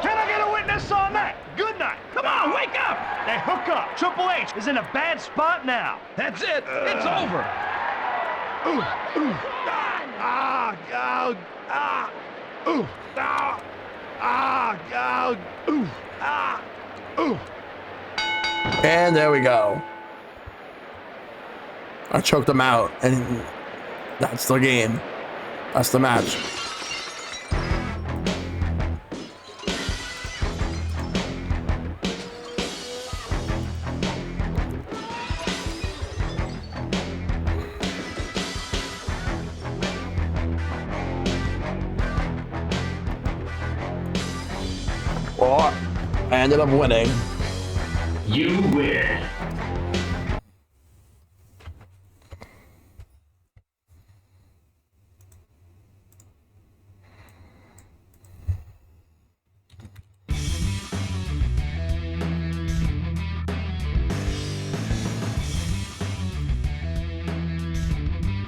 Can I get a witness on that? Good night. Come on, wake up. They hook up. Triple H is in a bad spot now.
That's it. It's over.
And there we go. I choked him out, and that's the game. That's the match. Well, I ended up winning.
You win.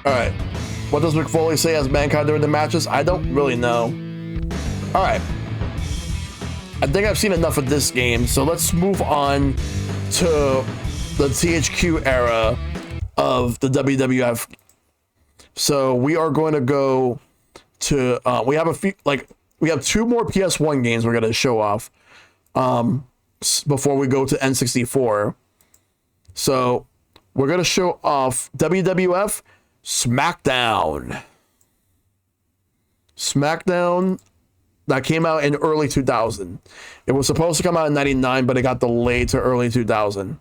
All right. What does Mick Foley say as Mankind during the matches? I don't really know. All right. I think I've seen enough of this game, so let's move on to the THQ era of the WWF. So we are going to go to we have two more PS1 games we're going to show off before we go to N64. So we're going to show off WWF SmackDown. SmackDown that came out in early 2000. It was supposed to come out in 99, but it got delayed to early 2000.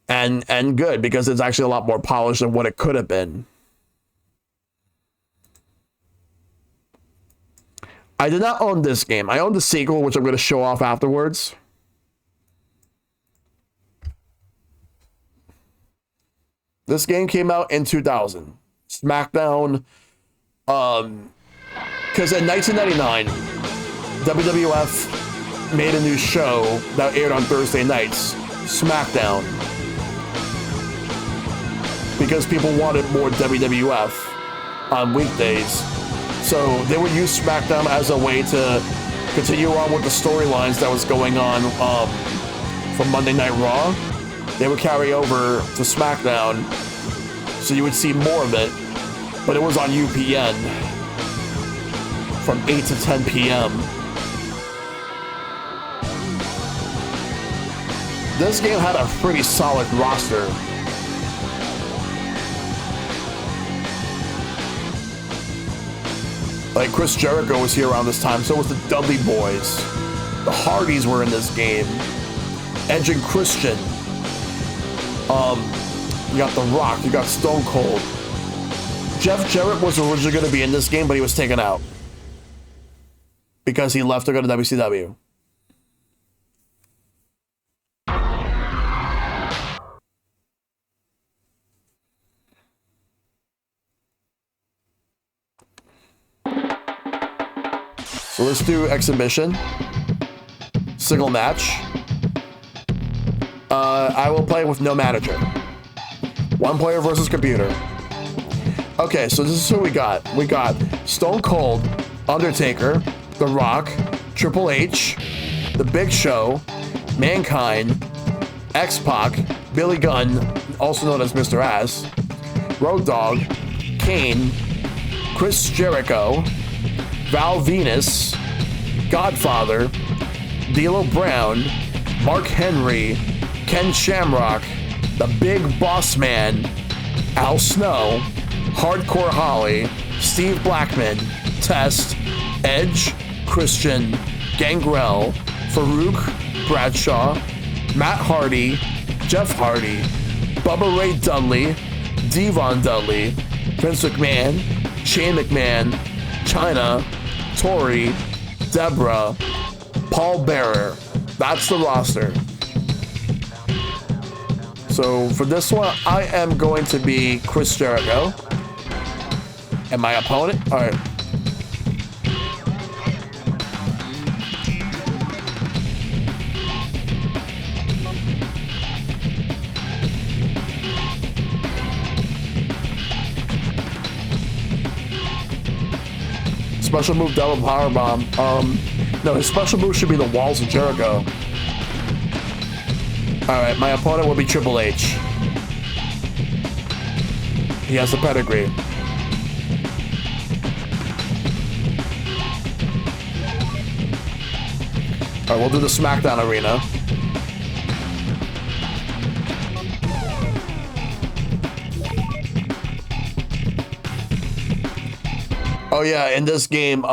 And good, because it's actually a lot more polished than what it could have been. I did not own this game. I owned the sequel, which I'm going to show off afterwards. This game came out in 2000. SmackDown, because in 1999, WWF made a new show that aired on Thursday nights, SmackDown, because people wanted more WWF on weekdays. So they would use SmackDown as a way to continue on with the storylines that was going on from Monday Night Raw. They would carry over to SmackDown, so you would see more of it, but it was on UPN from 8 to 10 p.m. This game had a pretty solid roster. Like, Chris Jericho was here around this time, so was the Dudley Boys. The Hardys were in this game. Edge and Christian. You got The Rock, you got Stone Cold. Jeff Jarrett was originally going to be in this game, but he was taken out because he left to go to WCW. So let's do exhibition. Single match. I will play with no manager. One player versus computer. Okay, so this is who we got. We got Stone Cold, Undertaker, The Rock, Triple H, The Big Show, Mankind, X-Pac, Billy Gunn, also known as Mr. Ass, Road Dogg, Kane, Chris Jericho, Val Venus, Godfather, D'Lo Brown, Mark Henry, Ken Shamrock, The Big Boss Man, Al Snow, Hardcore Holly, Steve Blackman, Test, Edge, Christian, Gangrel, Farouk, Bradshaw, Matt Hardy, Jeff Hardy, Bubba Ray Dudley, Devon Dudley, Vince McMahon, Shane McMahon, Chyna, Tori, Deborah, Paul Bearer. That's the roster. So for this one, I am going to be Chris Jericho. And my opponent? All right. Special move, double powerbomb. No, his special move should be the walls of Jericho. Alright, my opponent will be Triple H. He has the pedigree. Alright, we'll do the SmackDown arena. Oh yeah, in this game,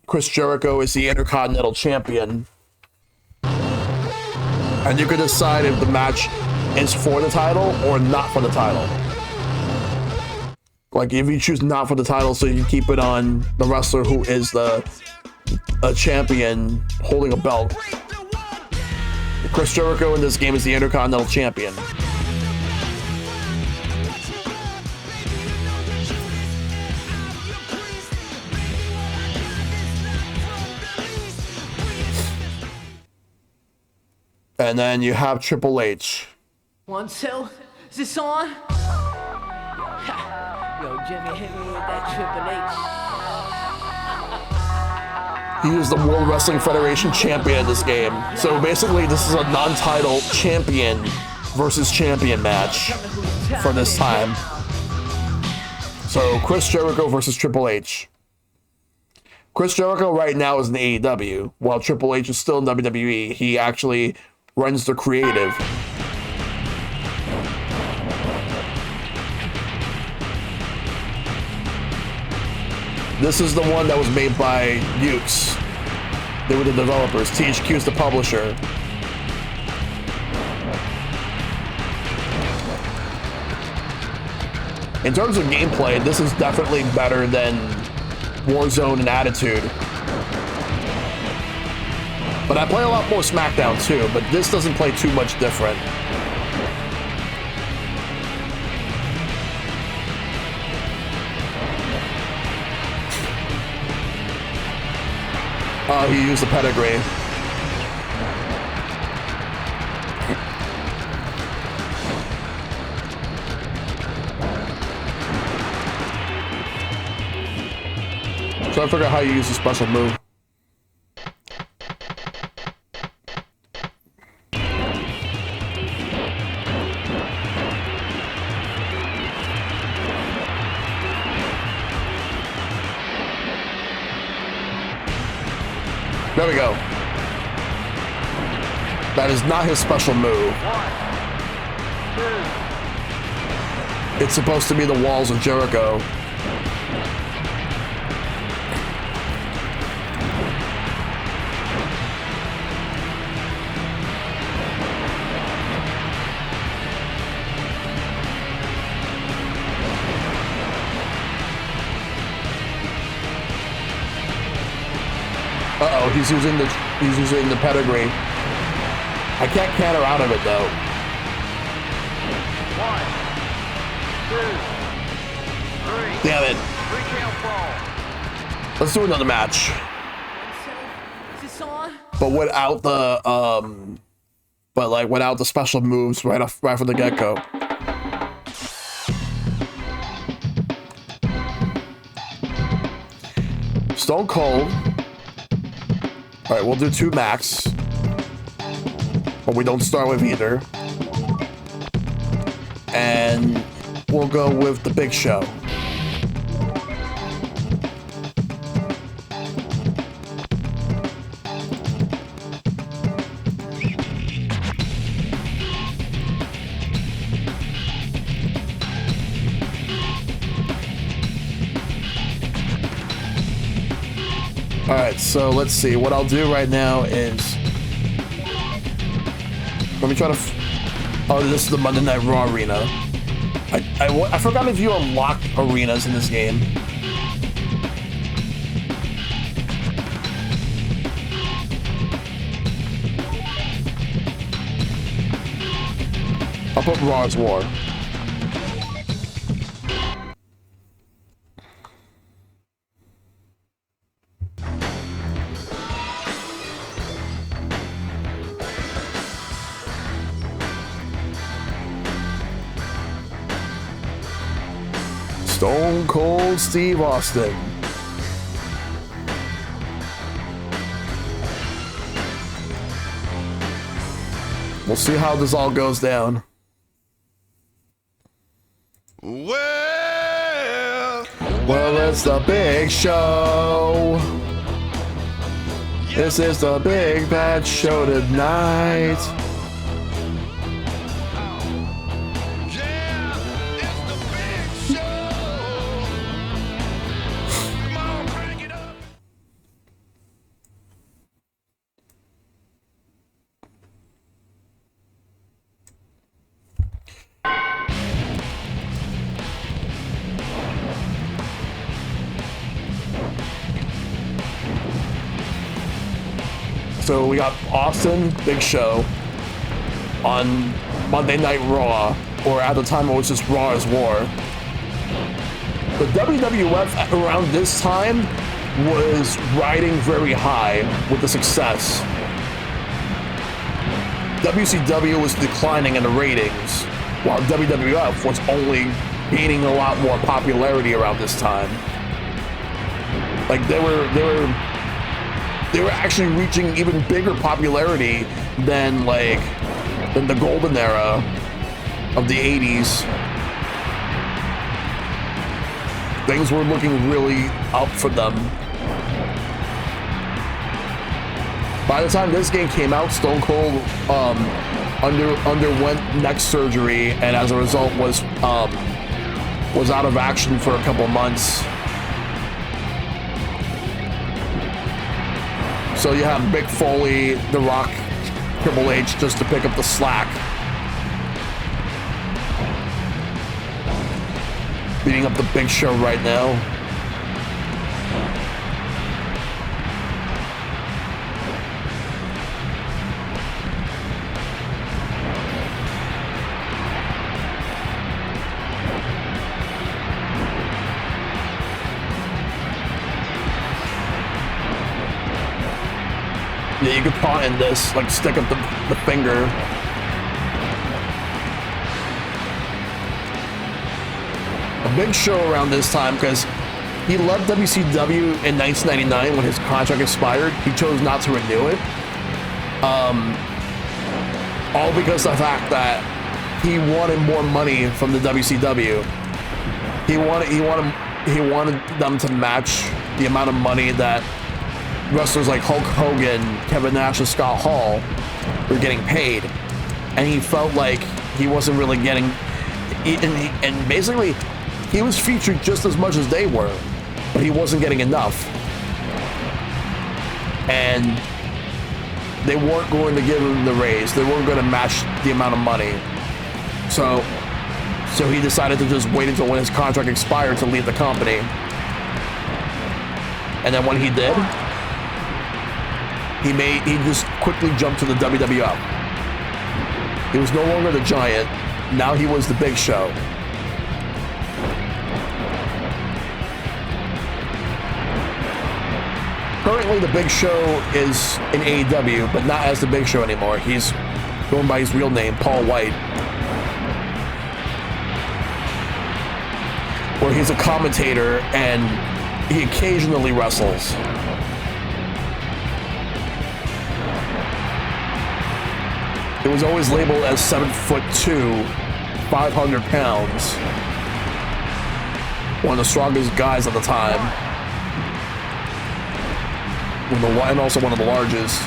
Chris Jericho is the Intercontinental Champion. And you can decide if the match is for the title or not for the title. Like if you choose not for the title, so you keep it on the wrestler who is a champion holding a belt. Chris Jericho in this game is the Intercontinental Champion. And then you have Triple H.
1, 2, is this on? Yo, Jimmy, hit me with that Triple H.
He is the World Wrestling Federation champion in this game. So basically, this is a non-title champion versus champion match for this time. So Chris Jericho versus Triple H. Chris Jericho right now is in AEW, while Triple H is still in WWE. He actually runs the creative. This is the one that was made by Ukes. They were the developers. THQ is the publisher. In terms of gameplay, this is definitely better than Warzone and Attitude. But I play a lot more SmackDown too, but this doesn't play too much different. Oh, he used the pedigree. So I figure out how you use the special move. There we go. That is not his special move. 1, 2. It's supposed to be the walls of Jericho. Uh-oh, he's using the pedigree. I can't counter out of it though.
1, 2, 3.
Damn it.
3 count fall.
Let's do another match.
Is this on?
But without the without the special moves right from the get-go. Stone Cold. All right, we'll do 2 max. But we don't start with either. And we'll go with the Big Show. All right, so let's see. What I'll do right now is let me try to. Oh, this is the Monday Night Raw arena. I forgot if you unlock arenas in this game. I'll put Raw's War. Stone Cold Steve Austin. We'll see how this all goes down. Well, it's the big show. This is the big bad show tonight. So we got Austin, Big Show on Monday Night Raw, or at the time it was just Raw is War. The WWF around this time was riding very high with the success. WCW was declining in the ratings, while WWF was only gaining a lot more popularity around this time. Like they were actually reaching even bigger popularity than the golden era of the 80s. Things were looking really up for them. By the time this game came out, Stone Cold underwent neck surgery, and as a result was out of action for a couple months. So you have Mick Foley, The Rock, Triple H just to pick up the slack. Beating up the Big Show right now. Yeah, you could pawn in this, like stick up the finger. A Big Show around this time, because he left WCW in 1999 when his contract expired. He chose not to renew it. All because of the fact that he wanted more money from the WCW. He wanted them to match the amount of money that wrestlers like Hulk Hogan, Kevin Nash, and Scott Hall were getting paid, and he felt like he wasn't really getting. And basically, he was featured just as much as they were, but he wasn't getting enough, and they weren't going to give him the raise. They weren't going to match the amount of money. So he decided to just wait until when his contract expired to leave the company. And then when he did, he just quickly jumped to the WWF. He was no longer the Giant. Now he was the Big Show. Currently, the Big Show is in AEW, but not as the Big Show anymore. He's going by his real name, Paul White, where he's a commentator and he occasionally wrestles. It was always labeled as 7'2", 500 pounds. One of the strongest guys at the time. And also one of the largest.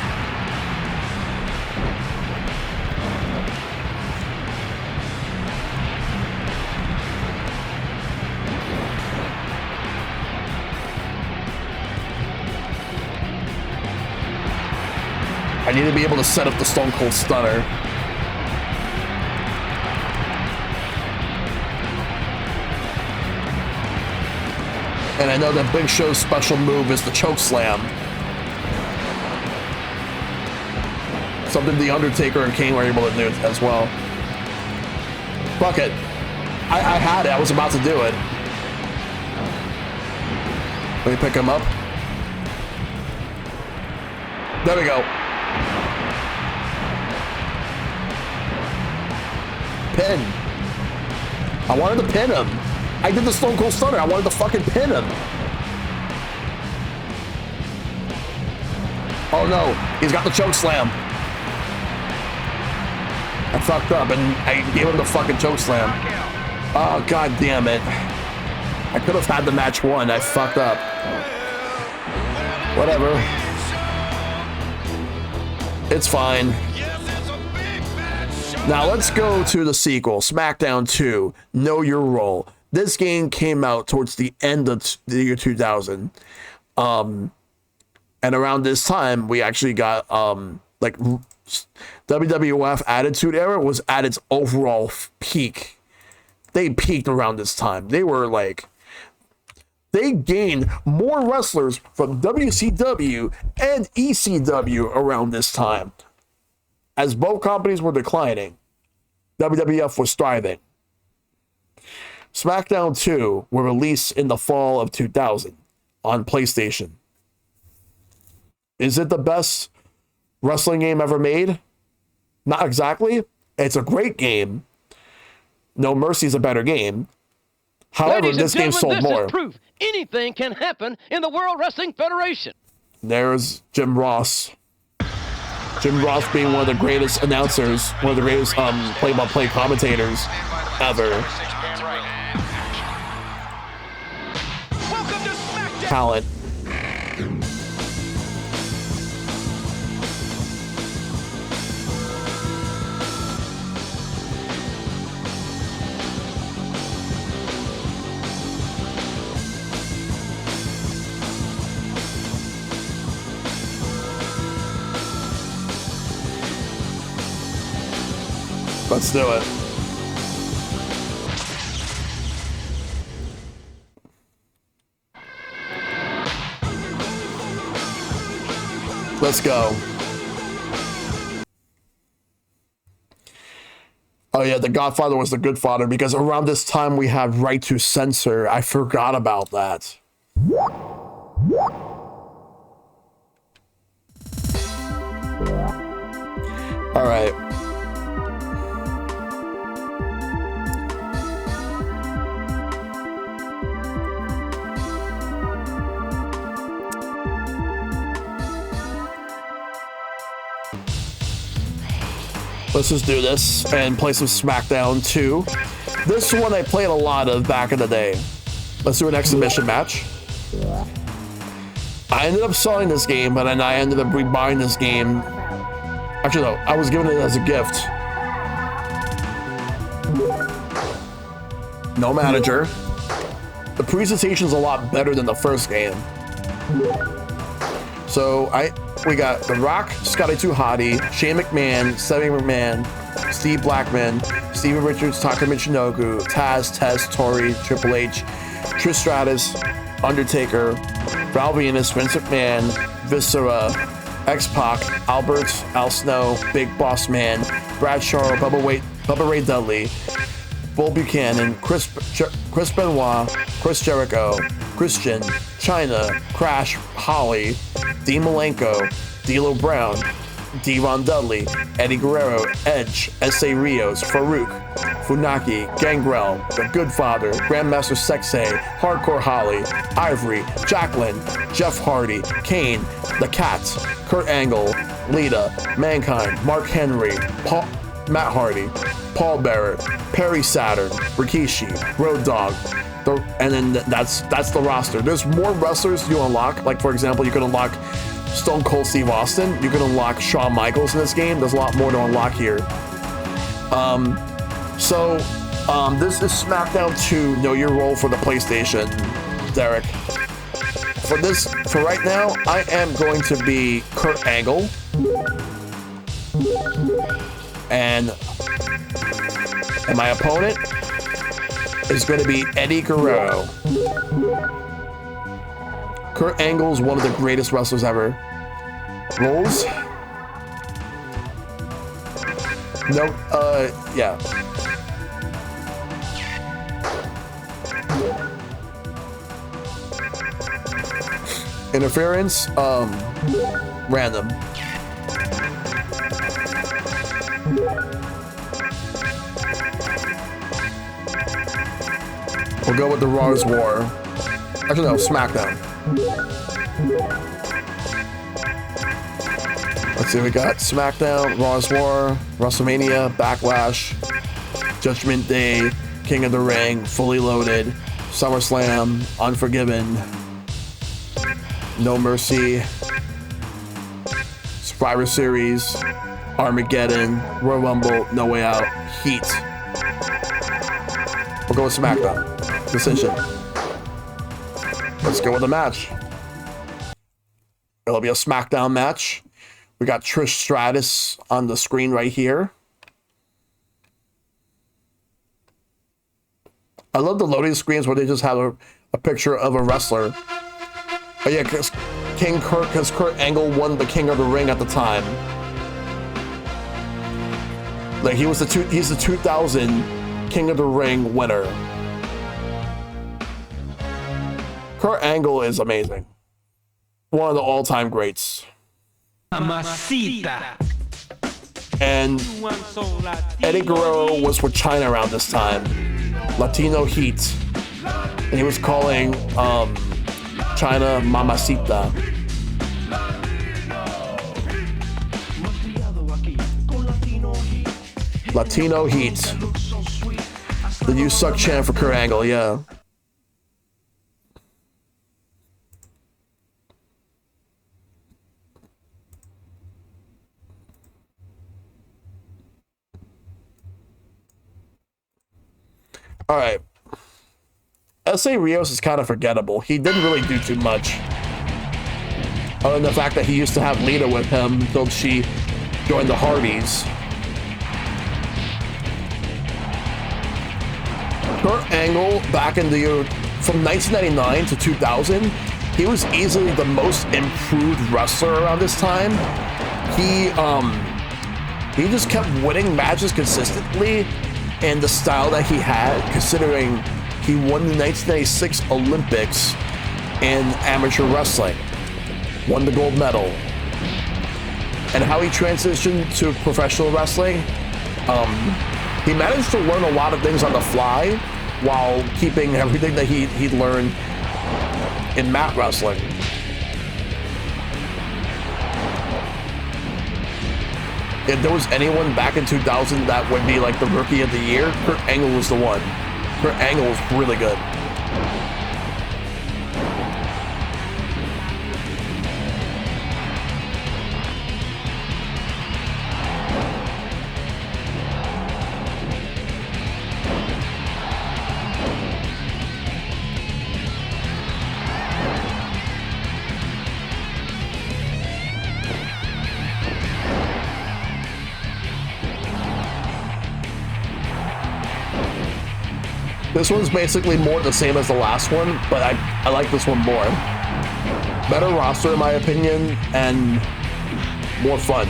I need to be able to set up the Stone Cold Stunner. And I know that Big Show's special move is the choke slam. Something The Undertaker and Kane were able to do as well. Fuck it. I had it. I was about to do it. Let me pick him up. There we go. Pin. I wanted to pin him. I did the Stone Cold Stunner. I wanted to fucking pin him. Oh no, he's got the choke slam. I fucked up and I gave him the fucking choke slam. Oh god damn it. I could have had the match won. I fucked up. Whatever. It's fine. Now let's go to the sequel, SmackDown 2, Know Your Role. This game came out towards the end of the year 2000. And around this time, we actually got, like, WWF Attitude Era was at its overall peak. They peaked around this time. They were like, they gained more wrestlers from WCW and ECW around this time. As both companies were declining, WWF was thriving. SmackDown 2 were released in the fall of 2000 on PlayStation. Is it the best wrestling game ever made? Not exactly. It's a great game. No Mercy is a better game. However, this game sold more.
Is proof anything can happen in the World Wrestling Federation.
There's Jim Ross. Jim Ross being one of the greatest announcers, one of the greatest play-by-play commentators ever. Talent. Let's do it. Let's go. Oh yeah, The Godfather was the good father because around this time we had Right to Censor. I forgot about that. All right. Let's just do this and play some SmackDown 2. This one I played a lot of back in the day. Let's do an exhibition match. I ended up selling this game, but then I ended up rebuying this game. Actually, no, I was given it as a gift. No manager. The presentation's a lot better than the first game. So we got The Rock, Scotty 2 Hotty, Shane McMahon, Stephanie McMahon, Steve Blackman, Steven Richards, Taka Michinoku, Taz, Test, Tori, Triple H, Trish Stratus, Undertaker, Val Venus, Vince McMahon, Viscera, X-Pac, Albert, Al Snow, Big Boss Man, Bradshaw, Bubba Ray Dudley, Bull Buchanan, Chris Benoit, Chris Jericho, Christian, Chyna, Crash, Holly, Dean Malenko, D'Lo Brown, Devon Dudley, Eddie Guerrero, Edge, S.A. Rios, Farouk, Funaki, Gangrel, The Good Father, Grandmaster Sexay, Hardcore Holly, Ivory, Jacqueline, Jeff Hardy, Kane, The Cat, Kurt Angle, Lita, Mankind, Mark Henry, Matt Hardy, Paul Bearer, Perry Saturn, Rikishi, Road Dogg, and then that's the roster. There's more wrestlers you unlock. Like, for example, you can unlock Stone Cold Steve Austin. You can unlock Shawn Michaels in this game. There's a lot more to unlock here. This is SmackDown 2, Know Your Role for the PlayStation, Derek. For right now, I am going to be Kurt Angle. And my opponent is going to be Eddie Guerrero. Kurt Angle's one of the greatest wrestlers ever. Rolls? No, yeah. Interference, random. We'll go with the Raw's War. Actually, no, SmackDown. Let's see, we got SmackDown, Raw's War, WrestleMania, Backlash, Judgment Day, King of the Ring, Fully Loaded, SummerSlam, Unforgiven, No Mercy, Survivor Series, Armageddon, Royal Rumble, No Way Out, Heat. We'll go with SmackDown. Decision. Let's go with the match. It'll be a SmackDown match. We got Trish Stratus on the screen right here. I love the loading screens where they just have a picture of a wrestler. Oh yeah, because Kurt Angle won the King of the Ring at the time. Like he's the 2000 King of the Ring winner. Kurt Angle is amazing. One of the all-time greats.
Mamacita.
And Eddie Guerrero was with China around this time. Latino Heat. And he was calling China Mamacita. Latino Heat. The "You Suck" chant for Kurt Angle, yeah. All right. S.A. Rios is kind of forgettable. He didn't really do too much. Other than the fact that he used to have Lita with him until she joined the Hardys. Kurt Angle, back in the year, from 1999 to 2000, he was easily the most improved wrestler around this time. He just kept winning matches consistently, and the style that he had, considering he won the 1996 Olympics in amateur wrestling, won the gold medal, and how he transitioned to professional wrestling. He managed to learn a lot of things on the fly while keeping everything that he'd learned in mat wrestling. If there was anyone back in 2000 that would be like the rookie of the year, Kurt Angle was the one. Kurt Angle was really good. This one's basically more the same as the last one, but I like this one more. Better roster in my opinion, and more fun.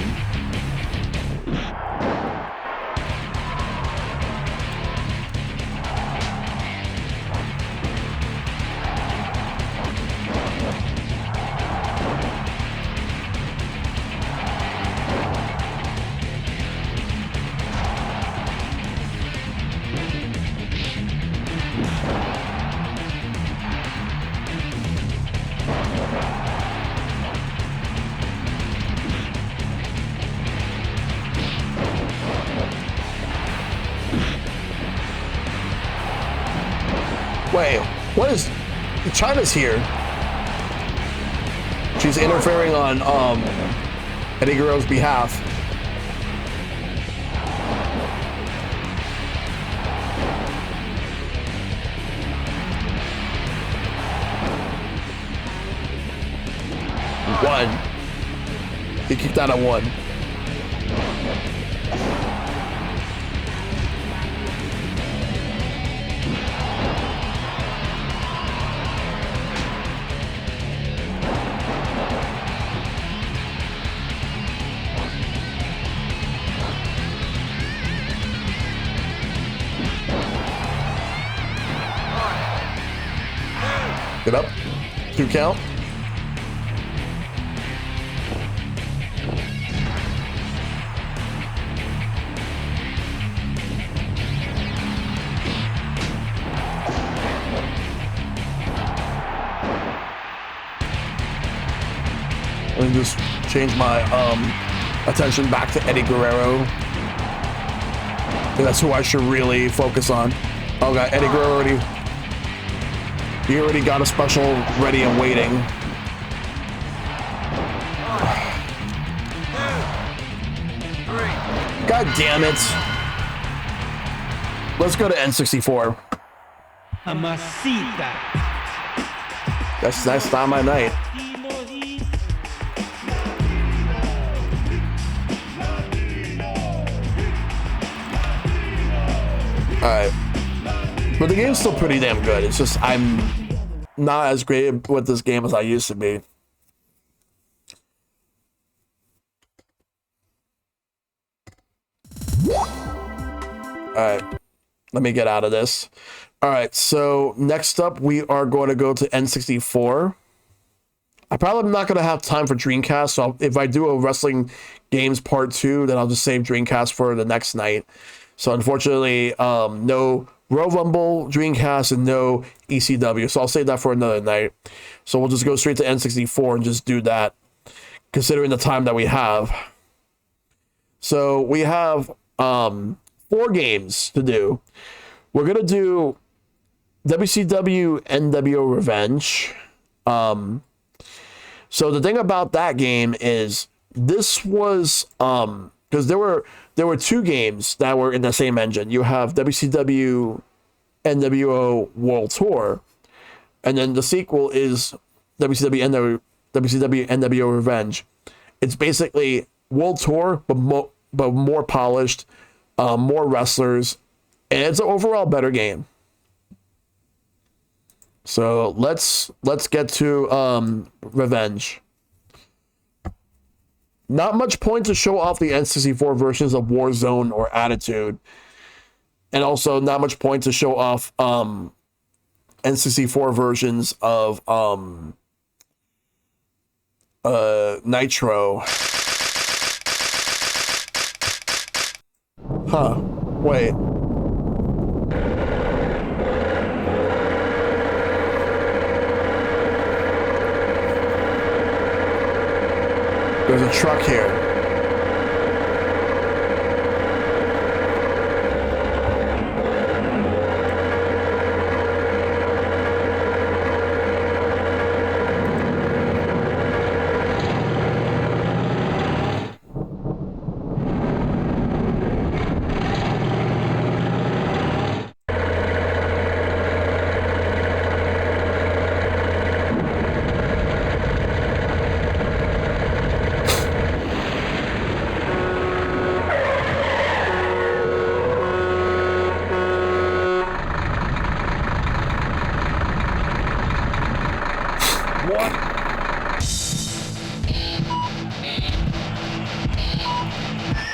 Wait, what is... China's here. She's interfering on Eddie Guerrero's behalf. One. He kicked out at one. Get up. 2 count. And just change my attention back to Eddie Guerrero. That's who I should really focus on. Oh god, Eddie Guerrero already. He already got a special ready and waiting. God damn it. Let's go to N64.
Mamacita.
That's not my night. Alright. But the game's still pretty damn good. It's just I'm not as great with this game as I used to be. Alright. Let me get out of this. Alright, so next up we are going to go to N64. I probably am not going to have time for Dreamcast, so if I do a Wrestling Games Part 2, then I'll just save Dreamcast for the next night. So unfortunately, no Royal Rumble, Dreamcast, and no ECW. So I'll save that for another night. So we'll just go straight to N64 and just do that, considering the time that we have. So we have 4 games to do. We're going to do WCW NWO Revenge. So the thing about that game is this was because there were 2 games that were in the same engine. You have WCW NWO World Tour, and then the sequel is WCW NWO Revenge. It's basically World Tour, but more polished, more wrestlers, and it's an overall better game. So let's get to Revenge. Not much point to show off the N64 versions of Warzone or Attitude. And also not much point to show off N64 versions of Nitro. Huh. Wait. There's a truck here.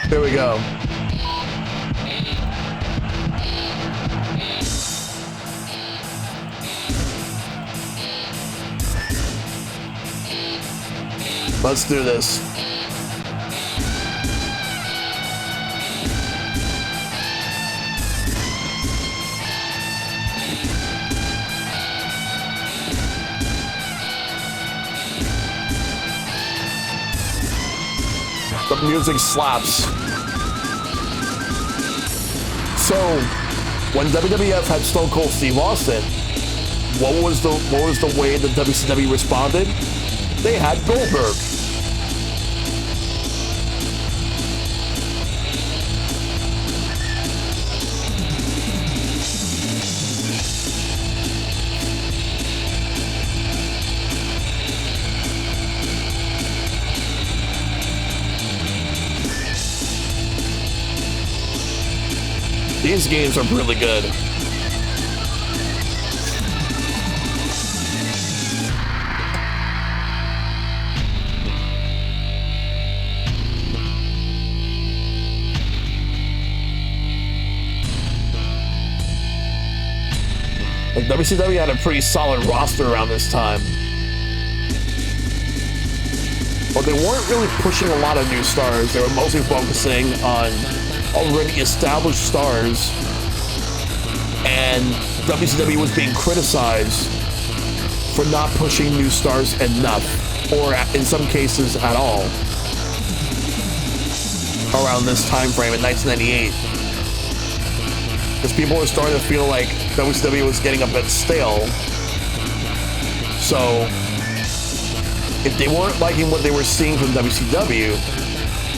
Here we go. Let's do this. The music slaps. So, when WWF had Stone Cold Steve Austin, what was the way that WCW responded? They had Goldberg. These games are really good. WCW had a pretty solid roster around this time. But they weren't really pushing a lot of new stars. They were mostly focusing on already established stars. And WCW was being criticized for not pushing new stars enough, or in some cases at all, around this time frame in 1998. Because people were starting to feel like WCW was getting a bit stale. So if they weren't liking what they were seeing from WCW,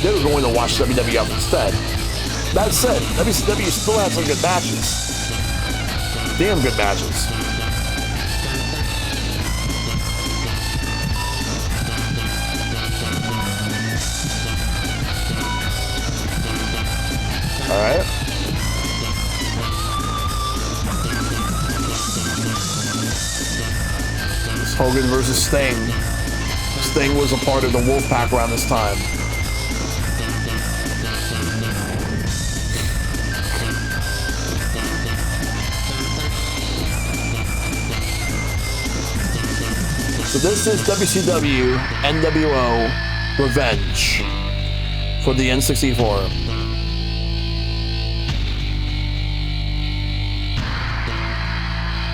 they were going to watch WWF instead. That said, WCW still had some good matches. Damn good matches. Alright. It's Hogan versus Sting. Sting was a part of the Wolfpack around this time. So this is WCW NWO Revenge for the N64.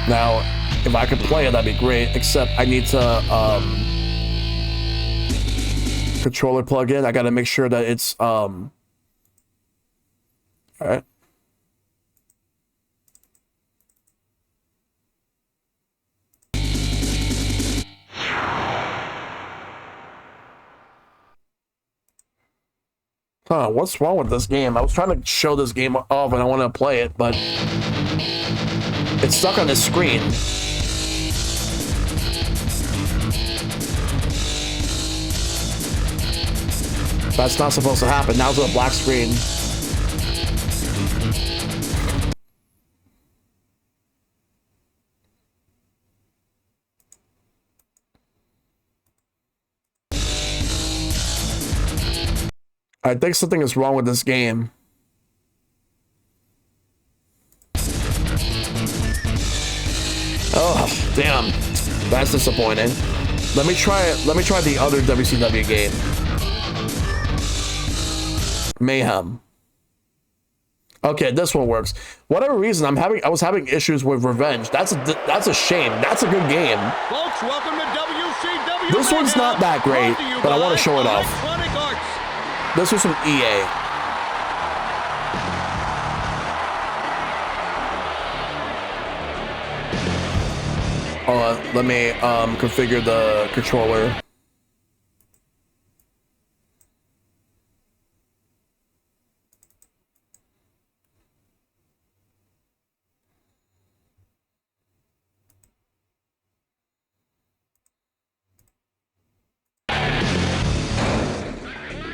Now, if I could play it, that'd be great, except I need to controller plug in. I gotta make sure that it's all right. Huh, what's wrong with this game? I was trying to show this game off and I want to play it, but it's stuck on this screen. That's not supposed to happen. Now it's a black screen. I think something is wrong with this game. Oh, damn. That's disappointing. Let me try the other WCW game. Mayhem. Okay, this one works. Whatever reason, I was having issues with Revenge. That's a shame. That's a good game.
Folks, welcome to WCW.
This one's not that great, but I want to show it off. This was from EA. Let me configure the controller.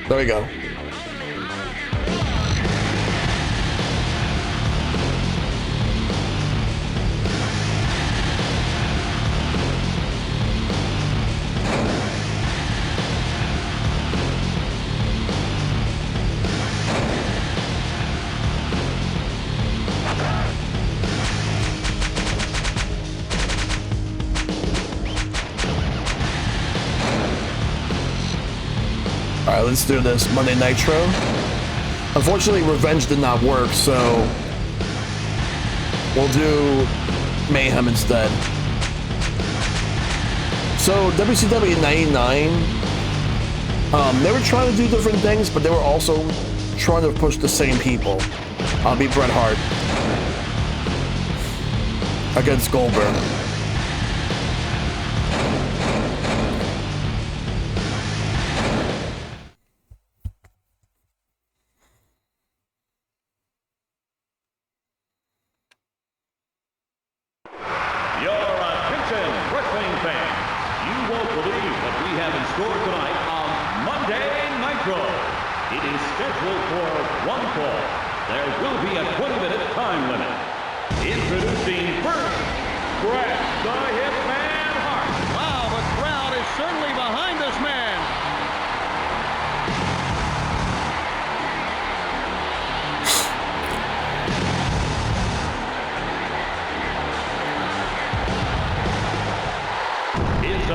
There we go. Alright, let's do this. Monday Nitro. Unfortunately, Revenge did not work, so we'll do Mayhem instead. So, WCW in 99, they were trying to do different things, but they were also trying to push the same people. I'll be Bret Hart against Goldberg.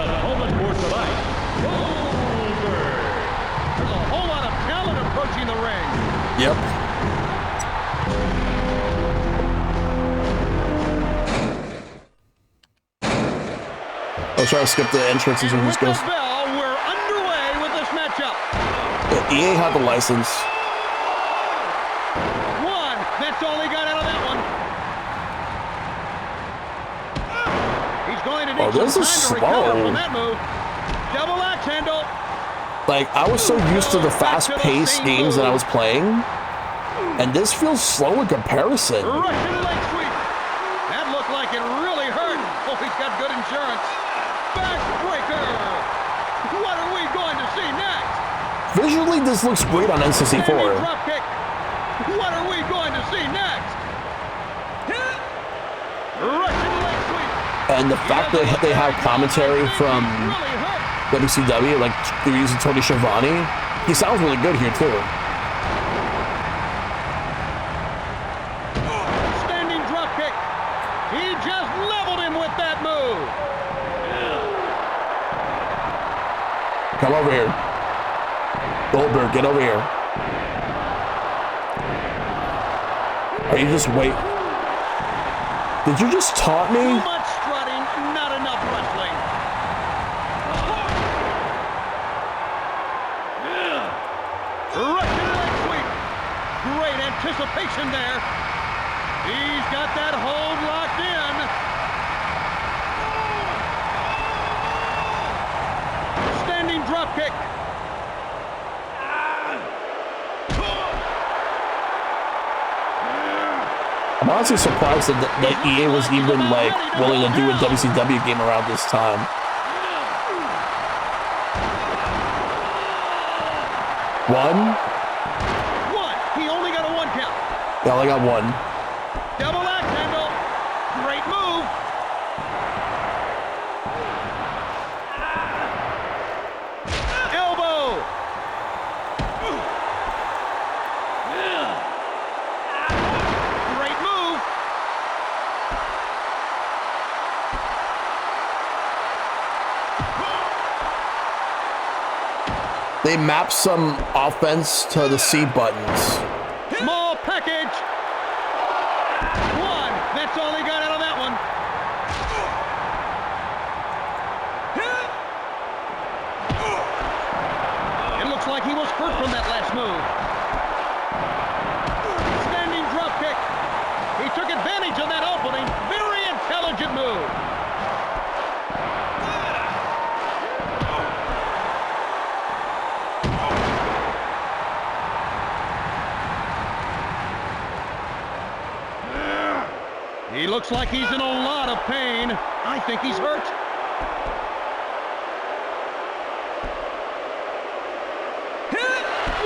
opponent for tonight, Goldberg.
There's a whole lot of talent approaching the ring.
Yep. I was trying to skip the entrances and just goes.
Bell, we're underway with this matchup.
Yeah, EA had the license.
One. That's all he got out of that one. He's going to need
this
some
is
time to recover
slow.
from that move. Double axe handle.
Like, I was so used to the fast-paced games that I was playing, and this feels slow in comparison.
Russian leg sweep. That looked like it really hurt. Oh, he's got good insurance. Backbreaker. What are we going to see next?
Visually, this looks great on N64.
Drop kick. What are we going to see next? Russian leg sweep.
And the fact that they have commentary from WCW, like they're using Tony Schiavone, he sounds really good here too.
Standing drop kick. He just leveled him with that move.
Come over here. Goldberg, get over here. Are you just wait? Did you just taunt me?
Too much strutting, not enough wrestling. Russian leg sweep. Great anticipation there. He's got that hold locked in. Standing drop kick.
I'm honestly surprised that EA was even like willing to do a WCW game around this time. One.
He only got a one count.
Yeah, I only got one.
Double axe handle. Great move. Elbow. Great move.
They mapped some offense to the C buttons.
Small package. One. That's all he got out of that one. It looks like he was hurt from that last move. Standing drop kick. He took advantage of that opening. Very intelligent move. He looks like he's in a lot of pain. I think he's hurt.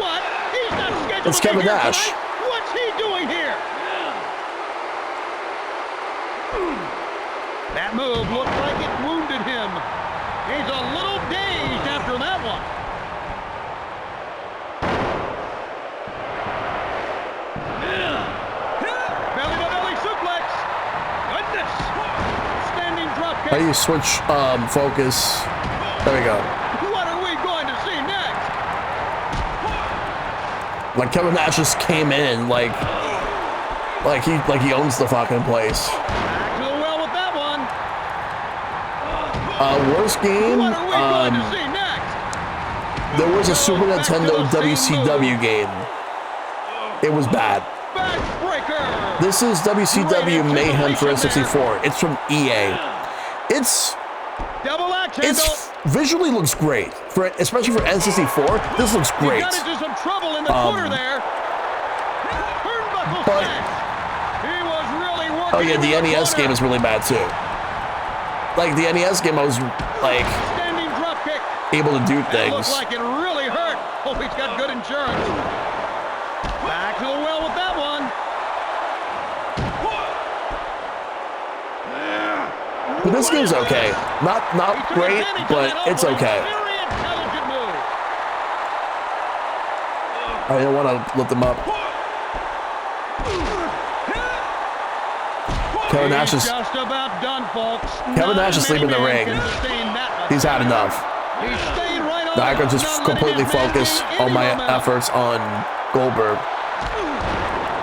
What? He's not scheduled
It's
to be
Kevin
here
Nash.
tonight. What's he doing here? That move looked like it wounded him. He's a little dazed after that one. Belly-to-belly suplex. Goodness. Standing drop
How do
kick.
you switch focus? There we go.
What are we going to see next?
Like Kevin Nash just came in like he owns the fucking place.
Back to the well with that one.
Worst game.
What are we going to see next?
There was a Super Nintendo WCW game. It was bad.
Backbreaker.
This is WCW Mayhem for N64. It's from EA. It's
Double axe handle.
visually looks great especially for N64. This looks
He
great.
got into some trouble in the corner there. Turnbuckle
But
smash. He was really working.
oh yeah, the
into
NES
corner.
game is really bad too. Like the NES game, I was like
Standing drop kick.
able to do
It
things.
looks like it really hurt. Oh, he's got good insurance. Back to the well with that one.
But this game's okay. Not great, but it's okay.
Very intelligent move.
I don't want to lift them up. Kevin Nash is
just about done, folks.
Kevin Nash is
Not
leaving the
many men
ring.
can sustain that much
he's had enough.
He's staying right on.
Now I can just completely focus all my efforts on Goldberg.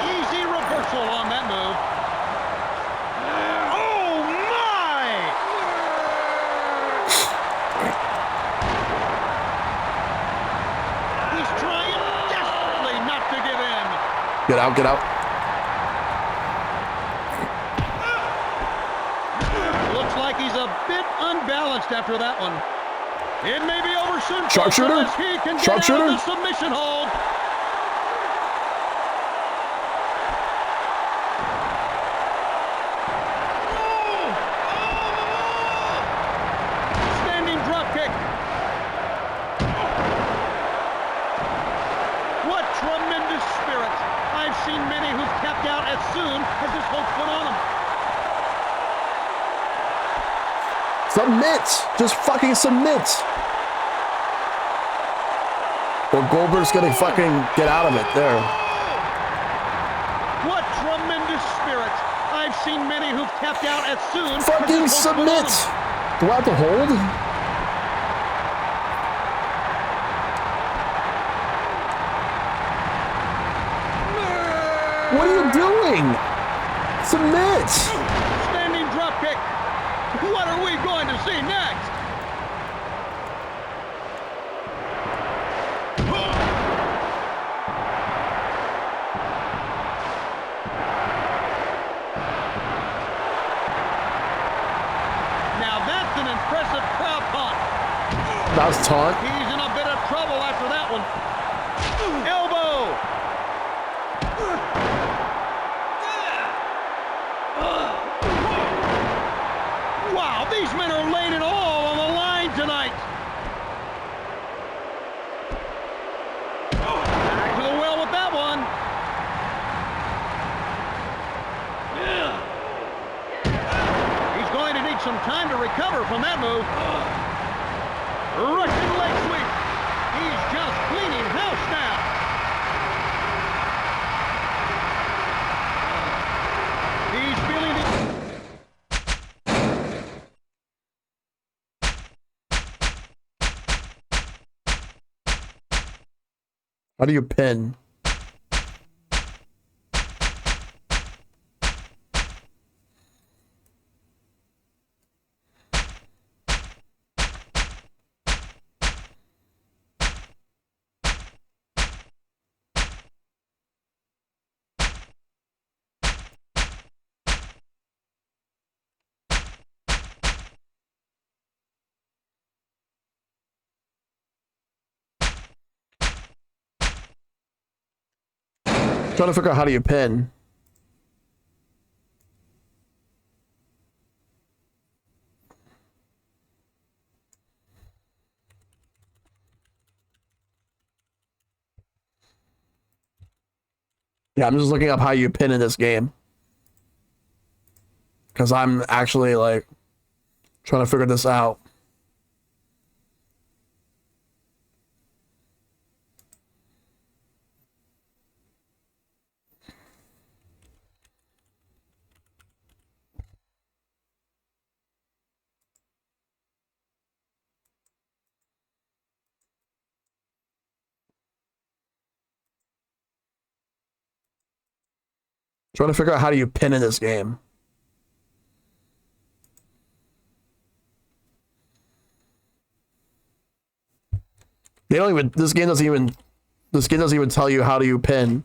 Easy reversal on that move. Oh my! He's trying desperately not to give in.
Get out, get out.
Looks like he's a bit unbalanced after that one. It may be over soon.
Sharpshooter?
Unless he can get
Sharpshooter?
out of the submission hold. Standing drop kick. What tremendous spirit. I've seen many who've tapped out as soon as this hold put on them.
Submit! Just fucking submit! Or Goldberg's gonna fucking get out of it there.
What tremendous spirit. I've seen many who've tapped out as soon
Fucking
as this hold put on
submit!
them.
Do I have to hold? What are you doing? Submit!
Standing drop kick. What are we going to see next? Now that's an impressive crowd taunt.
That was taunt.
He's in a bit of trouble after that one. Elbow. Wow, these men are laying it all on the line tonight. Back to the well with that one. He's going to need some time to recover from that move. Russian leg sweep. He's just cleaning house now. He's feeling it.
How do you pin? Trying to figure out how do you pin. Yeah, I'm just looking up how you pin in this game. Because I'm actually like trying to figure this out. Trying to figure out how do you pin in this game. They don't even. This game doesn't even tell you how do you pin.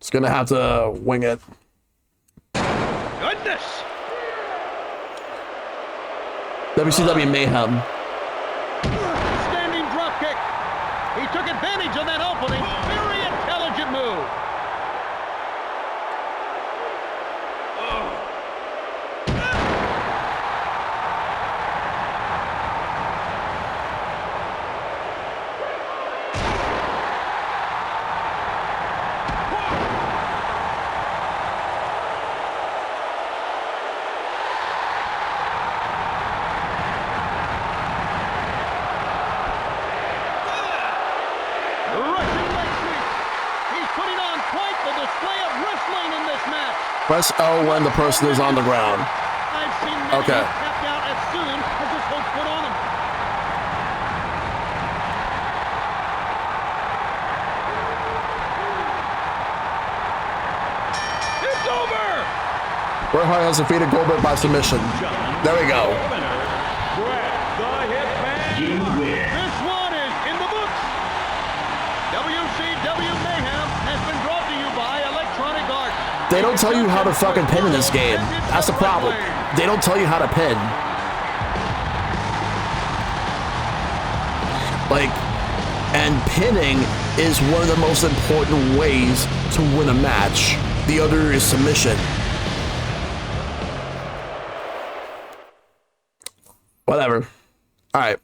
Just gonna have to wing it.
Goodness.
WCW Mayhem.
Standing drop kick. He took advantage of that opening. Very intelligent move.
Press L when the person is on the ground.
I've seen men
Okay.
tapped out as soon as this hook put on them. It's over!
Bret Hart has defeated Goldberg by submission. There we go.
You win.
This one is in the books. WCW Mayhem has been brought to you by Electronic Arts.
They don't tell you how to fucking pin in this game. That's the problem. They don't tell you how to pin. Like, and pinning is one of the most important ways to win a match. The other is submission. Whatever. All right.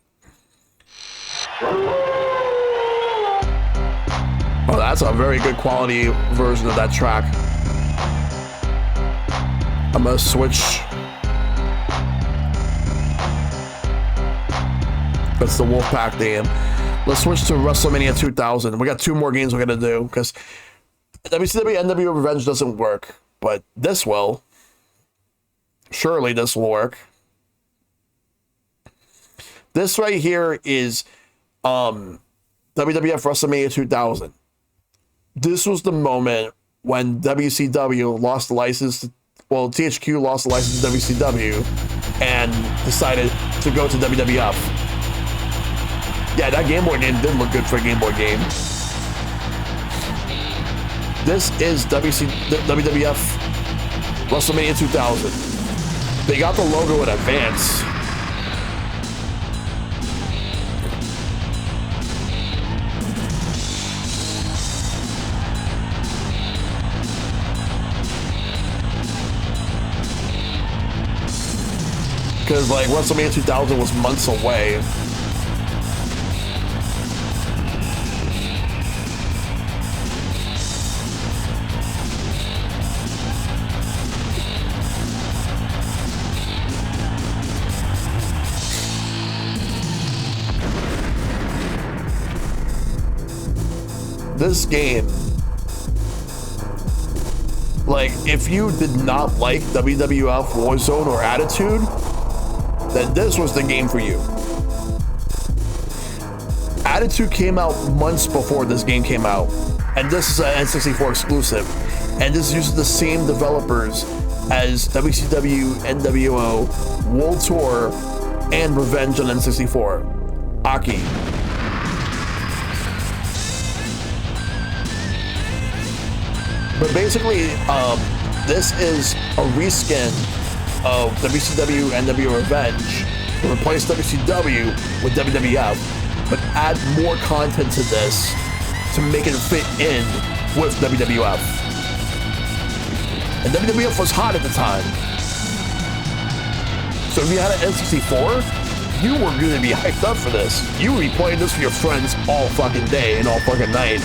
Oh, that's a very good quality version of that track. I'm gonna switch. That's the Wolfpack theme. Let's switch to WrestleMania 2000. We got 2 more games we're gonna do because WCW NWO Revenge doesn't work, but this will. Surely this will work. This right here is WWF WrestleMania 2000. This was the moment when WCW lost the license. Well, THQ lost the license to WCW and decided to go to WWF. Yeah, that Game Boy game did look good for a Game Boy game. This is WWF WrestleMania 2000. They got the logo in advance. Because, like, WrestleMania 2000 was months away. This game, like, if you did not like WWF Warzone or Attitude, then this was the game for you. Attitude came out months before this game came out, and this is an N64 exclusive, and this uses the same developers as WCW, NWO, World Tour, and Revenge on N64. Aki. But basically, this is a reskin of WCW NWO Revenge to replace WCW with WWF, but add more content to this to make it fit in with WWF. And WWF was hot at the time. So if you had an N64, you were gonna be hyped up for this. You would be playing this with your friends all fucking day and all fucking night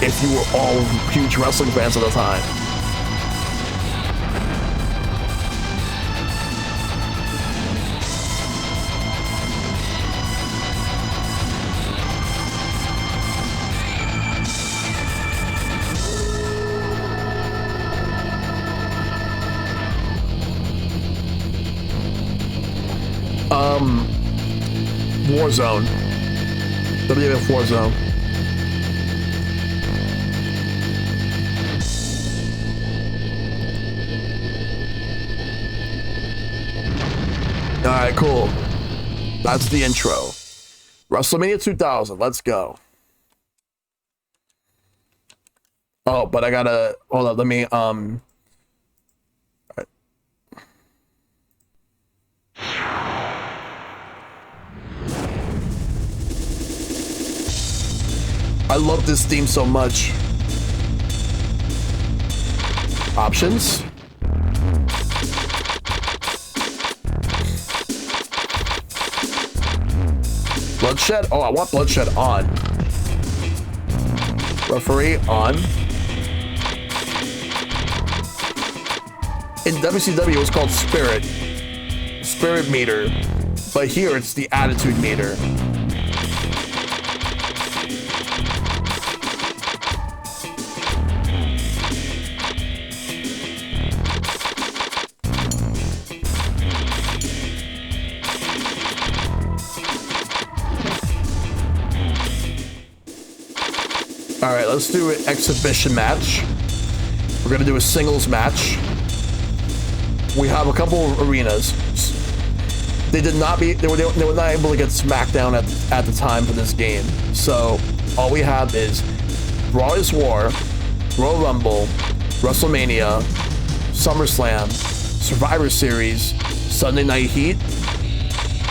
if you were all huge wrestling fans at the time. Warzone. WWF Warzone. Alright, cool. That's the intro. WrestleMania 2000, let's go. Oh, but I gotta, hold up, let me, I love this theme so much. Options. Bloodshed? Oh, I want Bloodshed on. Referee on. In WCW, it was called Spirit. Spirit meter. But here, it's the Attitude meter. All right, let's do an exhibition match. We're gonna do a singles match. We have a couple of arenas. They were not able to get SmackDown at the time for this game. So all we have is Raw is War, Royal Rumble, WrestleMania, SummerSlam, Survivor Series, Sunday Night Heat,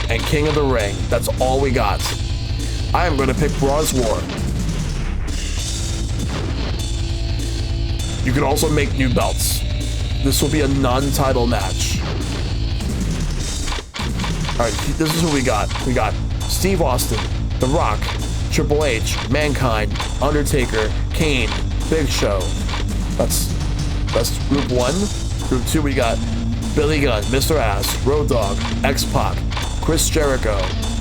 and King of the Ring. That's all we got. I am going to pick Raw is War. You can also make new belts. This will be a non-title match. All right, this is who we got. We got Steve Austin, The Rock, Triple H, Mankind, Undertaker, Kane, Big Show. That's group 1. Group 2, we got Billy Gunn, Mr. Ass, Road Dogg, X-Pac, Chris Jericho,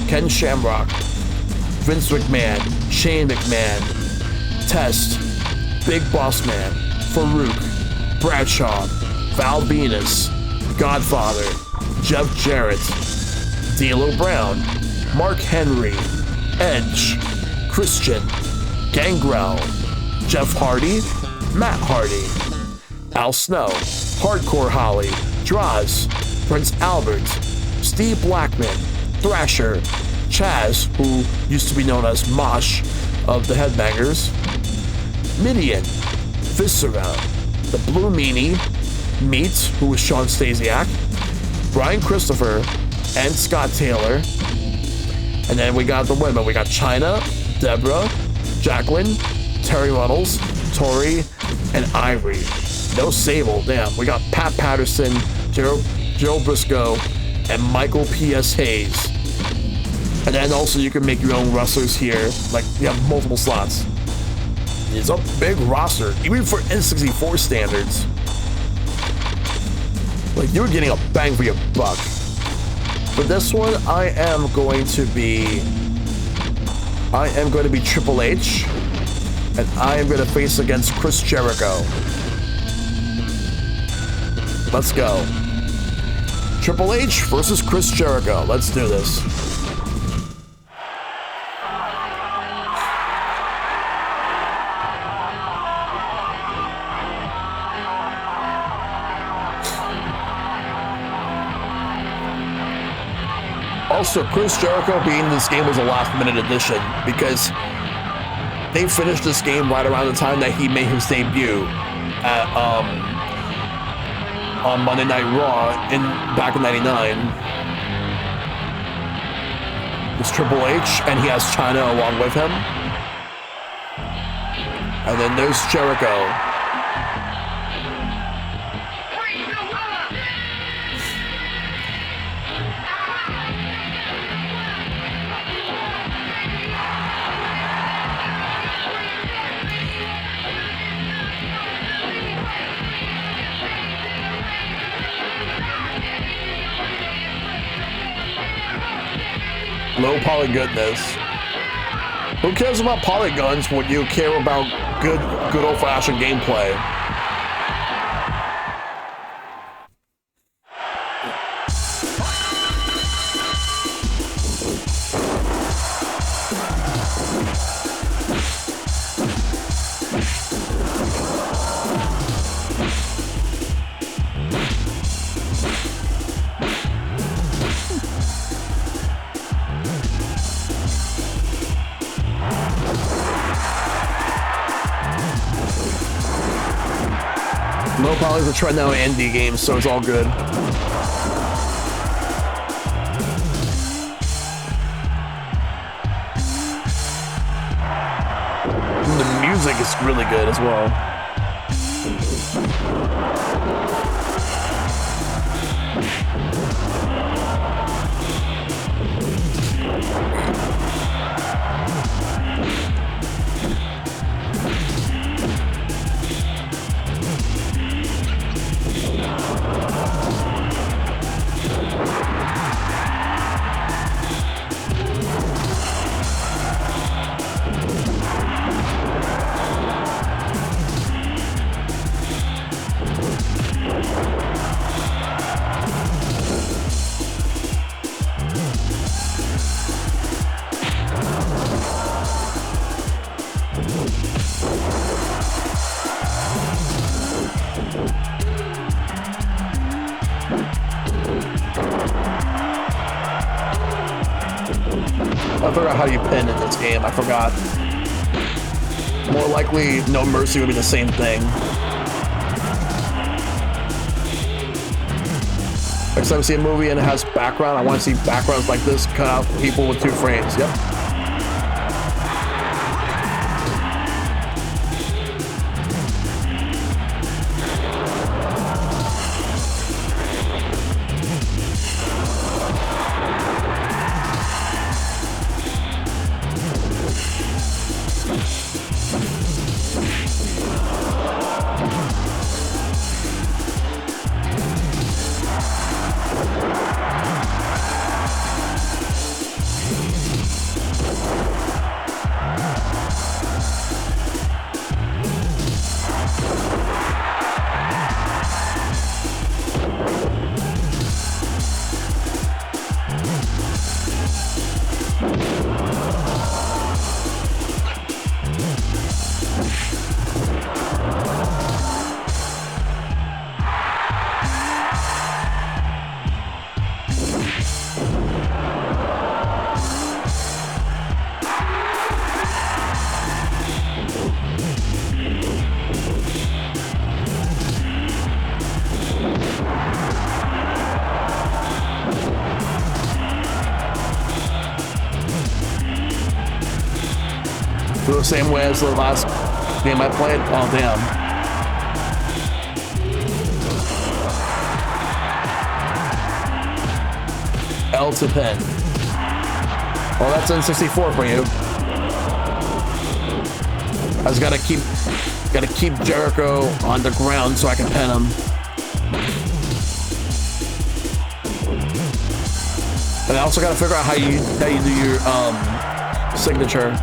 Ken Shamrock, Vince McMahon, Shane McMahon, Test, Big Boss Man, Farouk, Bradshaw, Val Venus, Godfather, Jeff Jarrett, D'Lo Brown, Mark Henry, Edge, Christian, Gangrel, Jeff Hardy, Matt Hardy, Al Snow, Hardcore Holly, Droz, Prince Albert, Steve Blackman, Thrasher, Chaz, who used to be known as Mosh of the Headbangers, Midian, Viscera, the Blue Meanie, Meat, who was Sean Stasiak, Brian Christopher, and Scott Taylor. And then we got the women. We got Chyna, Deborah, Jacqueline, Terry Runnels, Tori, and Ivory. No Sable, damn. We got Pat Patterson, Joe Briscoe, and Michael P.S. Hayes. And then also you can make your own wrestlers here. Like, you have multiple slots. It's a big roster, even for N64 standards. Like, you're getting a bang for your buck. For this one, I am going to be Triple H, and I am going to face against Chris Jericho. Let's go. Triple H versus Chris Jericho. Let's do this. Also, Chris Jericho being in this game was a last-minute addition because they finished this game right around the time that he made his debut at, on Monday Night Raw back in '99. It's Triple H, and he has Chyna along with him. And then there's Jericho. Low poly goodness. Who cares about polygons when you care about good old-fashioned gameplay? Low poly's a trend now in indie games, so it's all good. And the music is really good as well. trying to figure out how you pin in this game. I forgot. More likely, No Mercy would be the same thing. Next time I see a movie and it has background, I want to see backgrounds like this cut out people with 2 frames. Yep. Do the same way as the last game I played. Oh, damn. L to pin. Well, that's N64 for you. I just gotta keep Jericho on the ground so I can pin him. And I also gotta figure out how you do your signature.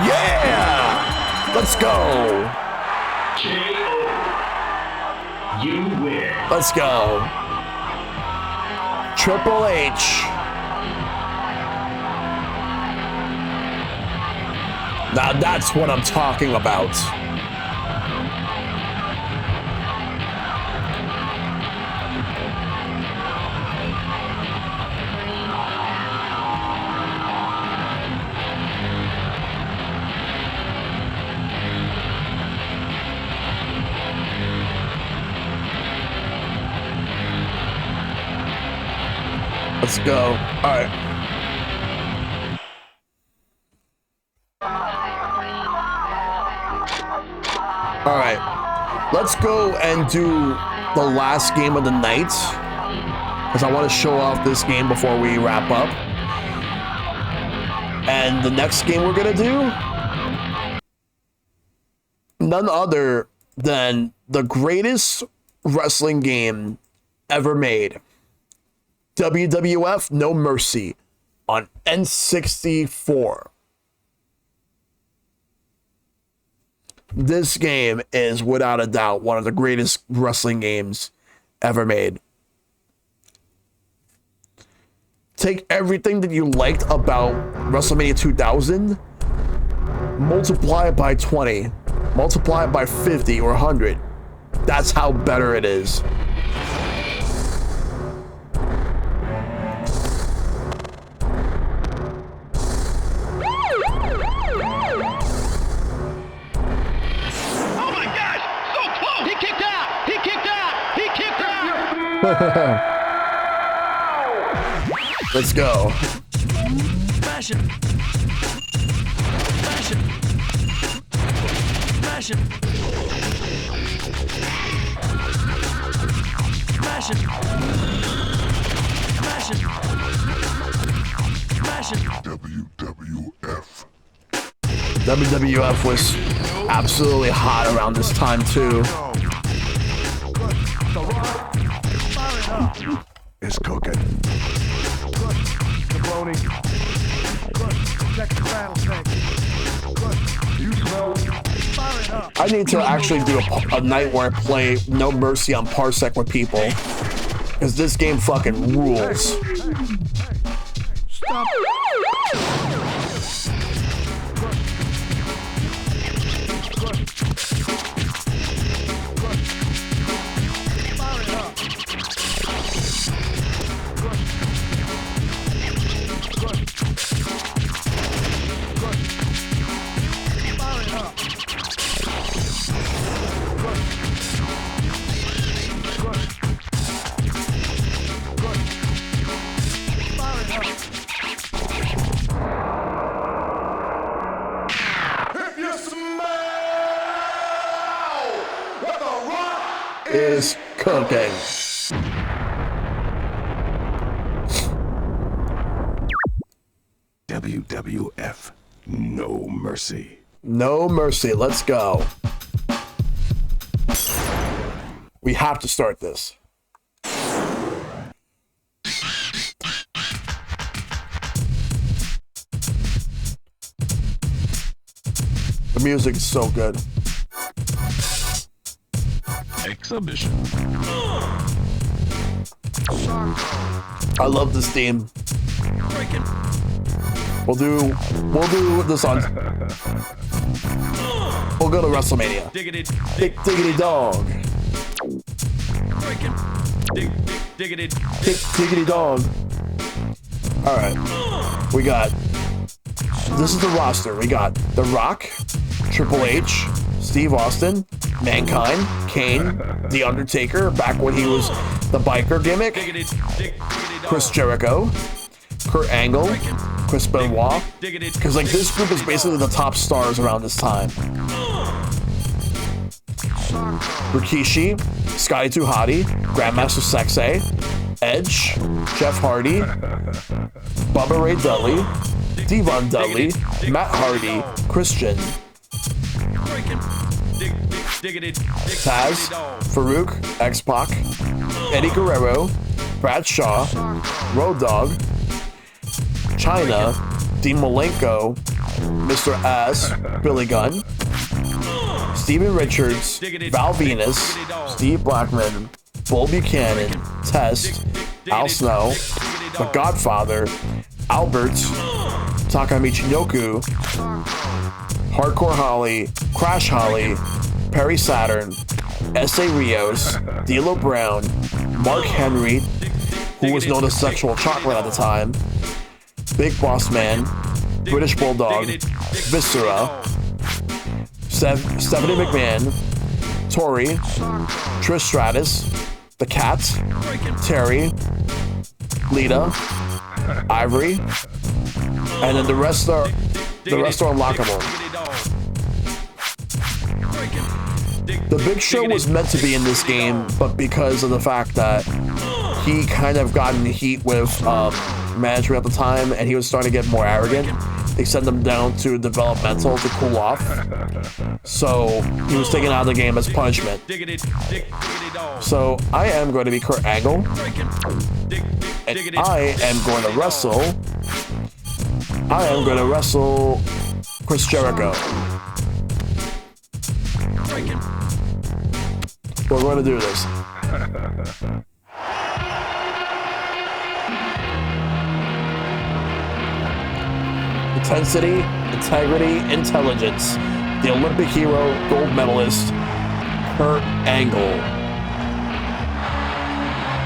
Yeah! Let's go!
You win.
Let's go. Triple H. Now that's what I'm talking about. Let's go. All right. All right. Let's go and do the last game of the night, because I want to show off this game before we wrap up. And the next game we're going to do, none other than the greatest wrestling game ever made. WWF No Mercy on N64. This game is without a doubt one of the greatest wrestling games ever made. Take everything that you liked about WrestleMania 2000, multiply it by 20, multiply it by 50 or 100. That's how better it is. Let's go.
Smash it. Smash it. Smash it. Smash it. Smash it. Smash it.
WWF.
WWF was absolutely hot around this time too.
It's cooking.
I need to actually do a night where I play No Mercy on Parsec with people, because this game fucking rules.
Stop.
is cooking.
WWF No Mercy.
No Mercy. Let's go. We have to start this. The music is so good.
Exhibition.
I love this theme. We'll do this on. We'll go to WrestleMania. Diggity dog. Diggity dog. All right. We got. This is the roster. We got The Rock, Triple H, Steve Austin, Mankind, Kane, The Undertaker, back when he was the biker gimmick, Chris Jericho, Kurt Angle, Chris Benoit, because like this group is basically the top stars around this time. Rikishi, Scotty 2 Hotty, Grandmaster Sexay, Edge, Jeff Hardy, Bubba Ray Dudley, Devon Dudley, Matt Hardy, Christian, Taz, Farouk, X-Pac, Eddie Guerrero, Brad Shaw, Road Dogg, China, Dean Malenko, Mr. Ass, Billy Gunn, Steven Richards, Val Venus, Steve Blackman, Bull Buchanan, Test, Al Snow, The Godfather, Albert, Takamichi Noku, Hardcore Holly, Crash Holly, Perry Saturn, S.A. Rios, D'Lo Brown, Mark Henry, who was known as Sexual Chocolate at the time, Big Boss Man, British Bulldog, Viscera, Stephanie McMahon, Tori, Trish Stratus, The Cat, Terry, Lita, Ivory, and then the rest are unlockable. The Big Show was meant to be in this game, but because of the fact that he kind of got in heat with management at the time, and he was starting to get more arrogant, they sent him down to developmental to cool off. So he was taken out of the game as punishment. So I am going to be Kurt Angle, and I am going to wrestle Chris Jericho. We're going to do this. Intensity, integrity, intelligence. The Olympic hero, gold medalist, Kurt Angle.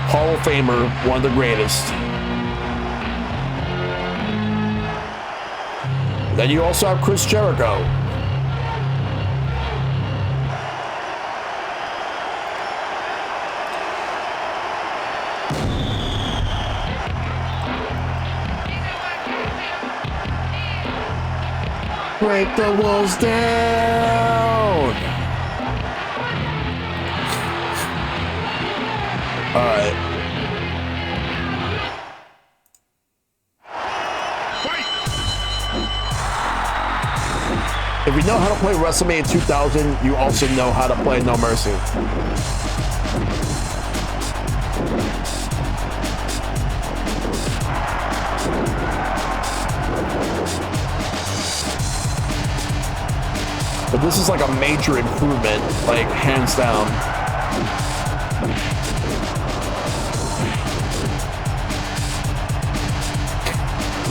Hall of Famer, one of the greatest. Then you also have Chris Jericho. Break the walls down. All right. If you know how to play WrestleMania 2000, you also know how to play No Mercy. But this is like a major improvement, like hands down.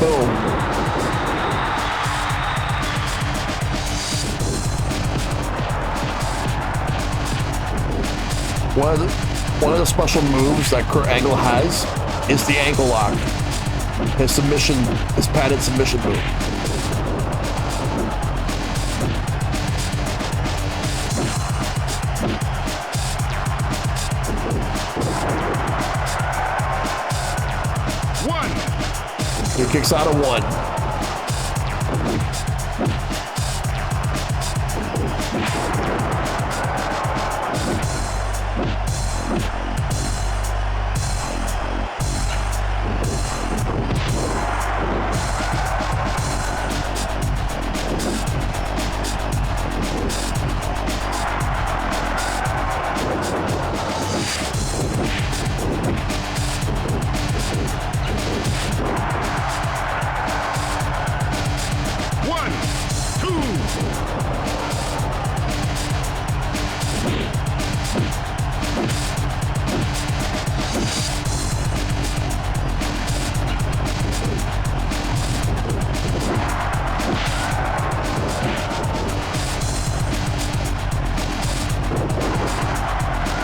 Boom. One of the special moves that Kurt Angle has is the ankle lock. His padded submission move. He kicks out of one.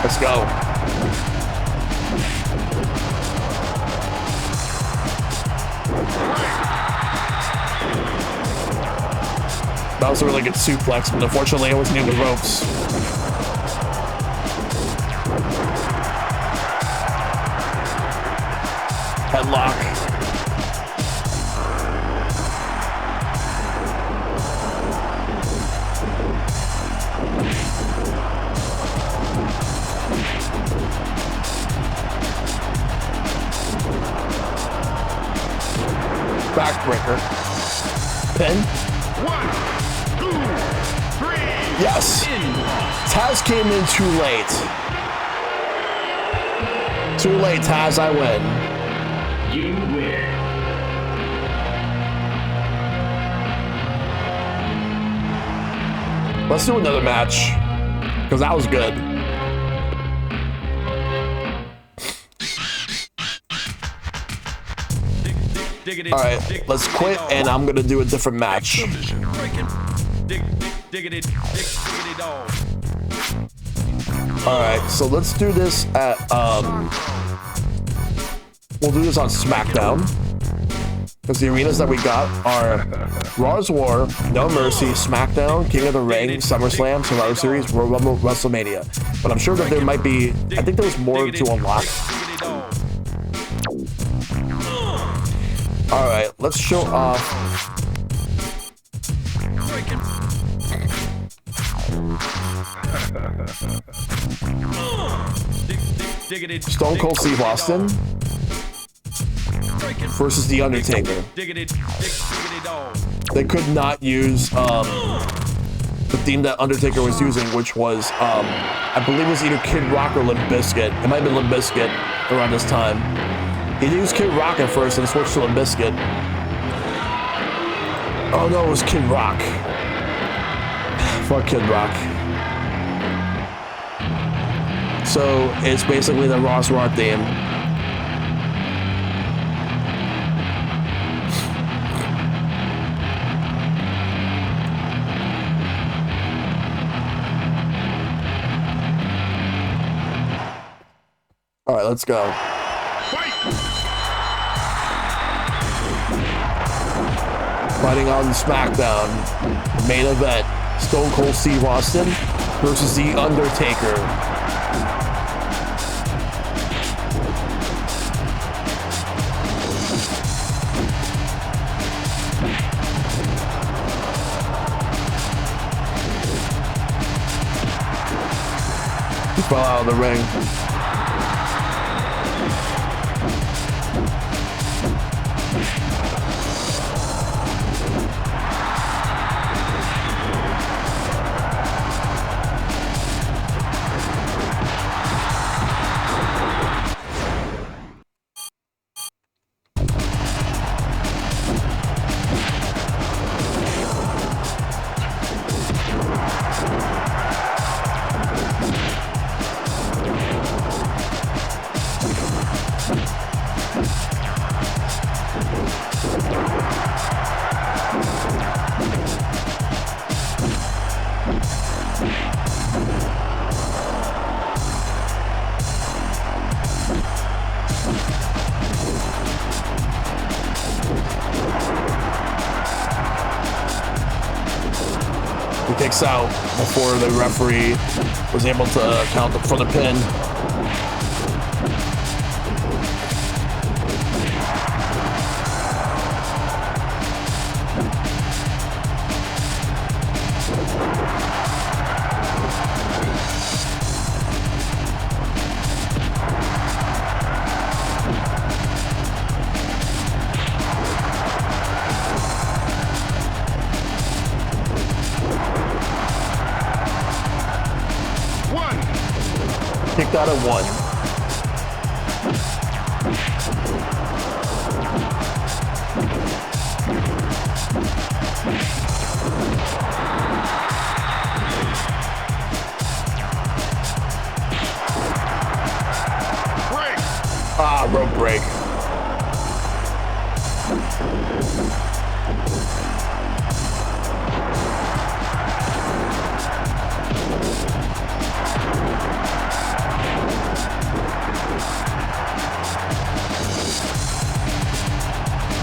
Let's go. That was a really good suplex, but unfortunately I wasn't near the ropes. Headlock. Backbreaker. Pin.
1, 2, 3.
Yes. Taz came in too late. Too late, Taz, I win.
You win.
Let's do another match, because that was good. All right, let's quit, and I'm gonna do a different match. All right, so let's do this at we'll do this on SmackDown, because the arenas that we got are Raw's War, No Mercy, SmackDown, King of the Ring, SummerSlam, Survivor Series, Royal Rumble, WrestleMania. But I'm sure that there might be, I think there was more to unlock. All right, let's show off. Stone Cold Steve Austin versus The Undertaker. They could not use the theme that Undertaker was using, which was, I believe it was either Kid Rock or Limp Bizkit. It might have been Limp Bizkit around this time. He used Kid Rock at first and switched to Limp Bizkit. Oh no, it was Kid Rock. Fuck Kid Rock. So it's basically the Ross Raw theme. All right, let's go. Fighting on SmackDown, main event, Stone Cold Steve Austin versus The Undertaker. He fell out of the ring. He kicks out before the referee was able to count for the pin. Kicked out at 1. Ah, rope break.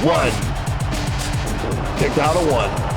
1. Kicked out of 1.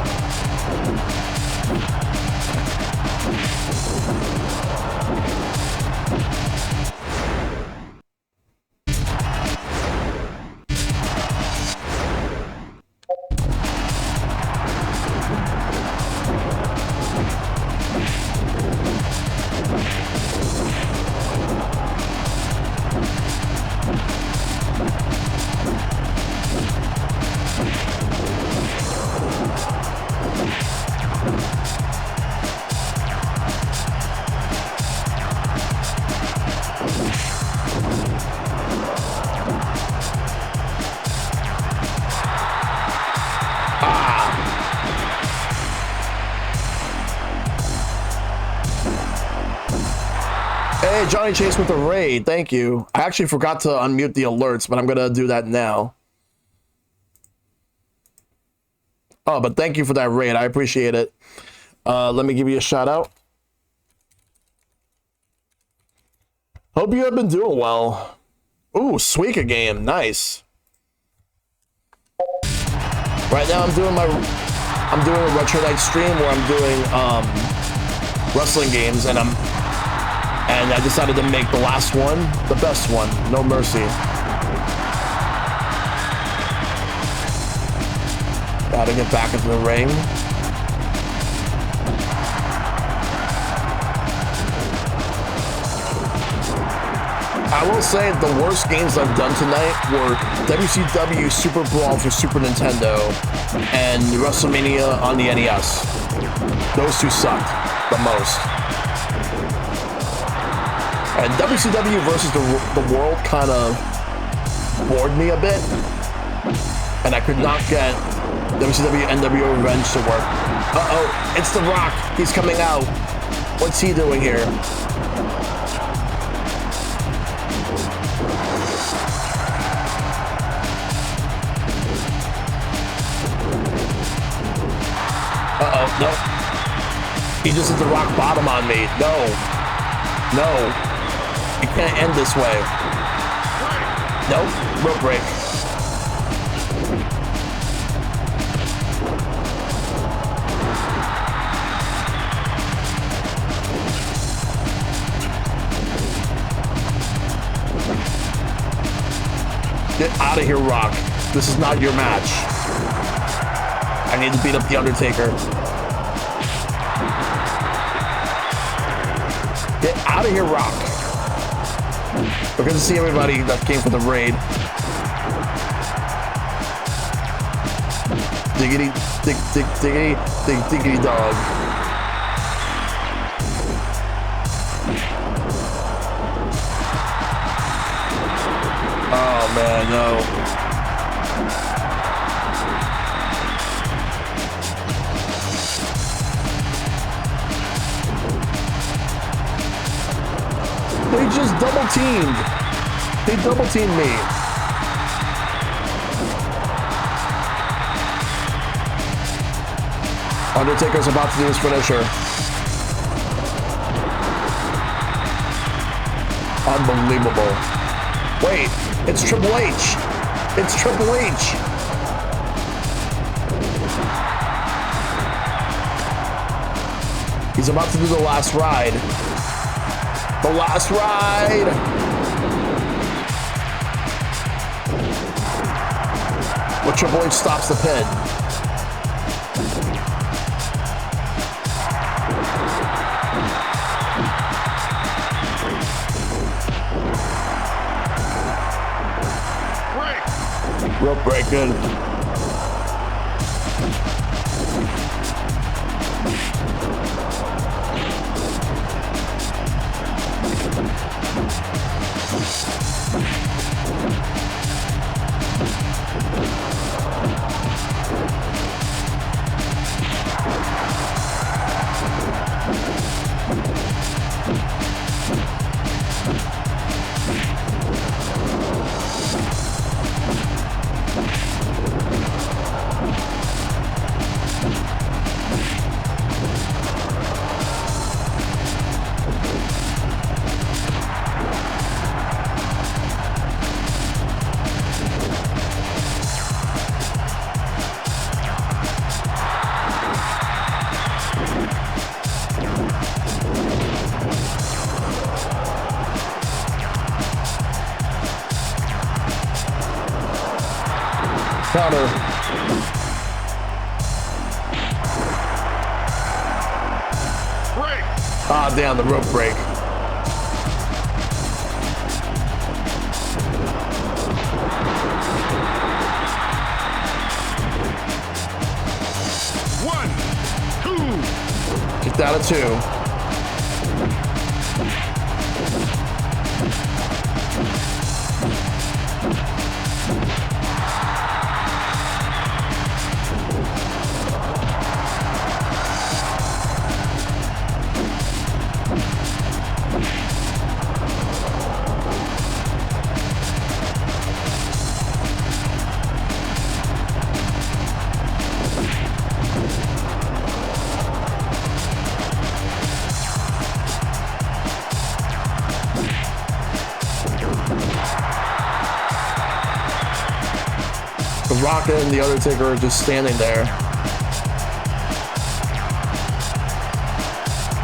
Hey, Johnny Chase with the raid. Thank you. I actually forgot to unmute the alerts, but I'm going to do that now. Oh, but thank you for that raid. I appreciate it. Let me give you a shout out. Hope you have been doing well. Ooh, Suika game. Nice. Right now I'm doing a retro night stream where I'm doing wrestling games, and I decided to make the last one the best one, No Mercy. Gotta get back into the ring. I will say the worst games I've done tonight were WCW Super Brawl for Super Nintendo and WrestleMania on the NES. Those two sucked the most. And WCW versus the World kind of bored me a bit, and I could not get WCW NWO Revenge to work. Uh-oh, it's The Rock. He's coming out. What's he doing here? Uh-oh, no. He just hit the rock bottom on me. No. It can't end this way. Nope. Rope break. Get out of here, Rock. This is not your match. I need to beat up The Undertaker. Get out of here, Rock. We're good to see everybody that came for the raid. Diggity dog. Oh man, no. They just double teamed. They double teamed me. Undertaker's about to do his finisher. Unbelievable. Wait, it's Triple H. It's Triple H. He's about to do the last ride. The last ride! But Triple H stops the pin. Rope break, good. Counter.
Break.
Ah, damn, the rope break.
One, two.
Kicked out of 2. The Rocket and the Undertaker are just standing there.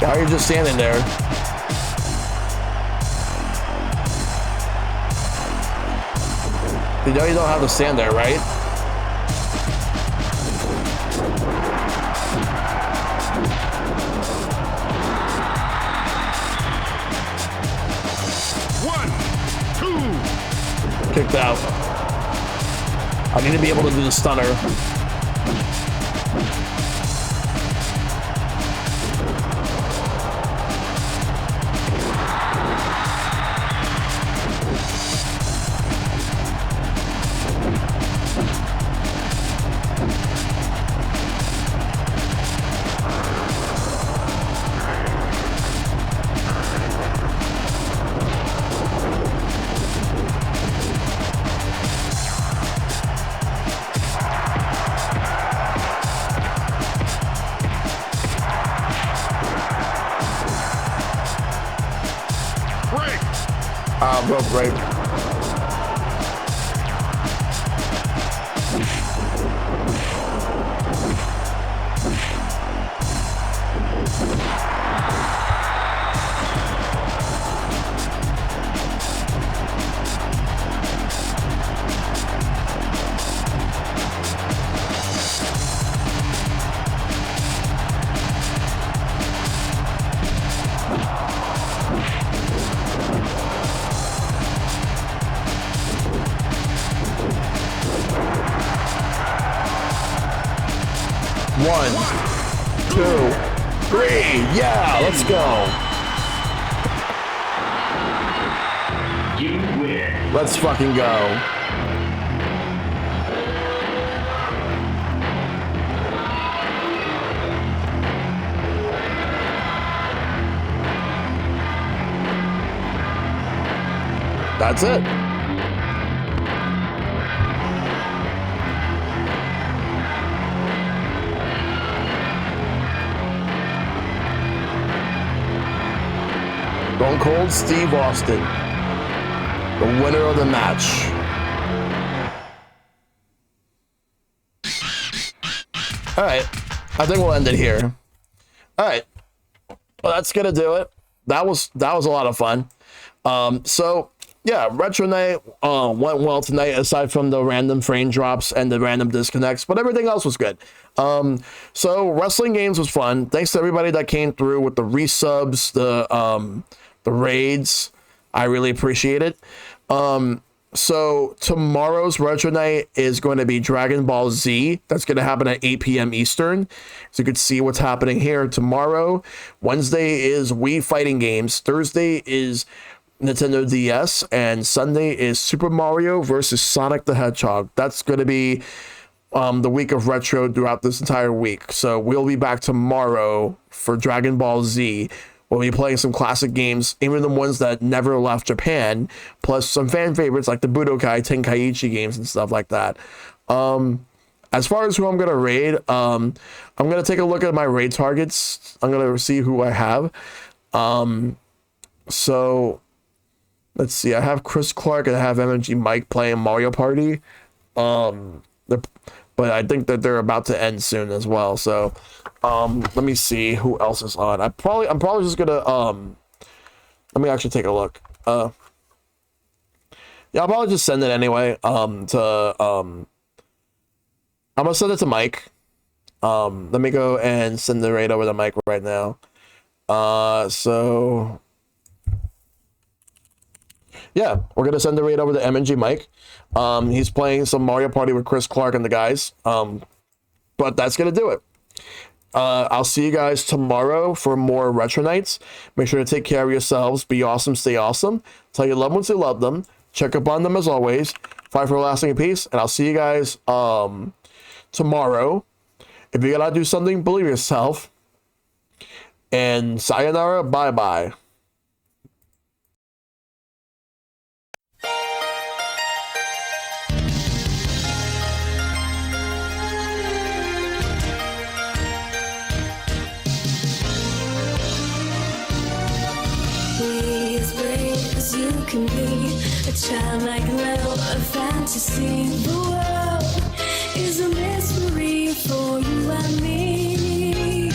How are you just standing there? You know you don't have to stand there, right?
One, two.
Kicked out. I need to be able to do the stunner. Rope break. One, two, three. Yeah, let's go.
You win.
Let's fucking go. That's it. Stone Cold Steve Austin, the winner of the match. All right, I think we'll end it here. All right, well, that's gonna do it. That was a lot of fun. So yeah, Retro Night went well tonight, aside from the random frame drops and the random disconnects, but everything else was good. So Wrestling Games was fun. Thanks to everybody that came through with the resubs, the raids. I really appreciate it. So tomorrow's Retro Night is going to be Dragon Ball Z. That's going to happen at 8 p.m. Eastern. So you can see what's happening here tomorrow. Wednesday is Wii Fighting Games. Thursday is Nintendo DS. And Sunday is Super Mario versus Sonic the Hedgehog. That's going to be the week of retro throughout this entire week. So we'll be back tomorrow for Dragon Ball Z. We'll be playing some classic games, even the ones that never left Japan, plus some fan favorites like the Budokai Tenkaichi games and stuff like that. As far as who I'm going to raid, I'm going to take a look at my raid targets. I'm going to see who I have. So let's see. I have Chris Clark and I have MMG Mike playing Mario Party. But I think that they're about to end soon as well. So let me see who else is on. I'm probably just gonna let me actually take a look. Yeah, I'll probably just send it anyway to I'm gonna send it to Mike. Let me go and send the raid over to Mike right now. So yeah, we're gonna send the raid over to MNG Mike. He's playing some Mario Party with Chris Clark and the guys. But that's gonna do it. I'll see you guys tomorrow for more Retro Nights. Make sure to take care of yourselves. Be awesome. Stay awesome. Tell your loved ones you love them. Check up on them as always. Fight for lasting peace. And I'll see you guys tomorrow. If you gotta do something, believe yourself. And sayonara. Bye-bye.
You can be a childlike love, a fantasy. The world is a mystery for you and me.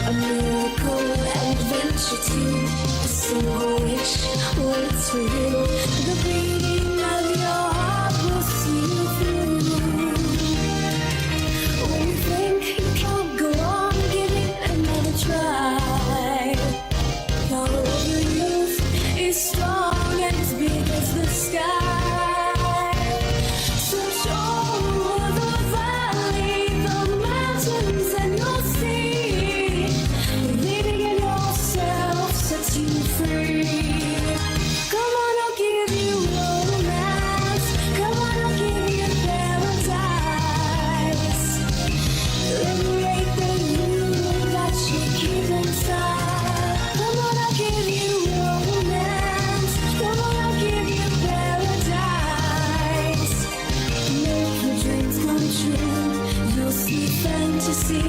A miracle adventure too. A single wish waits for you. The beating of your heart will see you through. When you think you can't go on, give it another try. Follow your youth is strong and as big as the sky. Search over the valley, the mountains, and you'll see. Believing in yourself sets you free. Come on, I'll give you romance. Come on, I'll give you paradise. Liberate the you that you keep inside. Come on, I'll give you romance. Come on, I'll give you paradise. Make your dreams come true. You'll see fantasy.